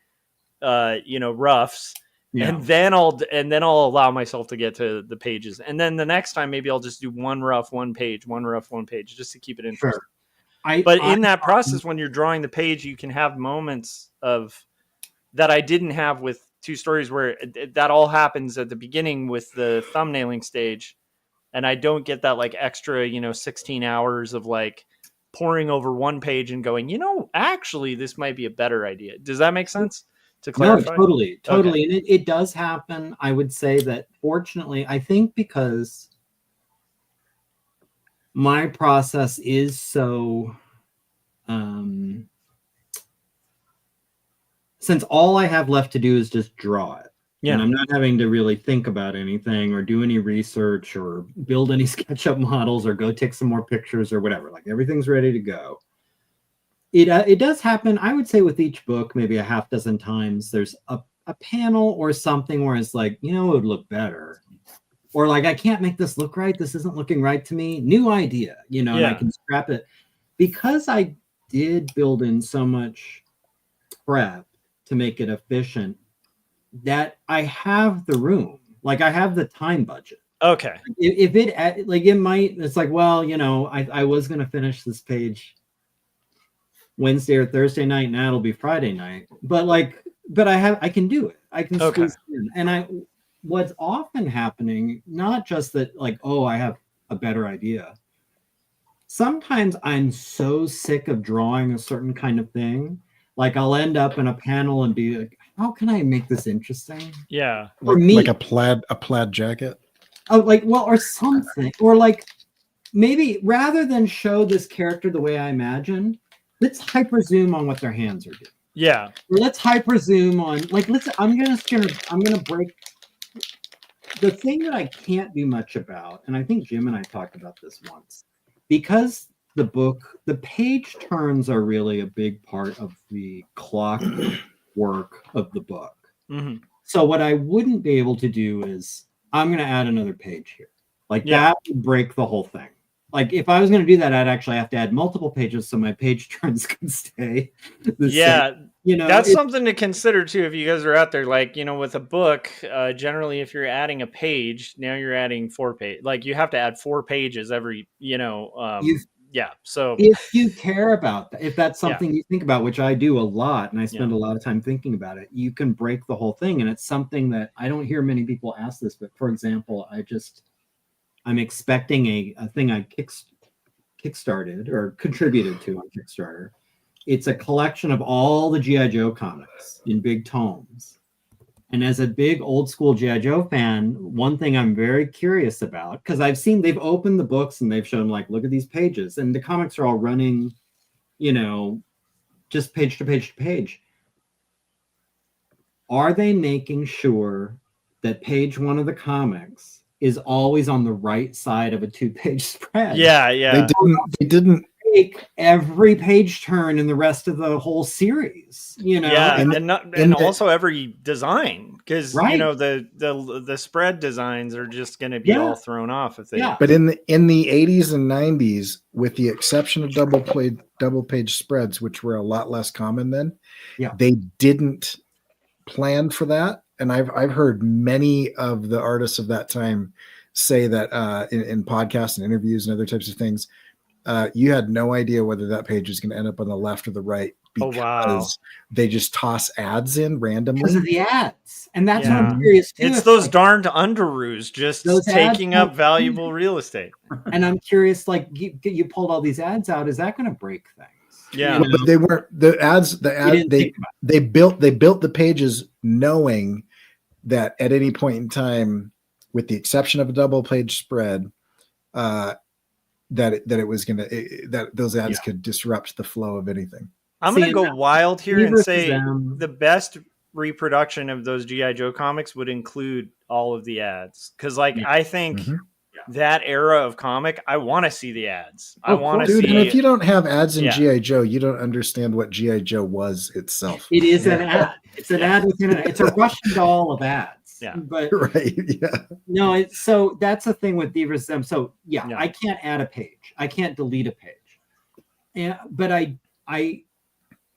Speaker 3: roughs.
Speaker 5: Yeah.
Speaker 3: And then I'll allow myself to get to the pages. And then the next time, maybe I'll just do one rough, one page, just to keep it interesting.
Speaker 5: Sure.
Speaker 3: But in that process, when you're drawing the page, you can have moments of that I didn't have with two stories where that all happens at the beginning with the thumbnailing stage. And I don't get that like extra, 16 hours of like poring over one page and going, actually, this might be a better idea. Does that make sense? To clarify?
Speaker 5: No, totally.
Speaker 3: Okay.
Speaker 5: And it does happen. I would say that fortunately, I think because my process is so, since all I have left to do is just draw it.
Speaker 3: Yeah.
Speaker 5: And I'm not having to really think about anything or do any research or build any SketchUp models or go take some more pictures or whatever. Like everything's ready to go. It does happen, I would say, with each book, maybe a half dozen times. There's a panel or something where it's like, it would look better. Or like, I can't make this look right. This isn't looking right to me. New idea, and I can scrap it. Because I did build in so much prep to make it efficient, that I have the room. Like I have the time budget.
Speaker 3: Okay.
Speaker 5: If it's like, well, I was going to finish this page Wednesday or Thursday night, now it'll be Friday night. But I can do it. I can squeeze it in. And what's often happening, not just that like, oh, I have a better idea. Sometimes I'm so sick of drawing a certain kind of thing. Like I'll end up in a panel and be like, how can I make this interesting?
Speaker 3: Yeah.
Speaker 5: For me,
Speaker 1: like a plaid jacket.
Speaker 5: Oh, or something. Or like maybe rather than show this character the way I imagine, let's hyper zoom on what their hands are doing.
Speaker 3: Yeah.
Speaker 5: Or let's hyper zoom on I'm gonna break the thing that I can't do much about, and I think Jim and I talked about this once, because the page turns are really a big part of the clock work of the book.
Speaker 3: Mm-hmm.
Speaker 5: So what I wouldn't be able to do is I'm going to add another page here. That would break the whole thing. Like if I was going to do that, I'd actually have to add multiple pages so my page turns can stay the same.
Speaker 3: That's something to consider too. If you guys are out there, with a book, generally, if you're adding a page, now you're adding 4 pages. Like you have to add 4 pages every, So
Speaker 5: if you care about that, if that's something you think about, which I do a lot, and I spend a lot of time thinking about it, you can break the whole thing. And it's something that I don't hear many people ask this, but for example, I'm expecting a thing I kickstarted or contributed to on Kickstarter. It's a collection of all the G.I. Joe comics in big tomes. And as a big old school G.I. Joe fan, one thing I'm very curious about, because I've seen they've opened the books and they've shown like, look at these pages. And the comics are all running, just page to page to page. Are they making sure that page 1 of the comics is always on the right side of a 2-page spread?
Speaker 3: Yeah.
Speaker 1: They didn't
Speaker 5: make every page turn in the rest of the whole series,
Speaker 3: and also every design, because the spread designs are just going to be all thrown off if they.
Speaker 5: Yeah.
Speaker 1: But in the 80s and 90s, with the exception of double page spreads, which were a lot less common then, they didn't plan for that. And I've heard many of the artists of that time say that in podcasts and interviews and other types of things, you had no idea whether that page was going to end up on the left or the right because they just toss ads in randomly.
Speaker 5: Because of the ads. And that's what I'm curious too.
Speaker 3: It's those darned underoos just taking up valuable real estate.
Speaker 5: And I'm curious, you pulled all these ads out. Is that going to break things?
Speaker 3: Yeah.
Speaker 5: You know?
Speaker 1: But they weren't the ads. The
Speaker 5: You
Speaker 1: ad
Speaker 5: didn't think about
Speaker 1: they built the pages knowing that at any point in time, with the exception of a double page spread, that it was gonna that those ads
Speaker 5: Yeah.
Speaker 1: could disrupt the flow of anything.
Speaker 3: I'm
Speaker 5: See,
Speaker 3: going to
Speaker 5: and
Speaker 3: go wild here
Speaker 5: me
Speaker 3: and
Speaker 5: versus
Speaker 3: say
Speaker 5: them.
Speaker 3: the best reproduction of those G.I. Joe comics would include all of the ads. Because, like,
Speaker 5: Yeah.
Speaker 3: I think
Speaker 1: Mhm.
Speaker 3: that era of comic, I want to see the ads. I
Speaker 5: Oh,
Speaker 3: want to
Speaker 5: cool.
Speaker 1: Dude, and if
Speaker 3: see.
Speaker 1: you don't have ads in
Speaker 3: Yeah.
Speaker 1: GI Joe, you don't understand what GI Joe was itself.
Speaker 5: It is an ad. It's an
Speaker 3: Yeah.
Speaker 5: ad within it. It's a Russian doll of ads.
Speaker 3: Yeah.
Speaker 5: But
Speaker 1: Right? Yeah.
Speaker 5: no, so that's the thing with Divas Them. So yeah,
Speaker 3: Yeah.
Speaker 5: I can't add a page. I can't delete a page. Yeah, but I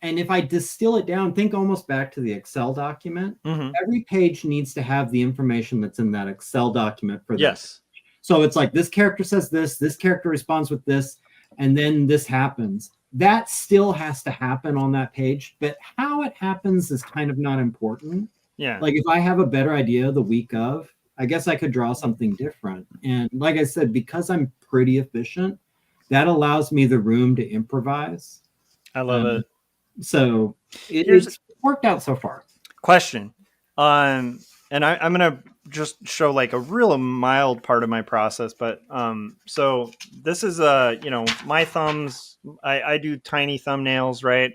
Speaker 5: and if I distill it down, think almost back to the Excel document.
Speaker 3: Mhm.
Speaker 5: Every page needs to have the information that's in that Excel document for that.
Speaker 3: Yes.
Speaker 5: So it's like this character says this character responds with this, and then this happens. That still has to happen on that page, but how it happens is kind of not important.
Speaker 3: Yeah.
Speaker 5: Like if I have a better idea the week of, I guess I could draw something different. And like I said, because I'm pretty efficient, that allows me the room to improvise.
Speaker 3: I love it.
Speaker 5: So
Speaker 3: Here's-
Speaker 5: it's worked out so far.
Speaker 3: Question. And I'm gonna just show like a real mild part of my process, but so this is my thumbs. I do tiny thumbnails, right?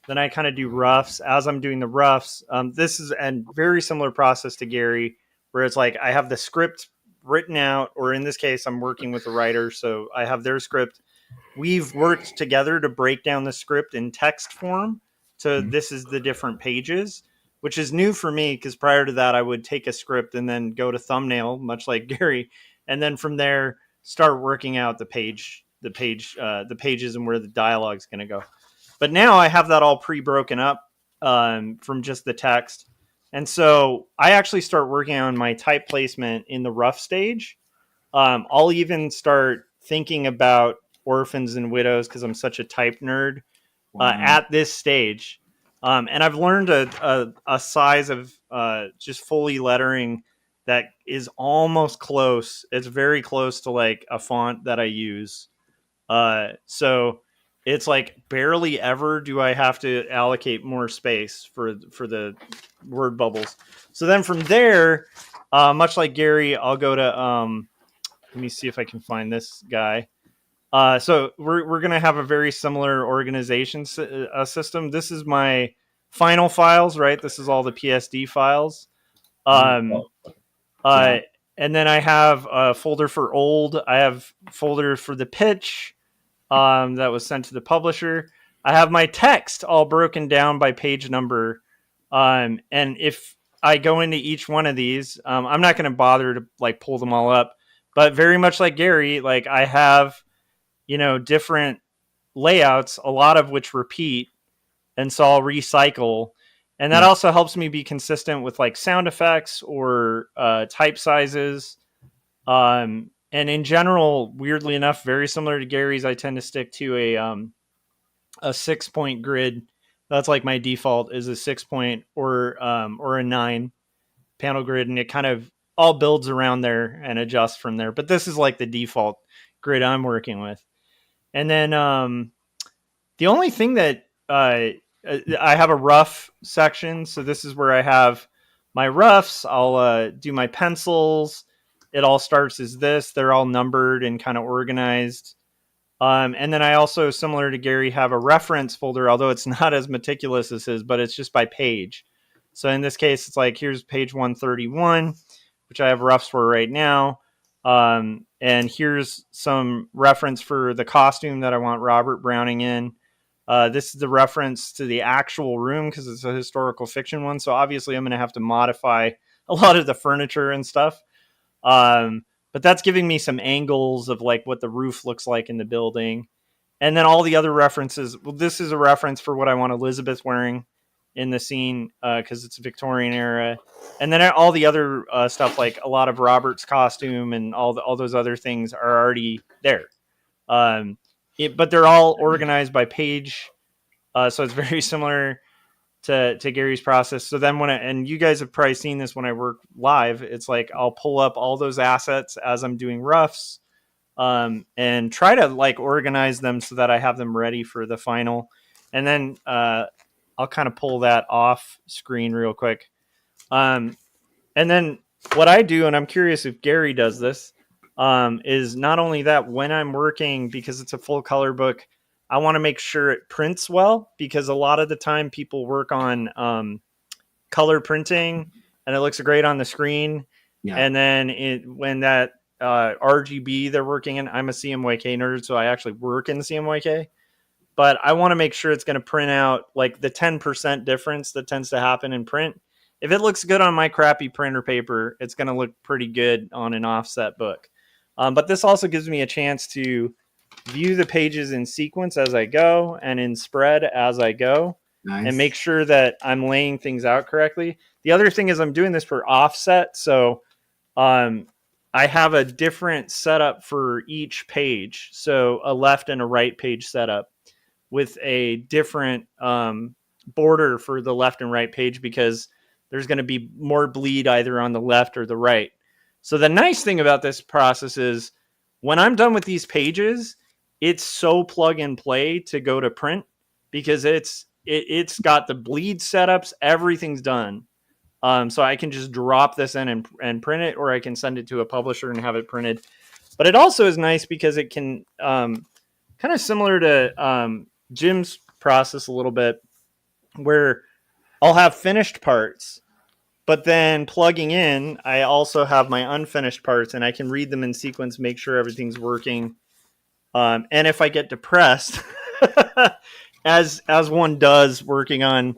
Speaker 3: Then I kind of do roughs. As I'm doing the roughs, this is a very similar process to Gary, where it's like I have the script written out, or in this case, I'm working with a writer, so I have their script. We've worked together to break down the script in text form. So this is the different pages, which is new for me because prior to that, I would take a script and then go to thumbnail, much like Gary, and then from there start working out the pages and where the dialogue is going to go. But now I have that all pre-broken up from just the text, and so I actually start working on my type placement in the rough stage. I'll even start thinking about orphans and widows because I'm such a type nerd at this stage. And I've learned a size of just Foley lettering that is almost close. It's very close to like a font that I use. So it's like barely ever do I have to allocate more space for the word bubbles. So then from there, much like Gary, I'll go to let me see if I can find this guy. So we're going to have a very similar organization system. This is my final files, right? This is all the PSD files. And then I have a folder for old. I have folder for the pitch that was sent to the publisher. I have my text all broken down by page number. And if I go into each one of these, I'm not going to bother to like pull them all up, but very much like Gary, like I have, different layouts, a lot of which repeat. And so I'll recycle. And that also helps me be consistent with like sound effects or type sizes. And in general, weirdly enough, very similar to Gary's, I tend to stick to a 6-point grid. That's like my default is a 6-point or a 9 panel grid. And it kind of all builds around there and adjusts from there. But this is like the default grid I'm working with. And then the only thing that I have a rough section. So this is where I have my roughs. I'll do my pencils. It all starts as this. They're all numbered and kind of organized. And then I also, similar to Gary, have a reference folder, although it's not as meticulous as his, but it's just by page. So in this case, it's like, here's page 131, which I have roughs for right now. And here's some reference for the costume that I want Robert Browning in. This is the reference to the actual room because it's a historical fiction one. So obviously I'm going to have to modify a lot of the furniture and stuff. But that's giving me some angles of like what the roof looks like in the building. And then all the other references. Well, this is a reference for what I want Elizabeth wearing in the scene because it's a Victorian era. And then all the other stuff, like a lot of Robert's costume and all those other things are already there. But they're all organized by page. So it's very similar to Gary's process. So then and you guys have probably seen this when I work live, it's like I'll pull up all those assets as I'm doing roughs. and try to like organize them so that I have them ready for the final. And then I'll kind of pull that off screen real quick. And then what I do, and I'm curious if Gary does this, is not only that when I'm working, because it's a full color book, I want to make sure it prints well, because a lot of the time people work on color printing and it looks great on the screen.
Speaker 5: Yeah.
Speaker 3: And then when that RGB they're working in, I'm a CMYK nerd, so I actually work in CMYK. But I want to make sure it's going to print out like the 10% difference that tends to happen in print. If it looks good on my crappy printer paper, it's going to look pretty good on an offset book. But this also gives me a chance to view the pages in sequence as I go and in spread as I go,
Speaker 5: Nice.
Speaker 3: and make sure that I'm laying things out correctly. The other thing is I'm doing this for offset. So I have a different setup for each page. So a left and a right page setup with a different border for the left and right page, because there's going to be more bleed either on the left or the right. So the nice thing about this process is when I'm done with these pages, it's so plug and play to go to print, because it's got the bleed setups, everything's done. So I can just drop this in and print it, or I can send it to a publisher and have it printed. But it also is nice because it can kind of similar to Jim's process a little bit, where I'll have finished parts, but then plugging in, I also have my unfinished parts, and I can read them in sequence, make sure everything's working. And if I get depressed, as one does working on,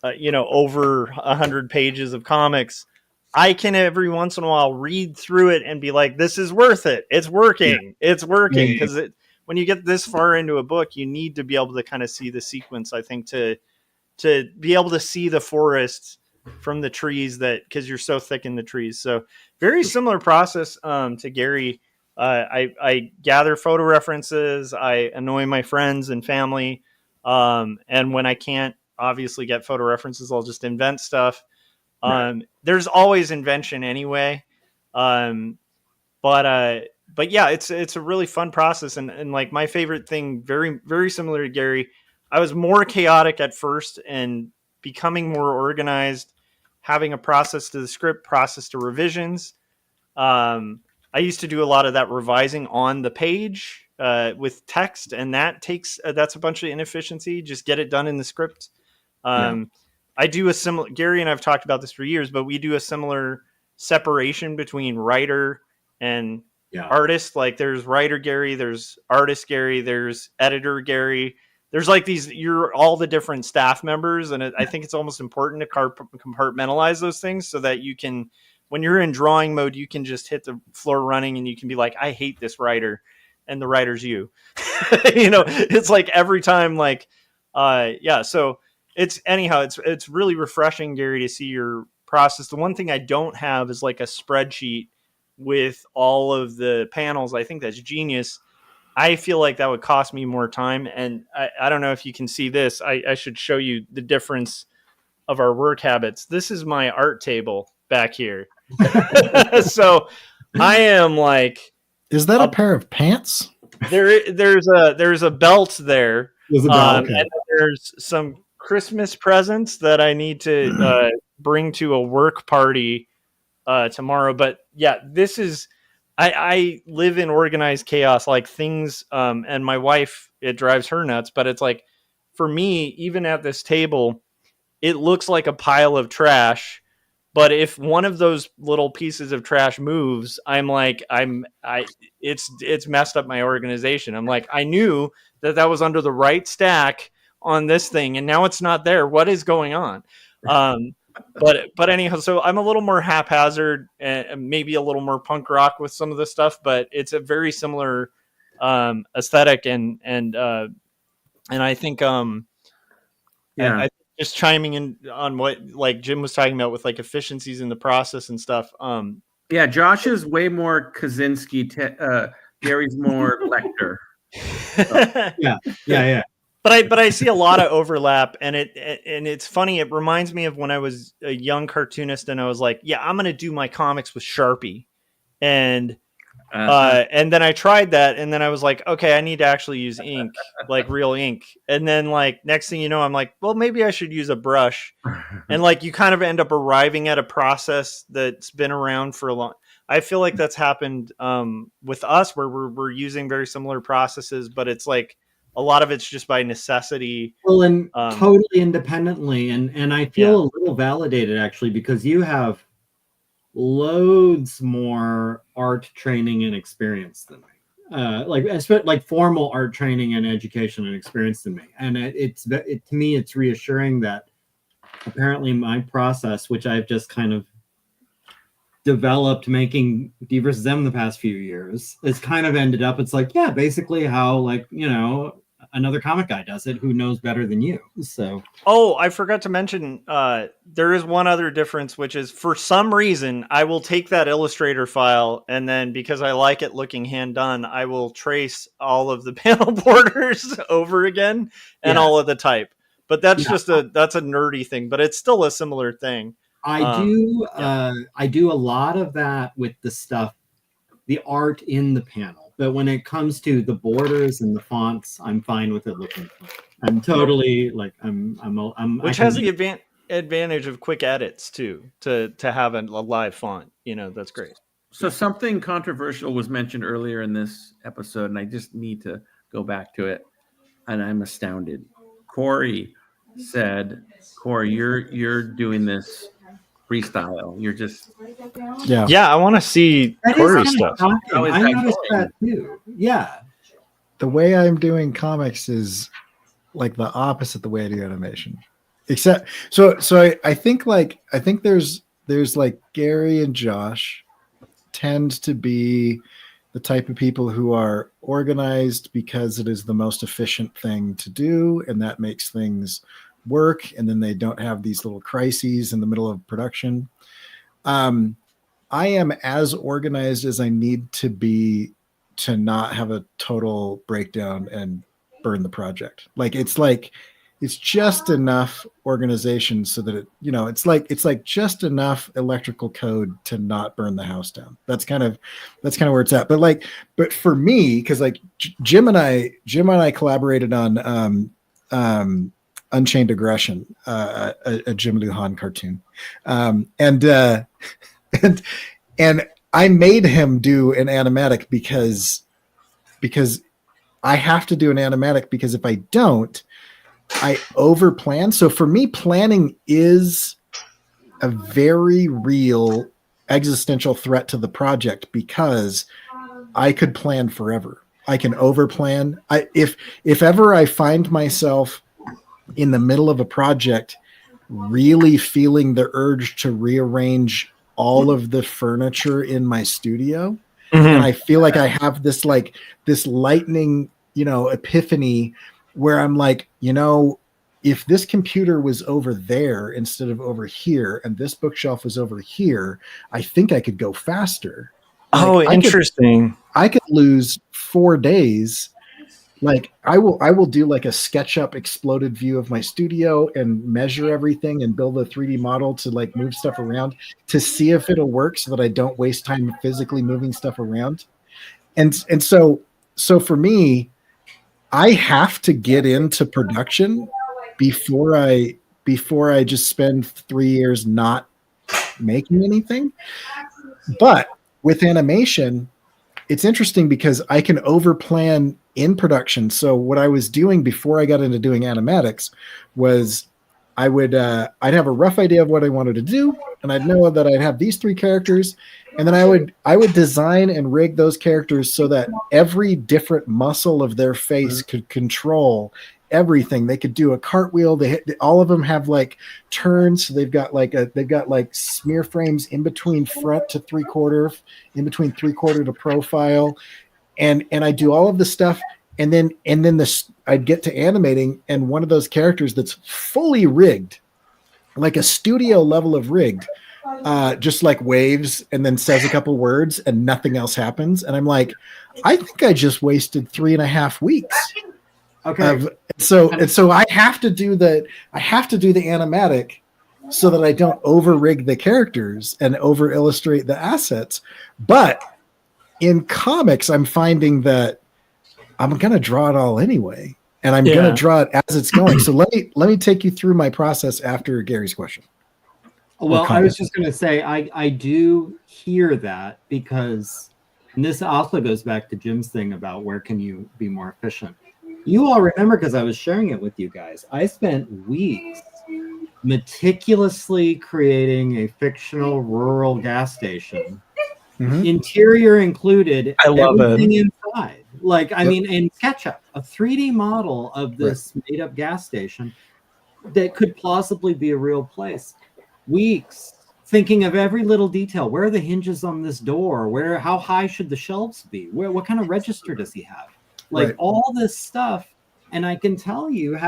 Speaker 3: over 100 pages of comics, I can every once in a while read through it and be like, this is worth it. It's working. Yeah. It's working. Because when you get this far into a book, you need to be able to kind of see the sequence, I think, to be able to see the forest from the trees, that because you're so thick in the trees. So very similar process to Gary. I gather photo references. I annoy my friends and family. And when I can't obviously get photo references, I'll just invent stuff. Right. There's always invention anyway. But yeah, it's a really fun process. And like my favorite thing, very, very similar to Gary, I was more chaotic at first and becoming more organized, having a process to the script, process to revisions. I used to do a lot of that revising on the page with text, and that's a bunch of inefficiency. Just get it done in the script. I do a similar, Gary and I've talked about this for years, but we do a similar separation between writer and artist. Like there's writer Gary, there's artist Gary, there's editor Gary. There's like you're all the different staff members. And I think it's almost important to compartmentalize those things so that you can, when you're in drawing mode, you can just hit the floor running and you can be like, I hate this writer. And the writer's you. It's like every time, like, so it's really refreshing, Gary, to see your process. The one thing I don't have is like a spreadsheet with all of the panels. I think that's genius. I feel like that would cost me more time. And I don't know if you can see this. I should show you the difference of our work habits. This is my art table back here. So I am like,
Speaker 1: is that a pair of pants?
Speaker 3: There's a belt there.
Speaker 1: Okay.
Speaker 3: And there's some Christmas presents that I need to bring to a work party tomorrow. But yeah, this is, I live in organized chaos, like things, and my wife, it drives her nuts, but it's like, for me, even at this table, it looks like a pile of trash. But if one of those little pieces of trash moves, I'm like, it's messed up my organization. I'm like, I knew that was under the right stack on this thing, and now it's not there. What is going on? But anyhow, so I'm a little more haphazard and maybe a little more punk rock with some of this stuff, but it's a very similar aesthetic and I think I just chiming in on what like Jim was talking about with like efficiencies in the process and stuff.
Speaker 2: Yeah, Josh is way more Kaczynski. Gary's more Lecter.
Speaker 5: Yeah.
Speaker 3: But I see a lot of overlap, and it's funny. It reminds me of when I was a young cartoonist, and I was like, yeah, I'm gonna do my comics with Sharpie, and And then I tried that, and then I was like, okay, I need to actually use ink, like real ink. And then like next thing you know, I'm like, well, maybe I should use a brush. And like you kind of end up arriving at a process that's been around for a long. I feel like that's happened with us, where we're using very similar processes, but it's like a lot of it's just by necessity.
Speaker 5: Well, and totally independently, and I feel a little validated actually, because you have loads more art training and experience than me. Like formal art training and education and experience than me. And to me, it's reassuring that apparently my process, which I've just kind of developed making D versus M the past few years, is kind of ended up, it's like, yeah, basically how, like, you know, another comic guy does it who knows better than you. So
Speaker 3: I forgot to mention there is one other difference, which is for some reason I will take that Illustrator file, and then because I like it looking hand done, I will trace all of the panel borders over again and all of the type. But that's just that's a nerdy thing, but it's still a similar thing.
Speaker 5: I do a lot of that with the stuff, the art in the panel. But when it comes to the borders and the fonts, I'm fine with it looking fine. I'm totally like I'm
Speaker 3: which has the advantage of quick edits too, to have a live font. You know, that's great.
Speaker 2: So something controversial was mentioned earlier in this episode, and I just need to go back to it, and I'm astounded. Corey said, "Corey, you're doing this freestyle. You're just
Speaker 3: I want to see Corey stuff."
Speaker 5: I noticed that too. Yeah,
Speaker 1: the way I'm doing comics is like the opposite the way I do animation. Except I think there's like Gary and Josh tend to be the type of people who are organized because it is the most efficient thing to do, and that makes things work, and then they don't have these little crises in the middle of production. I am as organized as I need to be to not have a total breakdown and burn the project. It's just enough organization so that it's like just enough electrical code to not burn the house down. That's kind of where it's at. But for me, because like Jim and I collaborated on Unchained Aggression, a Jim Lujan cartoon, and I made him do an animatic because I have to do an animatic, because if I don't, I overplan. So for me, planning is a very real existential threat to the project, because I could plan forever. I can overplan. If ever I find myself in the middle of a project really feeling the urge to rearrange all of the furniture in my studio, and I feel like I have this lightning, epiphany where I'm like, if this computer was over there instead of over here, and this bookshelf was over here, I think I could go faster.
Speaker 3: Interesting.
Speaker 1: I could lose 4 days. Like I will do like a SketchUp exploded view of my studio and measure everything and build a 3D model to like move stuff around to see if it'll work, so that I don't waste time physically moving stuff around. And so for me, I have to get into production before I just spend 3 years not making anything. But with animation, it's interesting because I can overplan in production. So what I was doing before I got into doing animatics was I'd have a rough idea of what I wanted to do, and I'd know that I'd have these 3 characters, and then I would design and rig those characters so that every different muscle of their face could control everything. They could do a cartwheel. All of them have like turns. So they've got like smear frames in between front to 3/4, in between 3/4 to profile. And I do all of the stuff. And then I'd get to animating, and one of those characters that's fully rigged, like a studio level of rigged, just like waves and then says a couple words and nothing else happens. And I'm like, I think I just wasted 3.5 weeks.
Speaker 5: Okay.
Speaker 1: So I have to do the animatic so that I don't over rig the characters and over illustrate the assets. But in comics, I'm finding that I'm going to draw it all anyway, and I'm going to draw it as it's going. So let me take you through my process after Gary's question.
Speaker 5: Well, I was just going to say, I do hear that because, and this also goes back to Jim's thing about where can you be more efficient. You all remember, because I was sharing it with you guys, I spent weeks meticulously creating a fictional rural gas station, interior included,
Speaker 3: I love
Speaker 5: everything inside. Like, I mean, in SketchUp, a 3D model of this made-up gas station that could plausibly be a real place. Weeks thinking of every little detail. Where are the hinges on this door? How high should the shelves be? What kind of register does he have? Like all this stuff. And I can tell you,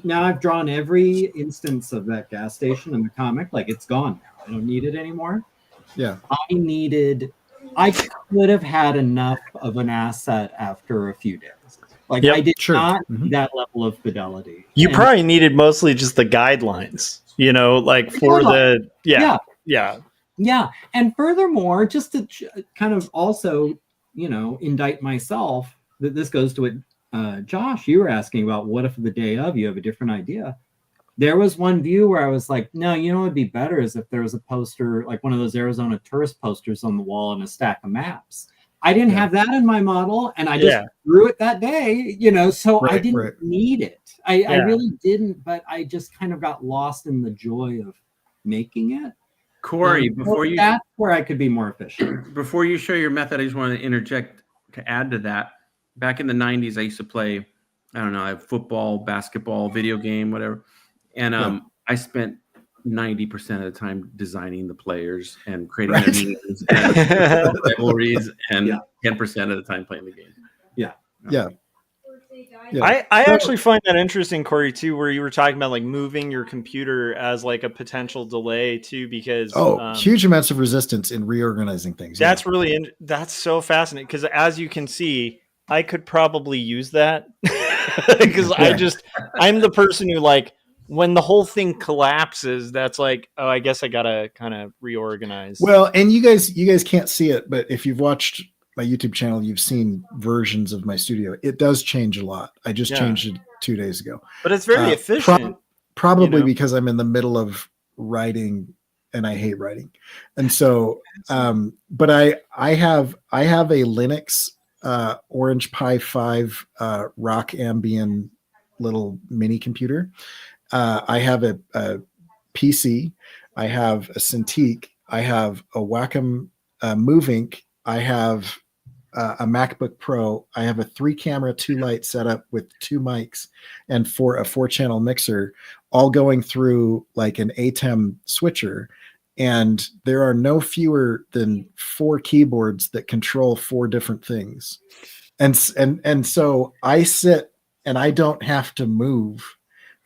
Speaker 5: now I've drawn every instance of that gas station in the comic. Like, it's gone now. I don't need it anymore.
Speaker 1: Yeah.
Speaker 5: I could have had enough of an asset after a few days. Like, I did not need that level of fidelity.
Speaker 3: You probably needed mostly just the guidelines, like for the, Yeah.
Speaker 5: And furthermore, just to kind of also, indict myself, that this goes to what Josh, you were asking about, what if the day of you have a different idea? There was one view where I was like, no, what would be better is if there was a poster, like one of those Arizona tourist posters on the wall and a stack of maps. I didn't have that in my model, and I just drew it that day, so I didn't need it. I really didn't, but I just kind of got lost in the joy of making it.
Speaker 2: Corey,
Speaker 5: that's where I could be more efficient.
Speaker 2: Before you show your method, I just want to interject to add to that. Back in the 90s, I used to play, I don't know, football, basketball, video game, whatever. And I spent 90% of the time designing the players and creating their names and rivalries, and 10% of the time playing the game.
Speaker 1: Yeah.
Speaker 3: I actually find that interesting, Corey, too, where you were talking about like moving your computer as like a potential delay too, because
Speaker 1: huge amounts of resistance in reorganizing things.
Speaker 3: That's that's so fascinating, because as you can see, I could probably use that because I'm the person who, like, when the whole thing collapses, that's like, oh, I guess I gotta kind of reorganize.
Speaker 1: Well, and you guys can't see it, but if you've watched my YouTube channel, you've seen versions of my studio. It does change a lot. I just changed it 2 days ago.
Speaker 3: But it's very efficient.
Speaker 1: Probably because I'm in the middle of writing and I hate writing. And so, but I have a Linux Orange Pi 5 Rock Ambien little mini computer. I have a PC. I have a Cintiq. I have a Wacom MoveInk. I have a MacBook Pro. I have a 3-camera, 2-light setup with 2 mics and a 4-channel mixer, all going through like an ATEM switcher. And there are no fewer than 4 keyboards that control 4 different things. And so I sit and I don't have to move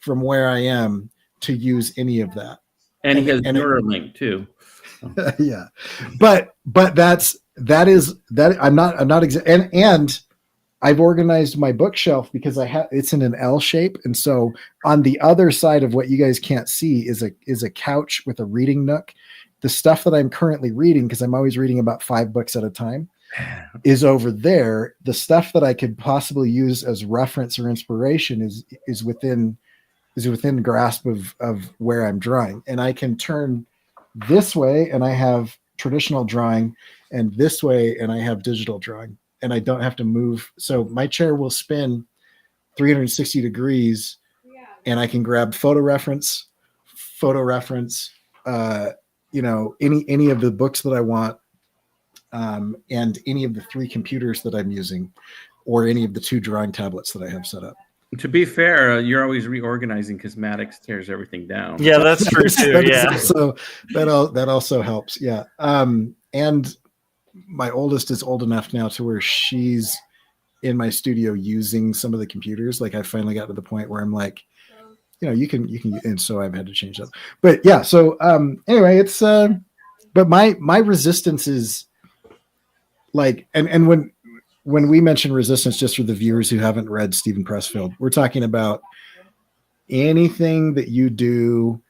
Speaker 1: from where I am to use any of that.
Speaker 2: And he has Neuralink too.
Speaker 1: Yeah. But that is I'm not and I've organized my bookshelf because it's in an L shape. And so on the other side of what you guys can't see is a couch with a reading nook. The stuff that I'm currently reading, because I'm always reading about 5 books at a time, is over there. The stuff that I could possibly use as reference or inspiration is within grasp of where I'm drawing. And I can turn this way and I have traditional drawing, and this way and I have digital drawing, and I don't have to move. So my chair will spin 360 degrees and I can grab photo reference, any of the books that I want, and any of the 3 computers that I'm using, or any of the 2 drawing tablets that I have set up.
Speaker 2: To be fair, you're always reorganizing because Maddox tears everything down.
Speaker 3: Yeah, that's true too.
Speaker 1: So that also helps. Yeah. And my oldest is old enough now to where she's in my studio using some of the computers. Like, I finally got to the point where I'm like, you can, and so I've had to change that. But yeah, so anyway, it's but my resistance is like, and when we mention resistance, just for the viewers who haven't read Stephen Pressfield, we're talking about anything that you do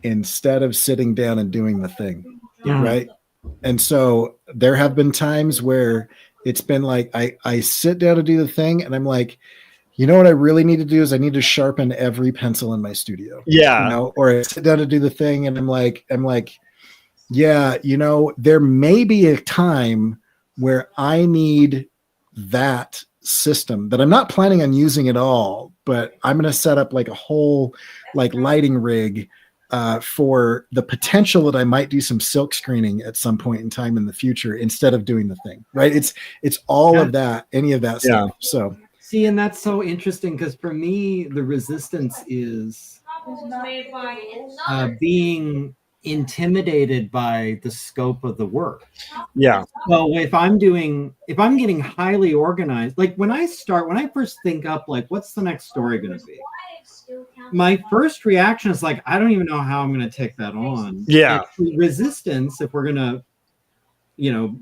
Speaker 1: instead of sitting down and doing the thing, right? And so there have been times where it's been like I sit down to do the thing and I'm like, you know what I really need to do is I need to sharpen every pencil in my studio.
Speaker 3: Yeah.
Speaker 1: You know, or I sit down to do the thing and I'm like, yeah, you know, there may be a time where I need that system that I'm not planning on using at all, but I'm going to set up like a whole like lighting rig for the potential that I might do some silk screening at some point in time in the future instead of doing the thing. Right? It's all of that, any of that stuff. So
Speaker 5: see, and that's so interesting because for me, the resistance is being intimidated by the scope of the work.
Speaker 3: Yeah.
Speaker 5: So if I'm getting highly organized, like when I first think up like what's the next story going to be, my first reaction is like, I don't even know how I'm going to take that on.
Speaker 3: Yeah.
Speaker 5: Resistance, if we're going to, you know,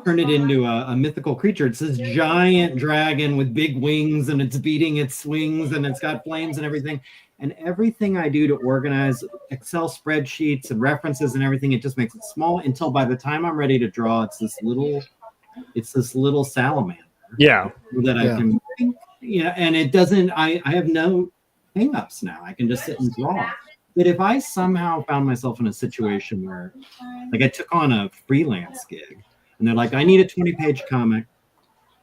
Speaker 5: turn it into a mythical creature. It's this giant dragon with big wings and it's beating its wings and it's got flames and everything. And everything I do to organize Excel spreadsheets and references and everything, it just makes it small until by the time I'm ready to draw, it's this little salamander.
Speaker 3: Yeah.
Speaker 5: That I can, you know, and it doesn't, I have no hang-ups now. I can just sit and draw. But if I somehow found myself in a situation where, like, I took on a freelance gig, and they're like, I need a 20-page comic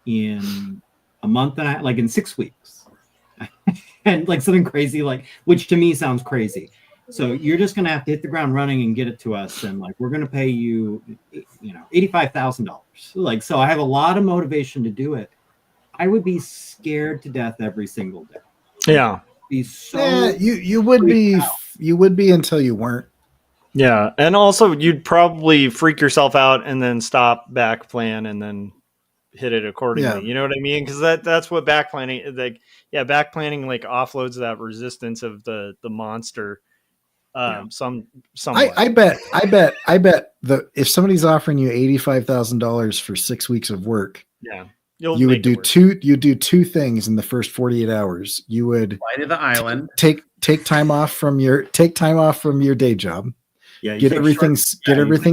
Speaker 5: in a month and like in 6 weeks, and like something crazy, like, which to me sounds crazy. So you're just gonna have to hit the ground running and get it to us, and like we're gonna pay you, you know, $85,000. Like, so I have a lot of motivation to do it. I would be scared to death every single day.
Speaker 3: Yeah.
Speaker 5: Be so
Speaker 1: you would be until you weren't.
Speaker 3: Yeah, and also you'd probably freak yourself out and then stop back plan and then hit it accordingly.
Speaker 1: Yeah.
Speaker 3: You know what I mean? Because that's what back planning, like, yeah, back planning like offloads that resistance of the monster. Somewhat.
Speaker 1: I bet that if somebody's offering you $85,000 for 6 weeks of work,
Speaker 3: yeah,
Speaker 1: you would do two things in the first 48 hours. You would
Speaker 2: fly to the island,
Speaker 1: take time off from your day job.
Speaker 5: Yeah,
Speaker 1: get everything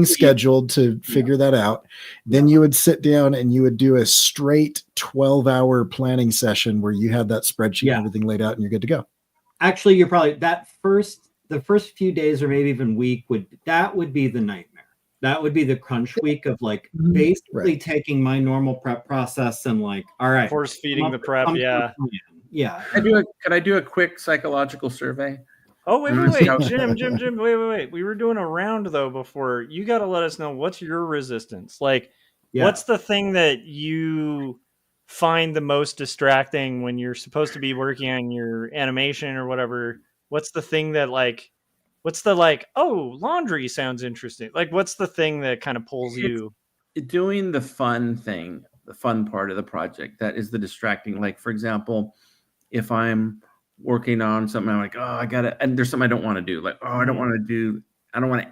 Speaker 1: scheduled to figure that out. Then you would sit down and you would do a straight 12-hour planning session where you had that spreadsheet and everything laid out and you're good to go.
Speaker 5: Actually, you're probably the first few days or maybe even week would be the nightmare. That would be the crunch week of like basically taking my normal prep process and like, all right,
Speaker 3: force feeding the prep.
Speaker 5: Yeah.
Speaker 2: Could I do a quick psychological survey?
Speaker 3: Oh, wait, Jim, wait. We were doing a round though before. You got to let us know what's your resistance. Like, what's the thing that you find the most distracting when you're supposed to be working on your animation or whatever? What's the thing that like, oh, laundry sounds interesting. Like, what's the thing that kind of pulls you?
Speaker 2: Doing the fun thing, the fun part of the project, that is the distracting. Like, for example, if I'm working on something, I'm like, oh, I gotta, and there's something I don't want to do. Like, oh, I don't want to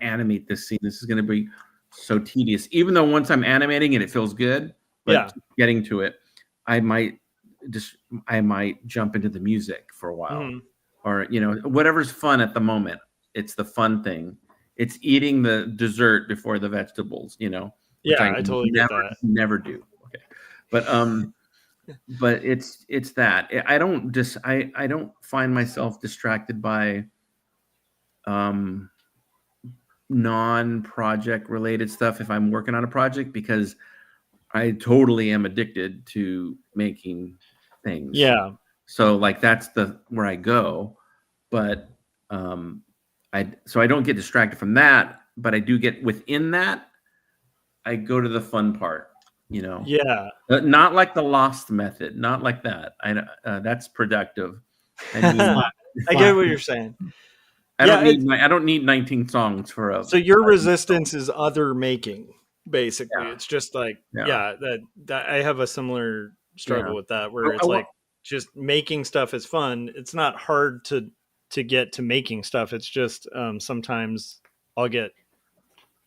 Speaker 2: animate this scene. This is going to be so tedious. Even though once I'm animating it, it feels good. But getting to it, I might jump into the music for a while, or you know, whatever's fun at the moment. It's the fun thing. It's eating the dessert before the vegetables. You know.
Speaker 3: Yeah, I totally get that.
Speaker 2: Never do. Okay, but it's that I don't find myself distracted by non-project related stuff if I'm working on a project, because I totally am addicted to making things.
Speaker 3: Yeah.
Speaker 2: So like that's where I go, but I don't get distracted from that, but I do get within that. I go to the fun part, you know.
Speaker 3: Yeah.
Speaker 2: Not like the Lost method, not like that. That's productive. I
Speaker 3: get what you're saying.
Speaker 2: I don't need 19 songs for a.
Speaker 3: So your resistance is other making, basically. Yeah. It's just like that I have a similar struggle with that, where it's like just making stuff is fun. It's not hard to get to making stuff. It's just sometimes I'll get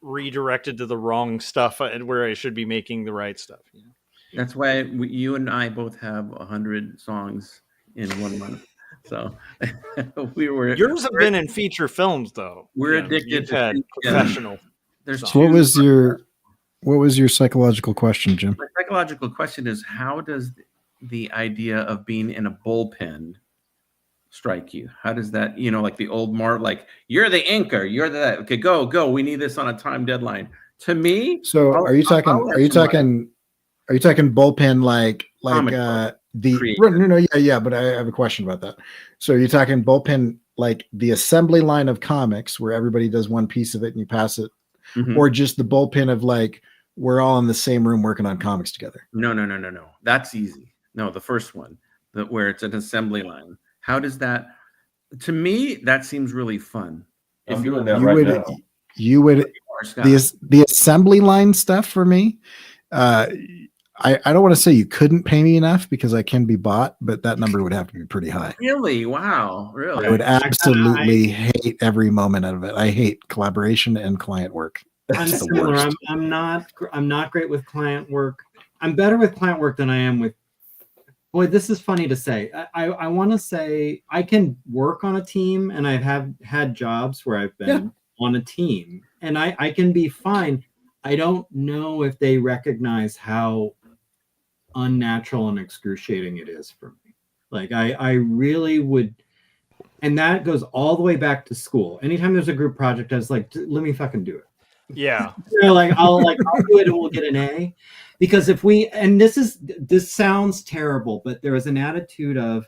Speaker 3: redirected to the wrong stuff where I should be making the right stuff. You know?
Speaker 2: That's why you and I both have 100 songs in 1 month. So
Speaker 3: yours have been in feature films though.
Speaker 2: We're addicted
Speaker 3: to professional.
Speaker 2: there's
Speaker 3: So
Speaker 1: So what was your psychological question, Jim?
Speaker 2: My psychological question is, how does the idea of being in a bullpen strike you? How does that, like the old like, you're the anchor, you're the, okay, go. We need this on a time deadline. To me,
Speaker 1: So are you talking bullpen like
Speaker 2: Comic
Speaker 1: yeah, but I have a question about that. So are you talking bullpen like the assembly line of comics where everybody does one piece of it and you pass it, or just the bullpen of like we're all in the same room working on comics together?
Speaker 2: No. That's easy. No, the first one, where it's an assembly line. How does that? To me, that seems really fun.
Speaker 4: I'm doing that right now.
Speaker 1: You would the assembly line stuff for me. I don't want to say you couldn't pay me enough because I can be bought, but that number would have to be pretty high.
Speaker 2: Really? Wow. Really?
Speaker 1: I would absolutely hate every moment of it. I hate collaboration and client work.
Speaker 5: I'm similar. I'm not great with client work. I'm better with client work than I am with. Boy, this is funny to say. I want to say I can work on a team, and I've had jobs where I've been on a team, and I can be fine. I don't know if they recognize how unnatural and excruciating it is for me. Like I really would, and that goes all the way back to school. Anytime there's a group project, I was like, let me fucking do it.
Speaker 3: Yeah.
Speaker 5: I'll do it and we'll get an A. Because if we, and this sounds terrible, but there is an attitude of,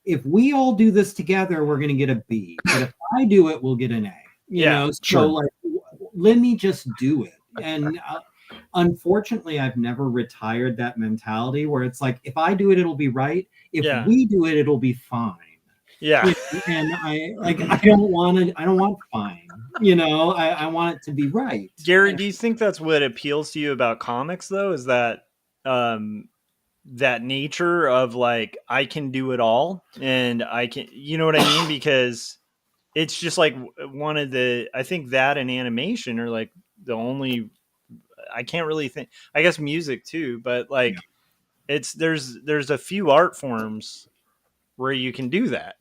Speaker 5: if we all do this together, we're going to get a B. But if I do it, we'll get an A. You know, so like, let me just do it. And unfortunately, I've never retired that mentality where it's like, if I do it, it'll be right. If we do it, it'll be fine.
Speaker 3: Yeah.
Speaker 5: And I don't want fine. I want it to be right.
Speaker 3: Gary, do you think that's what appeals to you about comics though? Is that that nature of like, I can do it all and I can, you know what I mean? Because it's just like one of the, I think that and animation are like the only, I can't really think, I guess music too, but like there's a few art forms where you can do that,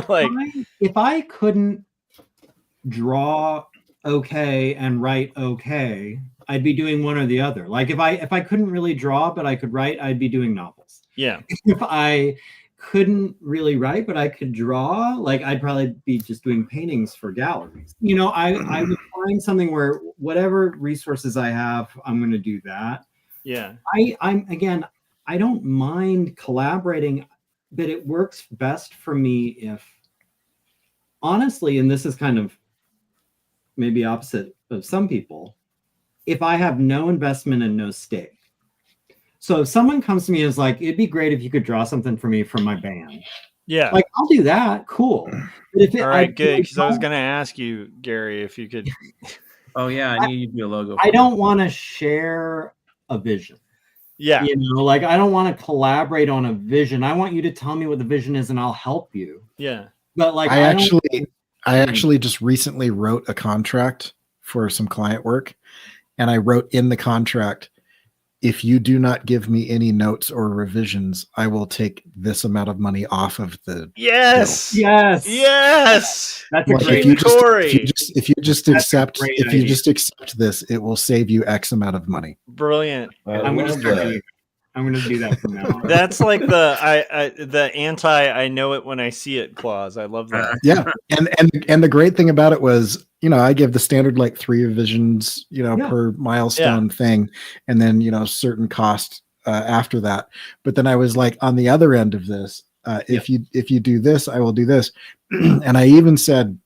Speaker 3: like
Speaker 5: if I couldn't draw okay and write okay, I'd be doing one or the other. Like if I couldn't really draw but I could write, I'd be doing novels.
Speaker 3: Yeah.
Speaker 5: If I couldn't really write but I could draw, like I'd probably be just doing paintings for galleries. I would find something where whatever resources I have, I'm going to do that.
Speaker 3: Yeah.
Speaker 5: I don't mind collaborating, but it works best for me if, honestly, and this is kind of maybe opposite of some people, if I have no investment and no stake. So if someone comes to me and is like, it'd be great if you could draw something for me from my band.
Speaker 3: Yeah.
Speaker 5: Like, I'll do that. Cool. But
Speaker 3: all right, good. Because I was going to ask you, Gary, if you could.
Speaker 2: Oh, yeah. I knew you'd be a logo.
Speaker 5: I don't want to share a vision.
Speaker 3: Yeah.
Speaker 5: Like I don't want to collaborate on a vision. I want you to tell me what the vision is and I'll help you.
Speaker 3: Yeah.
Speaker 5: But like
Speaker 1: I actually just recently wrote a contract for some client work, and I wrote in the contract, if you do not give me any notes or revisions, I will take this amount of money off of the
Speaker 3: Yes.
Speaker 5: bill.
Speaker 3: Yes.
Speaker 5: That's a great
Speaker 3: story.
Speaker 1: If you just accept this, it will save you X amount of money.
Speaker 3: Brilliant.
Speaker 5: I'm going to do that from now on.
Speaker 3: That's like the anti I know it when I see it clause. I love that.
Speaker 1: Yeah. And the great thing about it was, I give the standard like 3 revisions, per milestone thing, and then, certain cost after that. But then I was like, on the other end of this, if you do this, I will do this. And I even said,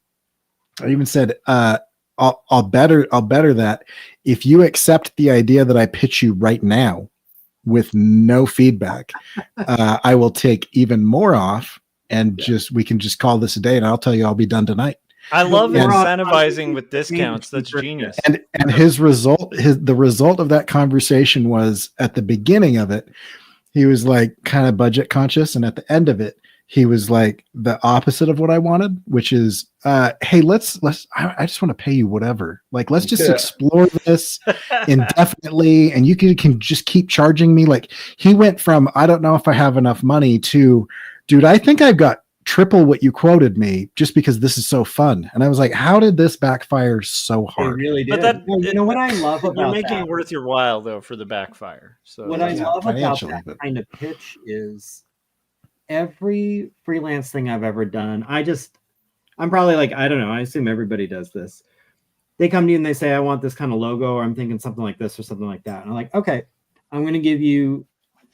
Speaker 1: I'll better that if you accept the idea that I pitch you right now with no feedback, I will take even more off, and we can just call this a day, and I'll tell you I'll be done tonight.
Speaker 3: I love incentivizing with discounts. That's genius.
Speaker 1: And the result of that conversation was, at the beginning of it, he was like kind of budget conscious, and at the end of it, he was like the opposite of what I wanted, which is, hey, let's I just want to pay you whatever. Like, let's just explore this indefinitely, and you can just keep charging me. Like, he went from, I don't know if I have enough money, to, dude, I think I've got triple what you quoted me just because this is so fun. And I was like, how did this backfire so
Speaker 5: It
Speaker 1: hard?
Speaker 5: really did.
Speaker 3: But that-
Speaker 5: you know what I love
Speaker 3: You're
Speaker 5: about
Speaker 3: making
Speaker 5: that?
Speaker 3: it worth your while though for the backfire. So
Speaker 5: What I
Speaker 1: Yeah,
Speaker 5: love about
Speaker 1: financially,
Speaker 5: that
Speaker 1: but-
Speaker 5: kind of pitch is every freelance thing I've ever done. I'm probably like, I don't know. I assume everybody does this. They come to you and they say, I want this kind of logo, or I'm thinking something like this or something like that. And I'm like, okay, I'm going to give you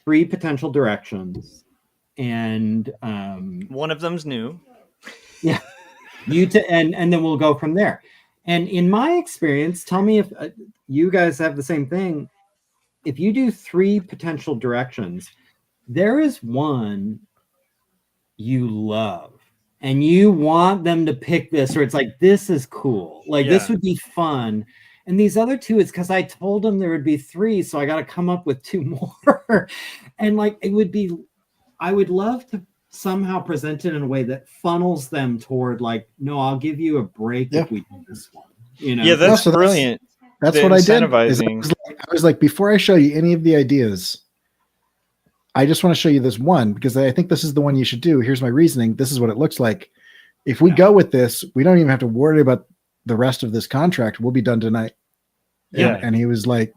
Speaker 5: 3 potential directions. And
Speaker 3: one of them's new.
Speaker 5: yeah, and then we'll go from there. And in my experience, tell me if you guys have the same thing. If you do 3 potential directions, there is one you love and you want them to pick this, or it's like, this is cool. Like this would be fun. And these other 2, it's because I told them there would be 3. So I got to come up with 2 more. And like, I would love to somehow present it in a way that funnels them toward like, no, I'll give you a break if we do this one. You know?
Speaker 3: Yeah, that's
Speaker 1: so that's-
Speaker 3: brilliant.
Speaker 1: That's
Speaker 3: The
Speaker 1: what I did. is
Speaker 3: incentivizing.
Speaker 1: I was like, before I show you any of the ideas, I just want to show you this one because I think this is the one you should do. Here's my reasoning. This is what it looks like. If we go with this, we don't even have to worry about the rest of this contract. We'll be done tonight.
Speaker 3: Yeah.
Speaker 1: And he was like,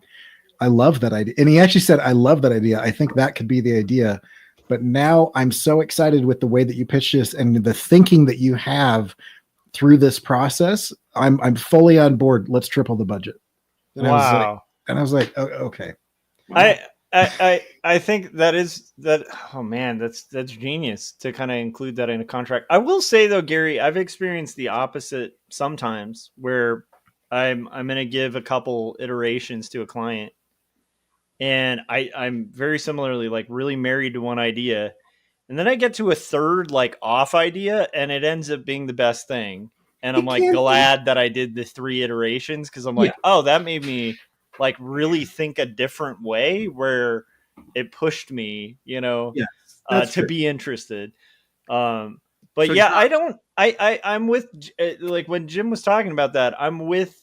Speaker 1: I love that idea. And he actually said, I love that idea. I think that could be the idea. But now I'm so excited with the way that you pitch this and the thinking that you have through this process. I'm fully on board. Let's triple the budget. And
Speaker 3: Wow.
Speaker 1: I was like, oh, okay.
Speaker 3: I think that is that. Oh man, that's genius to kind of include that in a contract. I will say though, Gary, I've experienced the opposite sometimes where I'm going to give a couple iterations to a client, and I'm very similarly like really married to one idea, and then I get to a third like off idea, and it ends up being the best thing, and I'm like glad that I did the 3 iterations because I'm like, oh, that made me like really think a different way where it pushed me, you know, to be interested. But
Speaker 2: So
Speaker 3: yeah,
Speaker 2: John-
Speaker 3: I'm with, like when Jim was talking about that, I'm with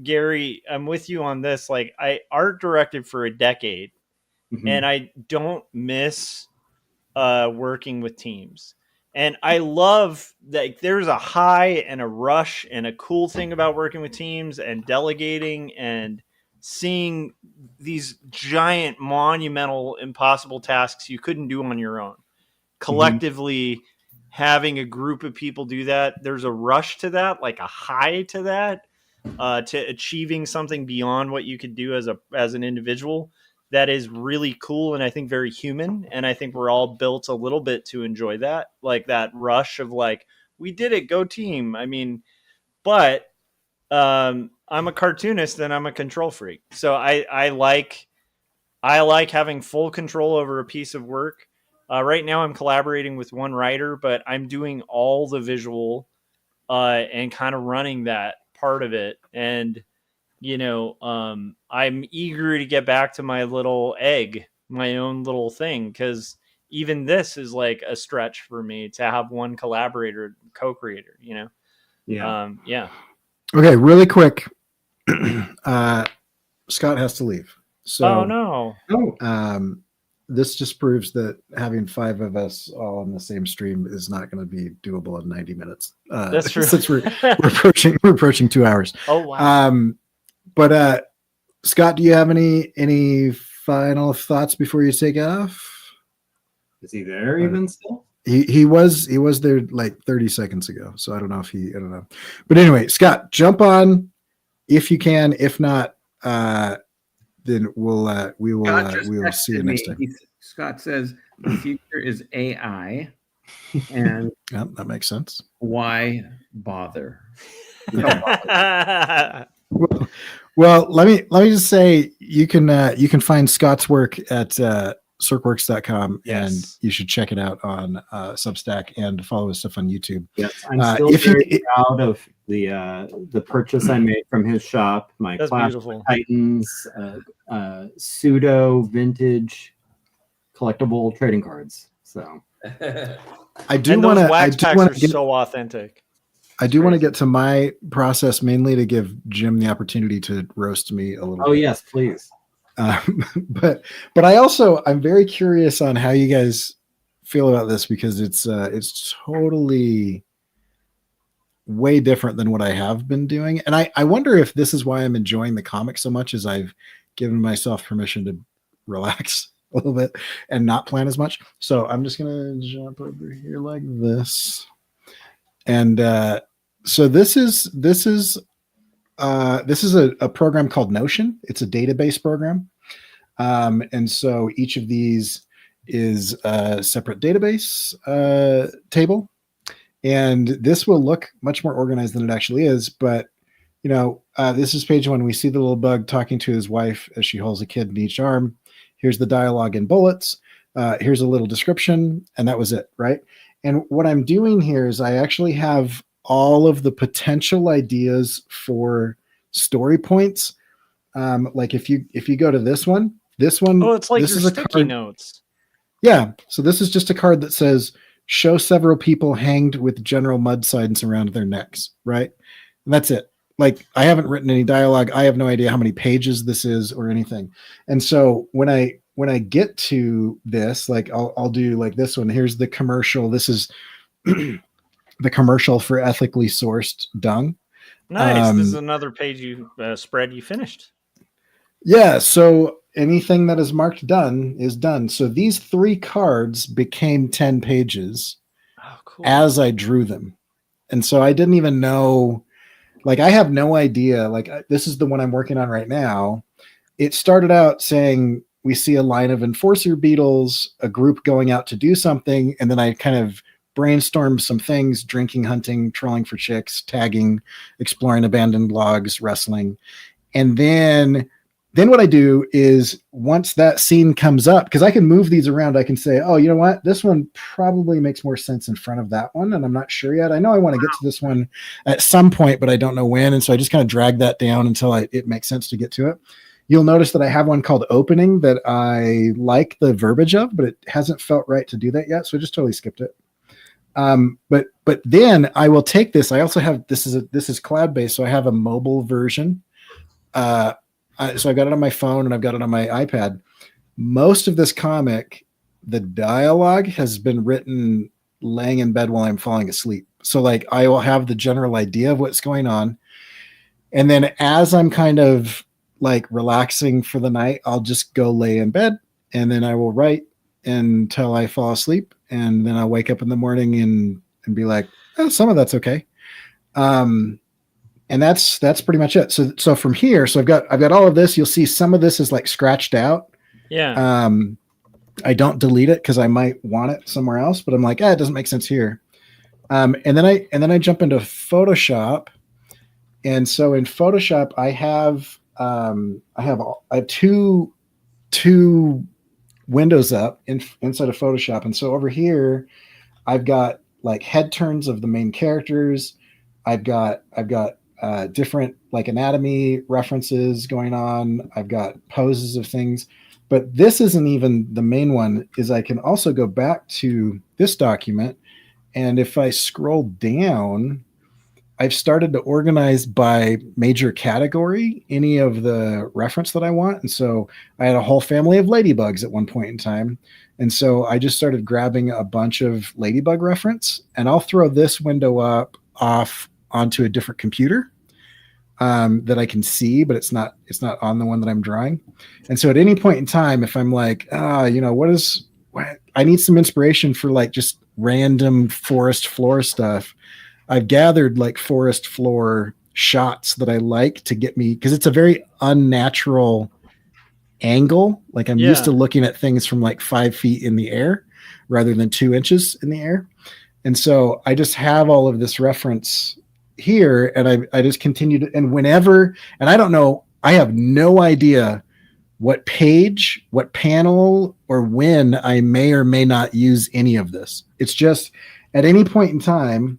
Speaker 3: Gary. I'm with you on this. Like I art directed for a decade and I don't miss working with teams. And I love that there's a high and a rush and a cool thing about working with teams and delegating and seeing these giant, monumental, impossible tasks you couldn't do on your own. Collectively, having a group of people do that, there's a rush to that, like a high to that, to achieving something beyond what you could do as an individual. That is really cool and I think very human. And I think we're all built a little bit to enjoy that, like that rush of like, we did it, go team. I mean, but I'm a cartoonist and I'm a control freak. So I like having full control over a piece of work. Right now I'm collaborating with one writer, but I'm doing all the visual and kind of running that part of it. And, you know, I'm eager to get back to my little egg, my own little thing, because even this is like a stretch for me to have one collaborator, co-creator, you know? Yeah.
Speaker 1: Okay, really quick. Scott has to leave. So
Speaker 3: Oh no.
Speaker 1: this just proves that having 5 of us all on the same stream is not going to be doable in 90 minutes.
Speaker 3: That's true.
Speaker 1: Since we're approaching 2 hours.
Speaker 3: Oh wow.
Speaker 1: But Scott, do you have any final thoughts before you take off?
Speaker 5: Is he there even still?
Speaker 1: He was there like 30 seconds ago, so I don't know. But anyway, Scott, jump on if you can. If not, then we will see you next time.
Speaker 2: Scott says the future is AI, and
Speaker 1: Yeah, that makes sense.
Speaker 2: why bother?
Speaker 1: Well, let me just say you can find Scott's work at circworks.com,
Speaker 3: Yes.
Speaker 1: and you should check it out on Substack and follow his stuff on YouTube.
Speaker 5: Yes, I'm still very proud of the purchase I made from his shop. My
Speaker 3: That's
Speaker 5: Clash
Speaker 3: beautiful.
Speaker 5: Titans pseudo vintage collectible trading cards. So
Speaker 1: I do
Speaker 3: And
Speaker 1: want
Speaker 3: those
Speaker 1: to.
Speaker 3: wax packs are so authentic.
Speaker 1: I do want to get to my process mainly to give Jim the opportunity to roast me a little.
Speaker 5: oh
Speaker 1: bit.
Speaker 5: yes, please.
Speaker 1: But I'm very curious on how you guys feel about this because it's totally way different than what I have been doing. And I wonder if this is why I'm enjoying the comic so much, as I've given myself permission to relax a little bit and not plan as much. So I'm just going to jump over here like this. And so this is a program called Notion. It's a database program. And so each of these is a separate database table. And this will look much more organized than it actually is. But, this is page 1. We see the little bug talking to his wife as she holds a kid in each arm. Here's the dialogue in bullets. Here's a little description. And that was it, right? And what I'm doing here is I actually have all of the potential ideas for story points. Like if you go to this one.
Speaker 3: Oh, it's like
Speaker 1: this
Speaker 3: your
Speaker 1: is a
Speaker 3: sticky
Speaker 1: card.
Speaker 3: notes.
Speaker 1: Yeah. So this is just a card that says, show several people hanged with general mud signs around their necks, right? And that's it. Like, I haven't written any dialogue. I have no idea how many pages this is or anything. And so when I get to this, like I'll do like this one. Here's the commercial. This is the commercial for ethically sourced dung.
Speaker 3: Nice. This is another page spread you finished.
Speaker 1: Yeah. So anything that is marked done is done. So these 3 cards became 10 pages as I drew them. And so I didn't even know, like, I have no idea. Like, this is the one I'm working on right now. It started out saying, we see a line of enforcer beetles, a group going out to do something. And then I kind of brainstormed some things: drinking, hunting, trolling for chicks, tagging, exploring abandoned logs, wrestling. And then what I do is, once that scene comes up, because I can move these around, I can say, oh, you know what? This one probably makes more sense in front of that one. And I'm not sure yet. I know I want to get to this one at some point, but I don't know when. And so I just kind of drag that down until it makes sense to get to it. You'll notice that I have one called opening that I like the verbiage of, but it hasn't felt right to do that yet. So I just totally skipped it. But then I will take this. I also have, this is cloud-based. So I have a mobile version. So I've got it on my phone and I've got it on my iPad. Most of this comic, the dialogue has been written laying in bed while I'm falling asleep. So like I will have the general idea of what's going on. And then as I'm kind of like relaxing for the night, I'll just go lay in bed and then I will write until I fall asleep. And then I'll wake up in the morning and be like, oh, some of that's okay. And that's pretty much it. So from here, so I've got all of this. You'll see some of this is like scratched out.
Speaker 3: Yeah.
Speaker 1: I don't delete it because I might want it somewhere else, but I'm like, it doesn't make sense here. And then I jump into Photoshop. And so in Photoshop, I have two windows up inside of Photoshop. And so over here, I've got like head turns of the main characters. I've got different like anatomy references going on. I've got poses of things, but this isn't even the main one. Is I can also go back to this document, and if I scroll down, I've started to organize by major category any of the reference that I want. And so I had a whole family of ladybugs at one point in time. And so I just started grabbing a bunch of ladybug reference, and I'll throw this window off onto a different computer that I can see, but it's not on the one that I'm drawing. And so at any point in time, if I'm like, I need some inspiration for like just random forest floor stuff, I've gathered like forest floor shots that I like to get me, because it's a very unnatural angle. Like I'm used to looking at things from like 5 feet in the air rather than 2 inches in the air. And so I just have all of this reference here, and I just continue to, and whenever, and I don't know, I have no idea what page, what panel, or when I may or may not use any of this. It's just at any point in time,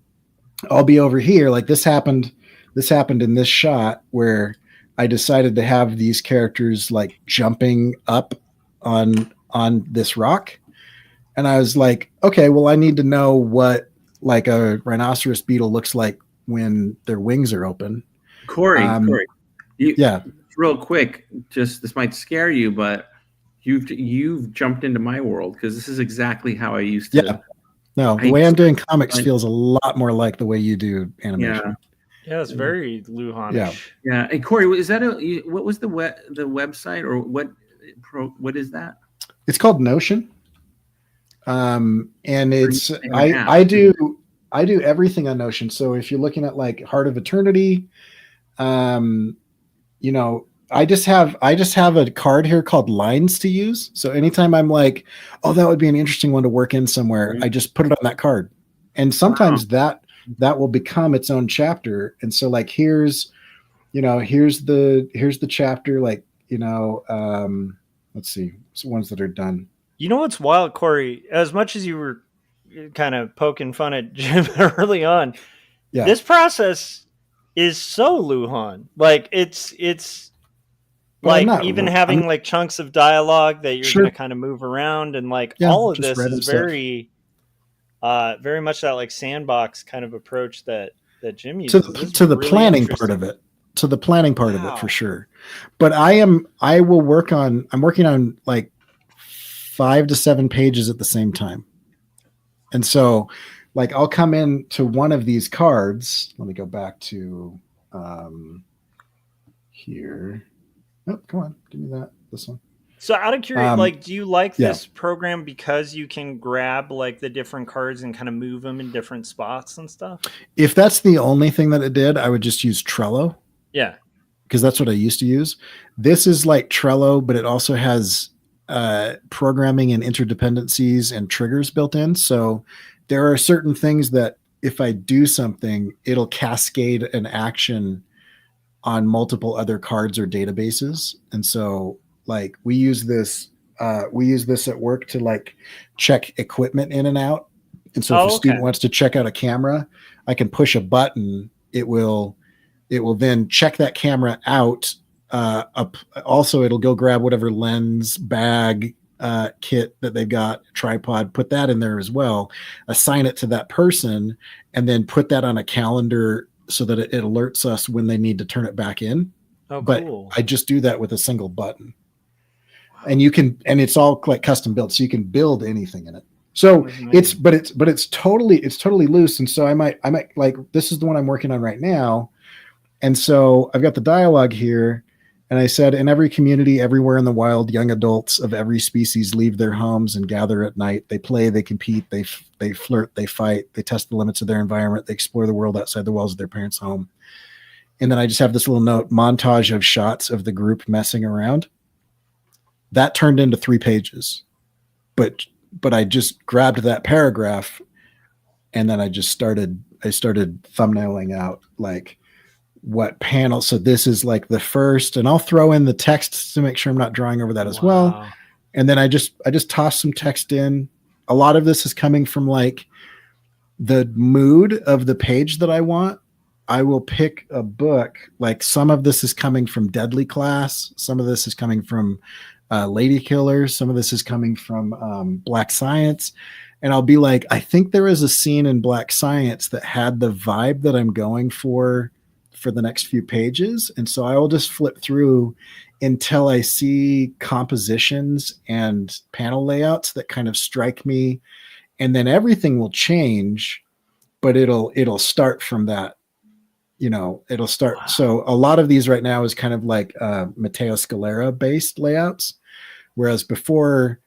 Speaker 1: I'll be over here. Like this happened in this shot where I decided to have these characters like jumping up on this rock. And I was like, okay, well, I need to know what like a rhinoceros beetle looks like when their wings are open.
Speaker 2: Corey,
Speaker 1: Yeah.
Speaker 2: real quick, just this might scare you, but You've jumped into my world because this is exactly how I used to.
Speaker 1: Yeah. No, the
Speaker 2: I
Speaker 1: way I'm
Speaker 2: used
Speaker 1: doing comics
Speaker 2: to-
Speaker 1: feels a lot more like the way you do animation.
Speaker 3: Yeah, it's very Luhanish.
Speaker 2: Yeah. Hey Corey, is that what was the website or what is that?
Speaker 1: It's called Notion. And it's
Speaker 2: An app.
Speaker 1: I do everything on Notion. So if you're looking at like Heart of Eternity, you know, I just have a card here called Lines to Use. So anytime I'm like, oh, that would be an interesting one to work in somewhere, I just put it on that card. And sometimes that will become its own chapter. And so like here's the chapter, like, let's see, some ones that are done.
Speaker 3: You know what's wild, Corey? As much as you were kind of poking fun at Jim early on, this process is so Luhan. Like it's like even having like chunks of dialogue that you're going to kind of move around, and like all of this is very much that like sandbox kind of approach that Jim uses.
Speaker 1: To the really planning part of it. To the planning part of it for sure. But I'm working on like 5 to 7 pages at the same time. And so like I'll come in to one of these cards. Let me go back to here. Oh, come on, give me this one.
Speaker 3: So out of curiosity, like, do you like this program because you can grab like the different cards and kind of move them in different spots and stuff?
Speaker 1: If that's the only thing that it did, I would just use Trello.
Speaker 3: Yeah.
Speaker 1: Because that's what I used to use. This is like Trello, but it also has programming and interdependencies and triggers built in. So there are certain things that if I do something, it'll cascade an action on multiple other cards or databases. And so like we use this at work to like check equipment in and out. And so if a student wants to check out a camera, I can push a button. It will then check that camera out. Also, it'll go grab whatever lens, bag, kit that they've got, tripod, put that in there as well, assign it to that person, and then put that on a calendar so that it alerts us when they need to turn it back in.
Speaker 3: Oh,
Speaker 1: but
Speaker 3: cool.
Speaker 1: I just do that with a single button. And it's all like custom built, so you can build anything in it. So it's totally loose. And so I might like, this is the one I'm working on right now. And so I've got the dialogue here, and I said, in every community, everywhere in the wild, young adults of every species leave their homes and gather at night. They play, they compete, they flirt, they fight, they test the limits of their environment, they explore the world outside the walls of their parents' home. And then I just have this little note, montage of shots of the group messing around. That turned into 3 pages. But I just grabbed that paragraph, and then I started thumbnailing out like what panel. So this is like the first, and I'll throw in the text to make sure I'm not drawing over that as well. And then I just toss some text in. A lot of this is coming from like the mood of the page that I want. I will pick a book. Like some of this is coming from Deadly Class. Some of this is coming from Lady Killers. Some of this is coming from Black Science. And I'll be like, I think there is a scene in Black Science that had the vibe that I'm going for the next few pages. And so I will just flip through until I see compositions and panel layouts that kind of strike me. And then everything will change, but it'll start from that. It'll start. Wow. So a lot of these right now is kind of like Matteo Scalera based layouts. Whereas before,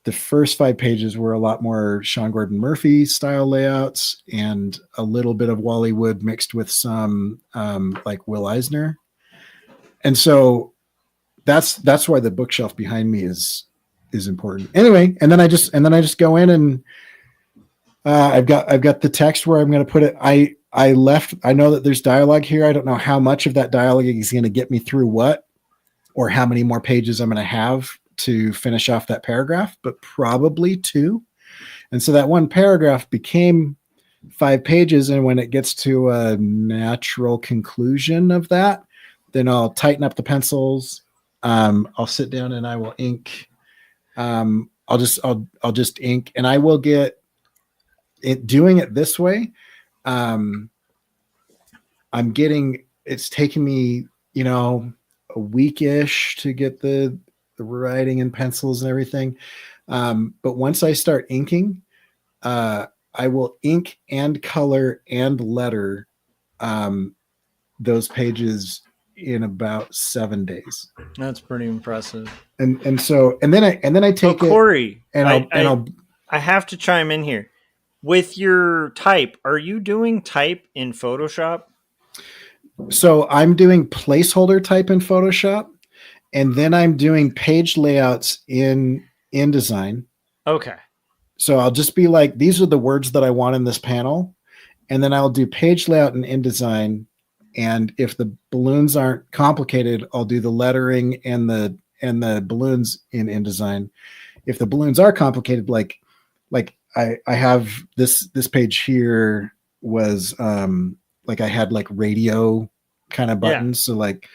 Speaker 1: the first 5 pages were a lot more Sean Gordon Murphy style layouts and a little bit of Wally Wood mixed with some like Will Eisner. And so that's why the bookshelf behind me is important. Anyway, and then I just go in and I've got the text where I'm going to put it. I know that there's dialogue here. I don't know how much of that dialogue is going to get me through what, or how many more pages I'm going to have to finish off that paragraph, but probably 2. And so that one paragraph became 5 pages. And when it gets to a natural conclusion of that, then I'll tighten up the pencils. I'll sit down and I will ink. I'll just ink, and I will get it doing it this way. It's taken me, a week-ish to get the the writing and pencils and everything. But once I start inking, I will ink and color and letter those pages in about 7 days.
Speaker 3: That's pretty impressive.
Speaker 1: And then I take it,
Speaker 3: Corey,
Speaker 1: and I'll
Speaker 3: I have to chime in here. With your type, are you doing type in Photoshop?
Speaker 1: So I'm doing placeholder type in Photoshop, and then I'm doing page layouts in InDesign.
Speaker 3: Okay.
Speaker 1: So I'll just be like, these are the words that I want in this panel, and then I'll do page layout in InDesign. And if the balloons aren't complicated, I'll do the lettering and the balloons in InDesign. If the balloons are complicated, like I have this page here was like I had like radio kind of buttons. So like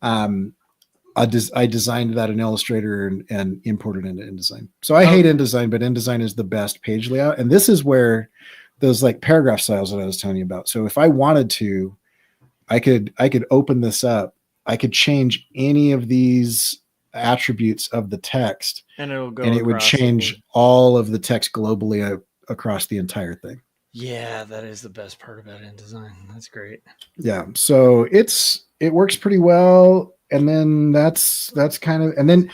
Speaker 1: I designed that in Illustrator and imported it into InDesign. So I hate InDesign, but InDesign is the best page layout. And this is where those like paragraph styles that I was telling you about. So if I wanted to, I could open this up. I could change any of these attributes of the text,
Speaker 3: and it'll go,
Speaker 1: and it would change all of the text globally across the entire thing.
Speaker 3: Yeah, that is the best part about InDesign. That's great.
Speaker 1: Yeah, so it works pretty well. And then that's kind of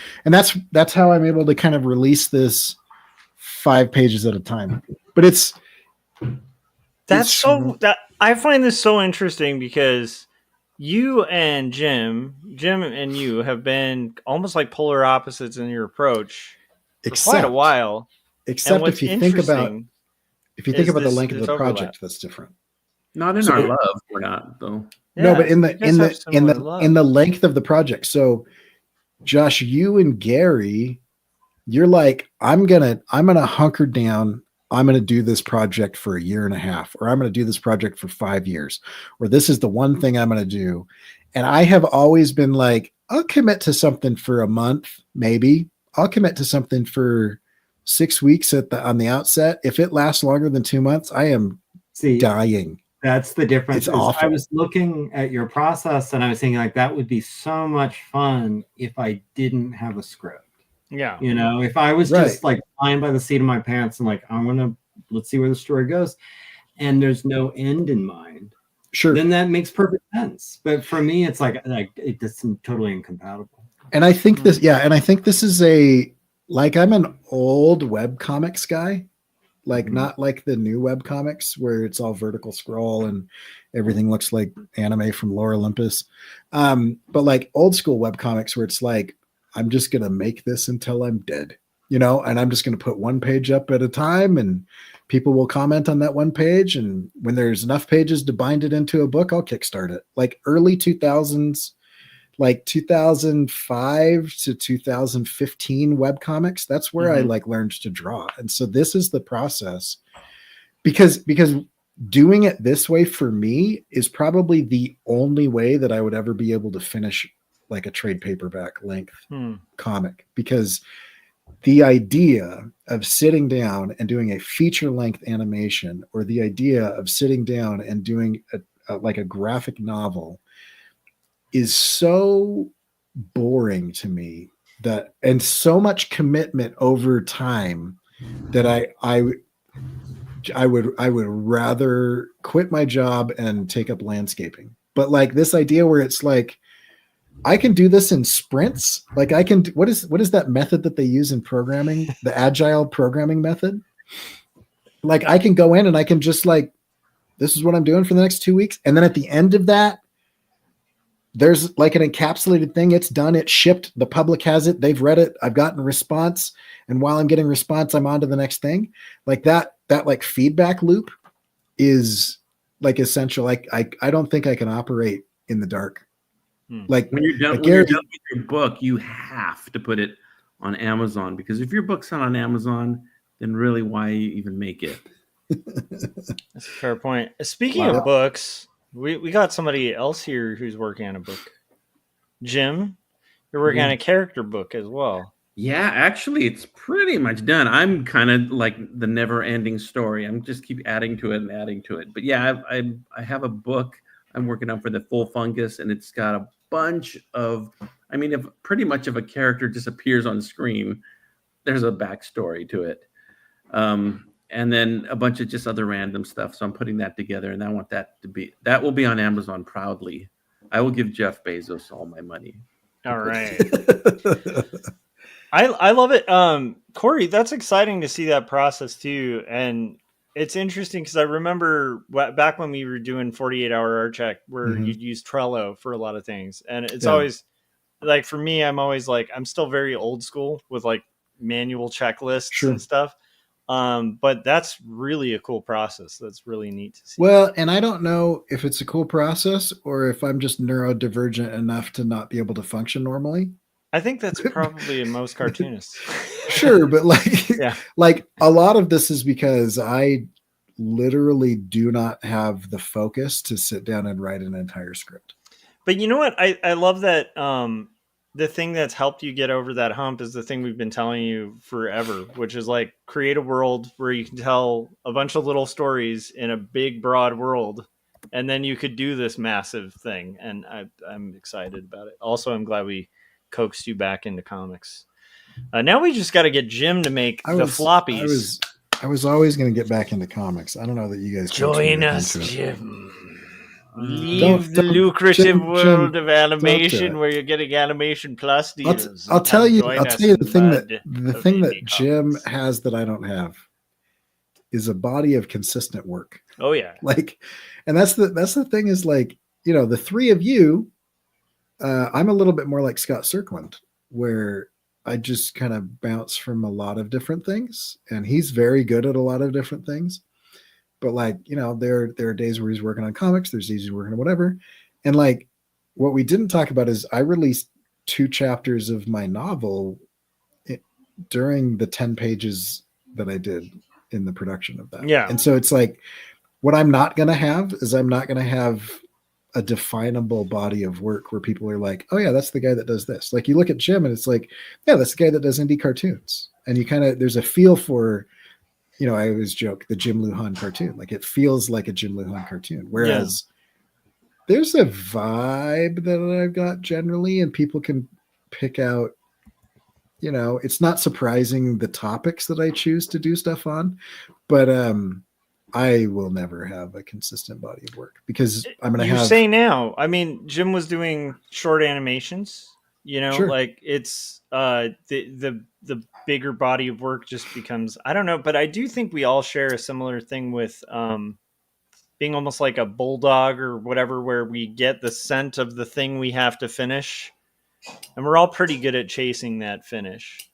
Speaker 1: that's how I'm able to kind of release this 5 pages at a time. But
Speaker 3: I find this so interesting because you and Jim and you have been almost like polar opposites in your approach for quite a while.
Speaker 1: Except if you think about the length of the project, that's different.
Speaker 2: Not in our love, we're not though.
Speaker 1: Yeah, no, but in the length of the project. So Josh, you and Gary, you're like, I'm gonna hunker down. I'm going to do this project for 1.5 years, or I'm going to do this project for 5 years, or this is the one thing I'm going to do. And I have always been like, I'll commit to something for a month, maybe. I'll commit to something for 6 weeks on the outset. If it lasts longer than 2 months, I am dying.
Speaker 5: That's the difference.
Speaker 1: It's awful.
Speaker 5: I was looking at your process and I was thinking like that would be so much fun if I didn't have a script.
Speaker 3: Yeah.
Speaker 5: You know, if I was just like flying by the seat of my pants and like, let's see where the story goes. And there's no end in mind.
Speaker 1: Sure.
Speaker 5: Then that makes perfect sense. But for me, it's like it's totally incompatible.
Speaker 1: And I think this is I'm an old webcomics guy. Like not like the new web comics where it's all vertical scroll and everything looks like anime from Lore Olympus. But like old school web comics where it's like, I'm just going to make this until I'm dead, and I'm just going to put 1 page up at a time and people will comment on that 1 page. And when there's enough pages to bind it into a book, I'll kickstart it. Like early 2000s, like 2005 to 2015 web comics. That's where I like learned to draw. And so this is the process because doing it this way for me is probably the only way that I would ever be able to finish like a trade paperback length comic, because the idea of sitting down and doing a feature length animation, or the idea of sitting down and doing like a graphic novel, is so boring to me and so much commitment over time that I would rather quit my job and take up landscaping. But like this idea where it's like, I can do this in sprints. Like I can, what is that method that they use in programming? The agile programming method. Like I can go in and I can just like, this is what I'm doing for the next 2 weeks. And then at the end of that, there's like an encapsulated thing. It's done. It's shipped. The public has it. They've read it. I've gotten a response. And while I'm getting response, I'm on to the next thing. Like that like feedback loop is like essential. Like I don't think I can operate in the dark. Like
Speaker 2: when you're done with your book, you have to put it on Amazon, because if your book's not on Amazon, then really why even make it?
Speaker 3: That's a fair point. Speaking of books, we got somebody else here who's working on a book. Jim, you're working on a character book as well.
Speaker 2: Yeah, actually, it's pretty much done. I'm kind of like the never-ending story. I'm just keep adding to it and adding to it. But yeah, I have a book I'm working on for the Full Fungus, and it's got a bunch of I mean, if pretty much if a character just appears on screen, there's a backstory to it. And then a bunch of just other random stuff. So I'm putting that together, and I want that will be on Amazon proudly. I will give Jeff Bezos all my money.
Speaker 3: All right. I love it. Corey, that's exciting to see that process too. And it's interesting because I remember back when we were doing 48-hour art check where you'd use Trello for a lot of things. And it's always like, for me, I'm always like, I'm still very old school with like manual checklists and stuff. But that's really a cool process. That's really neat to see.
Speaker 1: Well, and I don't know if it's a cool process or if I'm just neurodivergent enough to not be able to function normally.
Speaker 3: I think that's probably in most cartoonists.
Speaker 1: Sure, but like a lot of this is because I literally do not have the focus to sit down and write an entire script.
Speaker 3: But you know what? I love that the thing that's helped you get over that hump is the thing we've been telling you forever, which is like create a world where you can tell a bunch of little stories in a big, broad world. And then you could do this massive thing. And I'm excited about it. Also, I'm glad we coaxed you back into comics. Now we just got to get Jim to make the floppies.
Speaker 1: I was always going to get back into comics. I don't know that you guys
Speaker 3: join us, Jim. Leave the lucrative world of animation where you're getting Animation Plus deals.
Speaker 1: I'll tell you the thing that Jim has that I don't have is a body of consistent work.
Speaker 3: Oh yeah.
Speaker 1: Like, and that's the thing is like, the three of you, I'm a little bit more like Scott Serkland, where I just kind of bounce from a lot of different things, and he's very good at a lot of different things. But like, there are days where he's working on comics, there's days he's working on whatever. And like, what we didn't talk about is I released 2 chapters of my novel during the 10 pages that I did in the production of that.
Speaker 3: Yeah.
Speaker 1: And so it's like, what I'm not going to have is I'm not going to have a definable body of work where people are like, oh yeah, that's the guy that does this. Like you look at Jim and it's like, yeah, that's the guy that does indie cartoons. And you there's a feel for, I always joke the Jim Lujan cartoon. Like it feels like a Jim Lujan cartoon. Whereas there's a vibe that I've got generally, and people can pick out, it's not surprising the topics that I choose to do stuff on, but I will never have a consistent body of work because I'm going to have.
Speaker 3: You say now, I mean, Jim was doing short animations,
Speaker 1: Sure.
Speaker 3: like it's the bigger body of work just becomes, I don't know, but I do think we all share a similar thing with being almost like a bulldog or whatever, where we get the scent of the thing we have to finish. And we're all pretty good at chasing that finish.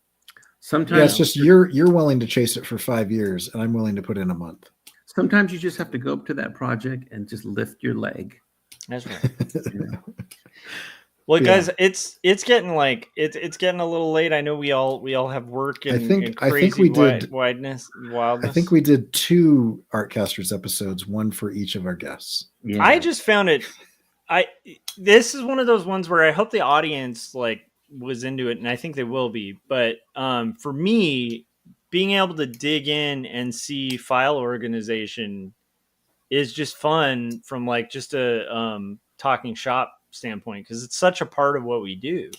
Speaker 2: Sometimes
Speaker 1: it's just you're willing to chase it for 5 years, and I'm willing to put in a month.
Speaker 2: Sometimes you just have to go up to that project and just lift your leg.
Speaker 3: That's right. Well, guys, it's getting like it's getting a little late. I know we all have work and crazy wildness.
Speaker 1: I think we did 2 Artcasters episodes, one for each of our guests.
Speaker 3: Yeah. I just found it. This is one of those ones where I hope the audience was into it, and I think they will be. But for me, being able to dig in and see file organization is just fun from just a talking shop standpoint, because it's such a part of what we do.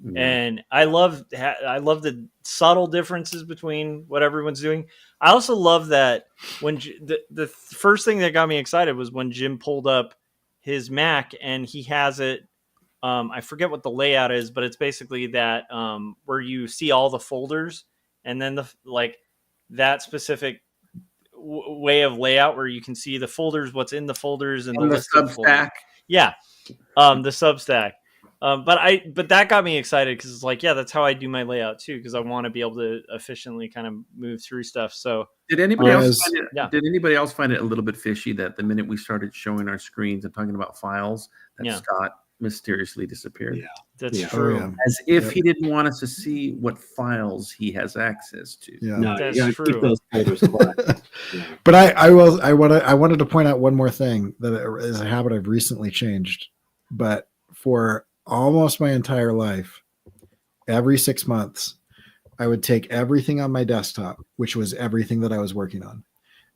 Speaker 3: Mm-hmm. And I love the subtle differences between what everyone's doing. I also love that when the first thing that got me excited was when Jim pulled up his Mac and he has it. I forget what the layout is, but it's basically that where you see all the folders, and then that specific way of layout where you can see the folders, what's in the folders, and the
Speaker 2: Substack.
Speaker 3: Yeah, the Substack. But that got me excited because it's that's how I do my layout too, because I want to be able to efficiently kind of move through stuff. So
Speaker 2: did anybody else find it a little bit fishy that the minute we started showing our screens and talking about files, that Scott mysteriously disappeared?
Speaker 3: Yeah, that's true.
Speaker 1: Yeah.
Speaker 2: As if he didn't want us to see what files he has access to.
Speaker 1: Yeah,
Speaker 5: no,
Speaker 3: that's true.
Speaker 5: Keep those folders quiet.
Speaker 1: But I wanted to point out one more thing that is a habit I've recently changed. But for almost my entire life, every 6 months, I would take everything on my desktop, which was everything that I was working on,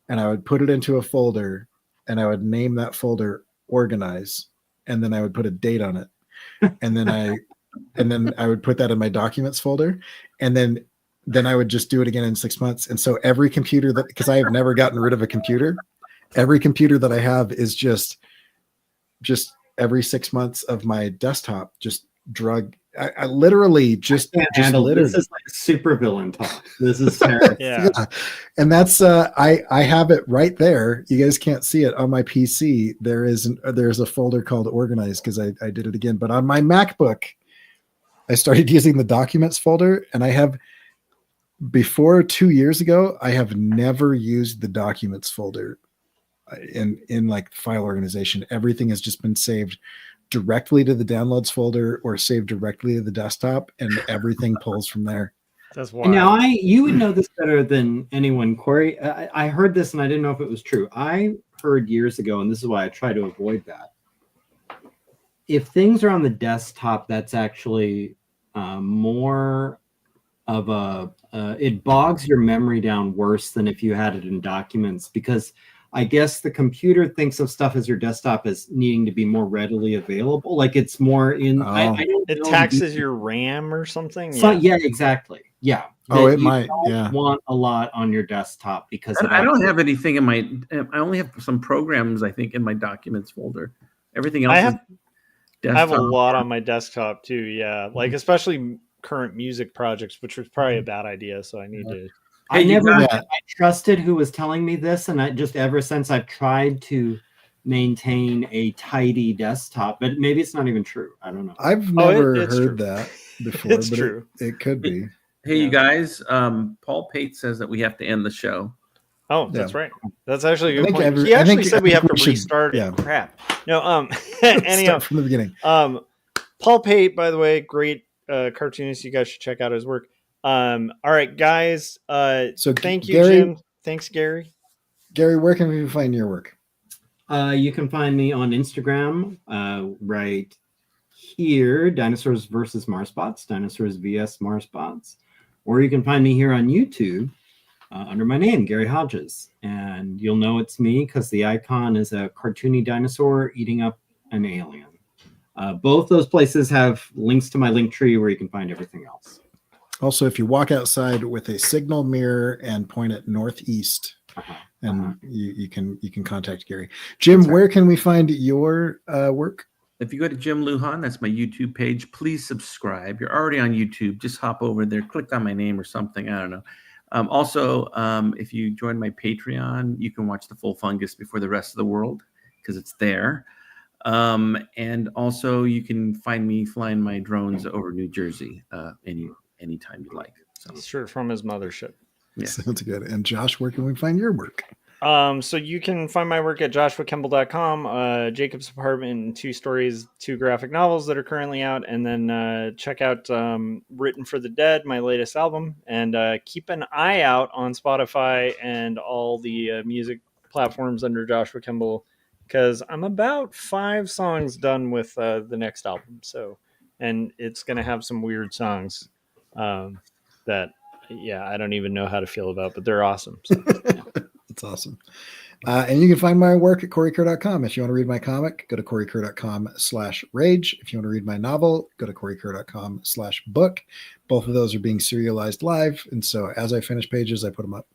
Speaker 1: and I would put it into a folder, and I would name that folder Organize, and then I would put a date on it, and then I and then I would put that in my documents folder, and then I would just do it again in 6 months. And so every computer that, because I have never gotten rid of a computer, every computer that I have is just every 6 months of my desktop just drug. I literally just
Speaker 5: handle
Speaker 1: littered.
Speaker 5: this is like super villain talk. This is terrible.
Speaker 3: Yeah.
Speaker 1: And that's I have it right there. You guys can't see it on my PC. There's a folder called organized because I did it again. But on my MacBook, I started using the documents folder, and I have, before 2 years ago, I have never used the documents folder in like file organization. Everything has just been saved directly to the downloads folder or saved directly to the desktop, and everything pulls from there.
Speaker 3: That's wild.
Speaker 5: Now, you would know this better than anyone, Corey. I heard this and I didn't know if it was true. I heard years ago, and this is why I try to avoid that. If things are on the desktop, that's actually more of it bogs your memory down worse than if you had it in documents, because I guess the computer thinks of stuff as your desktop as needing to be more readily available. Like it's more in. I don't
Speaker 3: it
Speaker 5: know.
Speaker 3: taxes your RAM or something.
Speaker 5: So, yeah, exactly. Yeah.
Speaker 1: Oh, it
Speaker 5: you
Speaker 1: might.
Speaker 5: don't
Speaker 1: Yeah.
Speaker 5: want a lot on your desktop because
Speaker 2: I don't have anything in my. I only have some programs, I think, in my documents folder. Everything else.
Speaker 3: I have a
Speaker 2: desktop.
Speaker 3: lot on my desktop too. Yeah, like especially current music projects, which was probably a bad idea. So I need to.
Speaker 5: I
Speaker 2: Hey,
Speaker 5: never
Speaker 1: got-
Speaker 5: I trusted who was telling me this, and I just ever since I've tried to maintain a tidy desktop, but maybe it's not even true. I don't know.
Speaker 1: I've never
Speaker 3: it's true.
Speaker 1: heard that before.
Speaker 3: It's
Speaker 1: but
Speaker 3: true.
Speaker 1: It could be.
Speaker 2: Hey, you guys. Paul Pate says that we have to end the show.
Speaker 3: Oh, that's right. That's actually a
Speaker 1: I
Speaker 3: good
Speaker 1: think
Speaker 3: point.
Speaker 1: every-
Speaker 3: He
Speaker 1: I
Speaker 3: actually
Speaker 1: think-
Speaker 3: said we
Speaker 1: I
Speaker 3: have
Speaker 1: think
Speaker 3: to
Speaker 1: we should-
Speaker 3: restart it.
Speaker 1: yeah.
Speaker 3: Crap. No. Anyhow,
Speaker 1: Start from the beginning.
Speaker 3: Paul Pate, by the way, great cartoonist. You guys should check out his work. All right, guys.
Speaker 1: So
Speaker 3: thank you,
Speaker 1: Gary,
Speaker 3: Jim. Thanks, Gary.
Speaker 1: Gary, where can we find your work?
Speaker 5: You can find me on Instagram, right here, Dinosaurs versus Marsbots, Dinosaurs vs Marsbots, or you can find me here on YouTube under my name, Gary Hodges, and you'll know it's me because the icon is a cartoony dinosaur eating up an alien. Both those places have links to my link tree where you can find everything else.
Speaker 1: Also, if you walk outside with a signal mirror and point it northeast, and you can contact Gary. Jim, where can we find your work?
Speaker 2: If you go to Jim Lujan, that's my YouTube page. Please subscribe. You're already on YouTube. Just hop over there, click on my name or something. I don't know. Also, if you join my Patreon, you can watch the full fungus before the rest of the world because it's there. And also, you can find me flying my drones over New Jersey anytime you like. So,
Speaker 3: Straight from his mothership.
Speaker 2: yeah.
Speaker 1: Sounds good. And Josh, where can we find your work?
Speaker 3: So you can find my work at joshuakemble.com, Jacob's Apartment, and 2 stories, 2 graphic novels that are currently out. And then check out Written for the Dead, my latest album. And keep an eye out on Spotify and all the music platforms under Joshua Kemble, because I'm about 5 songs done with the next album. So, and it's going to have some weird songs that, I don't even know how to feel about, but they're awesome. So,
Speaker 1: That's awesome. And you can find my work at CoreyKerr.com. If you want to read my comic, go to CoreyKerr.com/rage. If you want to read my novel, go to CoreyKerr.com/book. Both of those are being serialized live. And so as I finish pages, I put them up.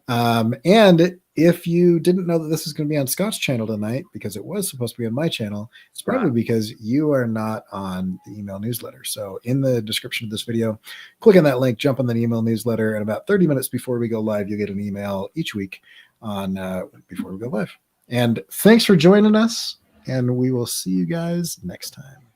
Speaker 1: And if you didn't know that this is going to be on Scott's channel tonight, because it was supposed to be on my channel, it's probably because you are not on the email newsletter. So in the description of this video, click on that link, jump on the email newsletter, and about 30 minutes before we go live, you'll get an email each week on before we go live. And thanks for joining us, and we will see you guys next time.